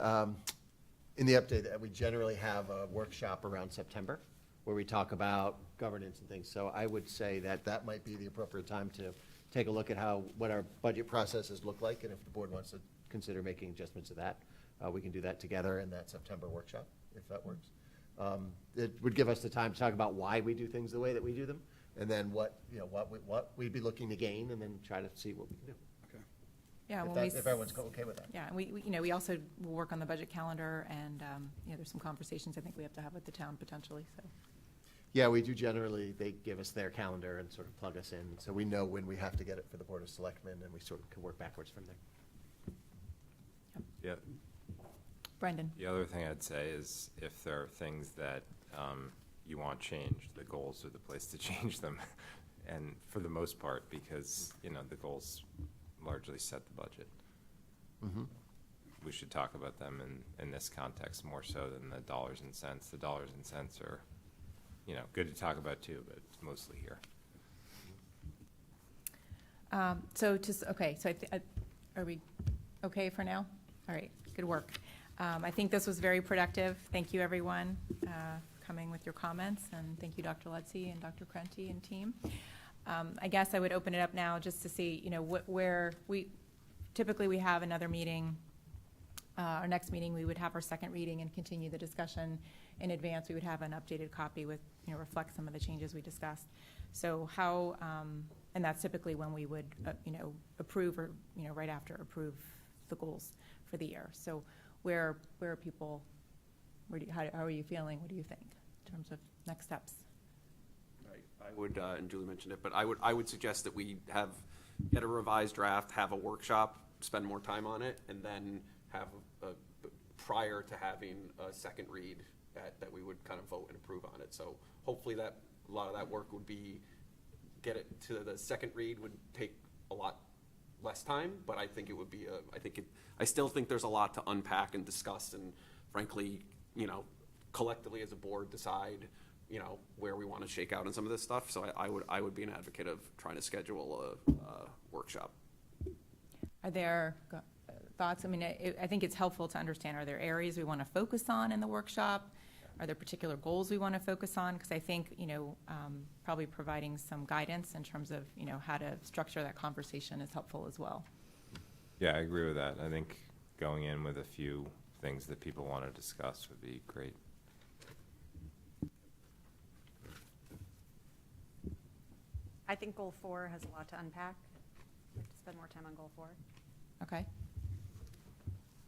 in the update that we generally have a workshop around September where we talk about governance and things. So I would say that that might be the appropriate time to take a look at what our budget processes look like, and if the board wants to consider making adjustments to that, we can do that together in that September workshop, if that works. It would give us the time to talk about why we do things the way that we do them, and then what we'd be looking to gain, and then try to see what we can do. Yeah, If everyone's okay with that. Yeah, and we also will work on the budget calendar, and, you know, there's some conversations I think we have to have with the town potentially, so. Yeah, we do generally, they give us their calendar and sort of plug us in, so we know when we have to get it for the Board of Selectmen, and we sort of can work backwards from there. Yeah. Brendan? The other thing I'd say is if there are things that you want changed, the goals are the place to change them. And for the most part, because, you know, the goals largely set the budget. Mm-hmm. We should talk about them in this context more so than the dollars and cents. The dollars and cents are, you know, good to talk about too, but it's mostly here. So are we okay for now? All right, good work. I think this was very productive. Thank you, everyone, for coming with your comments, and thank you, Dr. Lutzy and Dr. Krenti and team. I guess I would open it up now just to see, you know, where we typically have another meeting. Our next meeting, we would have our second reading and continue the discussion in advance. We would have an updated copy with, you know, reflect some of the changes we discussed. So how, and that's typically when we would, you know, approve or, you know, right after approve the goals for the year. So where are people, how are you feeling? What do you think in terms of next steps? I would, and Julie mentioned it, but I would suggest that we get a revised draft, have a workshop, spend more time on it, and then have prior to having a second read that we would kind of vote and approve on it. So hopefully that a lot of that work would be get it to the second read would take a lot less time, but I think it would be I still think there's a lot to unpack and discuss, and frankly, you know, collectively as a board decide, you know, where we want to shake out on some of this stuff. So I would be an advocate of trying to schedule a workshop. Are there thoughts? I mean, I think it's helpful to understand, are there areas we want to focus on in the workshop? Are there particular goals we want to focus on? Because I think, you know, probably providing some guidance in terms of, you know, how to structure that conversation is helpful as well. Yeah, I agree with that. I think going in with a few things that people want to discuss would be great. I think goal 4 has a lot to unpack. I'd like to spend more time on goal 4. Okay.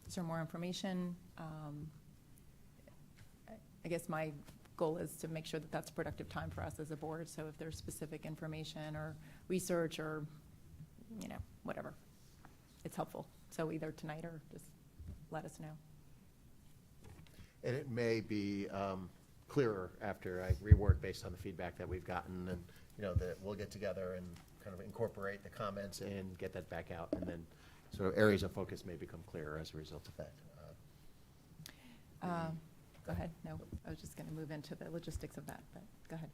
Is there more information? I guess my goal is to make sure that that's productive time for us as a board. So if there's specific information or research or, whatever, it's helpful. So either tonight or just let us know. And it may be clearer after I rework based on the feedback that we've gotten, and, that we'll get together and kind of incorporate the comments and get that back out, and then sort of areas of focus may become clearer as a result of that. Go ahead. No, I was just going to move into the logistics of that, but go ahead.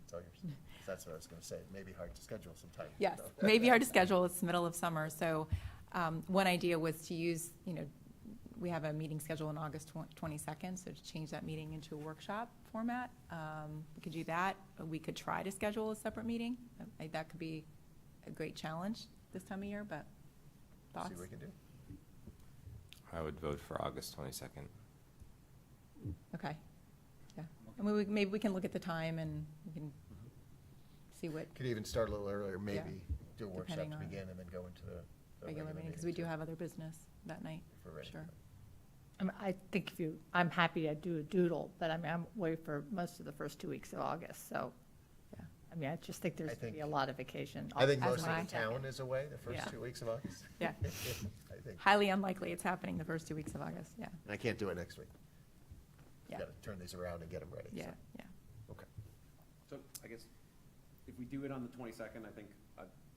It's all yours. That's what I was going to say. It may be hard to schedule some time. Yes, maybe hard to schedule. It's the middle of summer. So one idea was to use, we have a meeting scheduled on August 22nd, so to change that meeting into a workshop format. We could do that. We could try to schedule a separate meeting. That could be a great challenge this time of year, but thoughts? See what we can do. I would vote for August 22nd. Okay, yeah. I mean, maybe we can look at the time and we can see what Could even start a little earlier, maybe do a workshop depending to on begin and then go into the regular meeting, because we do have other business that night, if we're ready. sure. I think I'm happy to do a doodle, but I'm away for most of the first 2 weeks of August, so. Yeah. I just think there's I going to be think- a lot of vacation. I think As most of am I. the town is away the first Yeah. 2 weeks of August. Yeah. I think. Highly unlikely it's happening the first 2 weeks of August, yeah. And I can't do it next week. Yeah. Got to turn these around and get them ready. Yeah, so. yeah. Okay. So I guess if we do it on the 22nd, I think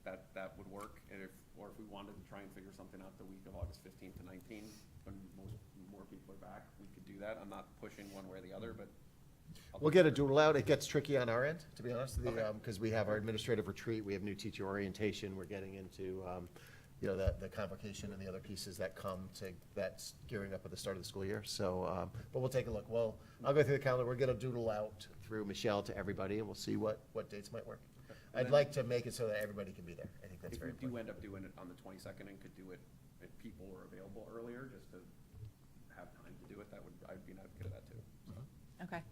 that would work. And if we wanted to try and figure something out the week of August 15th to 19th, when more people are back, we could do that. I'm not pushing one way or the other, but. We'll get a doodle out. It gets tricky on our end, to be honest, Okay. because we have our administrative retreat, we have new teacher orientation, we're getting into, the convocation and the other pieces that come to, that's gearing up at the start of the school year. So, but we'll take a look. I'll go through the calendar. We'll get a doodle out through Michelle to everybody, and we'll see what dates might work. And I'd then- like to make it so that everybody can be there. I think that's If very we do important. end up doing it on the 22nd and could do it if people were available earlier, just to have time to do it, I'd be an advocate of that too. Okay.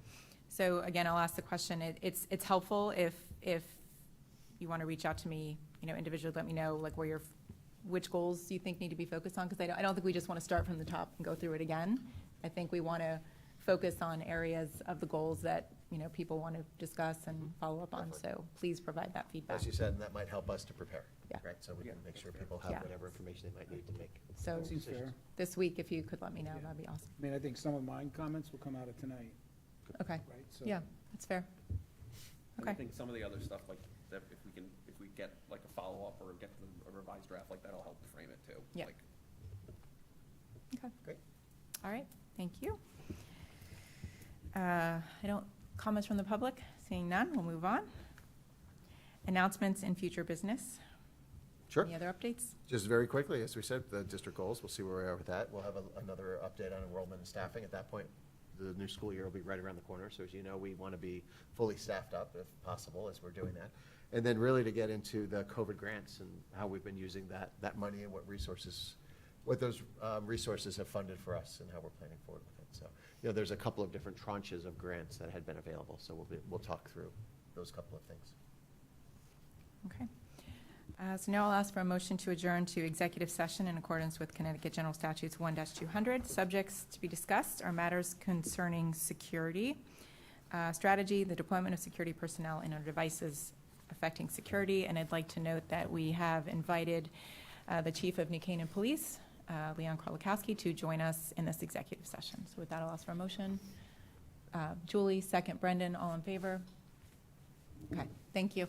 So again, I'll ask the question. It's helpful if you want to reach out to me, individually, let me know like which goals you think need to be focused on, because I don't think we just want to start from the top and go through it again. I think we want to focus on areas of the goals that, people want to discuss and follow up on. Definitely. So please provide that feedback. As you said, and that might help us to prepare. Yeah. Right, so we can make sure people Yeah. have whatever information they might need to make. So That seems fair. this week, if you could let me know, Yeah. that'd be awesome. I mean, I think some of my comments will come out of tonight, Okay. right? So Yeah, that's fair. And I Okay. think some of the other stuff, like, that if we get like a follow-up or get a revised draft, like, that'll help frame it too. Yeah. Like, Okay. Great. All right, thank you. Comments from the public? Seeing none, we'll move on. Announcements and future business. Sure. Any other updates? Just very quickly, as we said, the district goals, we'll see where we are with that. We'll have another update on enrollment and staffing. At that point, the new school year will be right around the corner. So as you know, we want to be fully staffed up if possible as we're doing that. And then really to get into the COVID grants and how we've been using that money and what those resources have funded for us and how we're planning forward with it. So, there's a couple of different tranches of grants that had been available. So we'll talk through those couple of things. Okay. So now I'll ask for a motion to adjourn to executive session in accordance with Connecticut General Statutes 1-200. Subjects to be discussed are matters concerning security, strategy, the deployment of security personnel and our devices affecting security. And I'd like to note that we have invited the Chief of New Canaan Police, Leon Krolakowski, to join us in this executive session. So with that, I'll ask for a motion. Julie, second. Brendan, all in favor? Okay, thank you.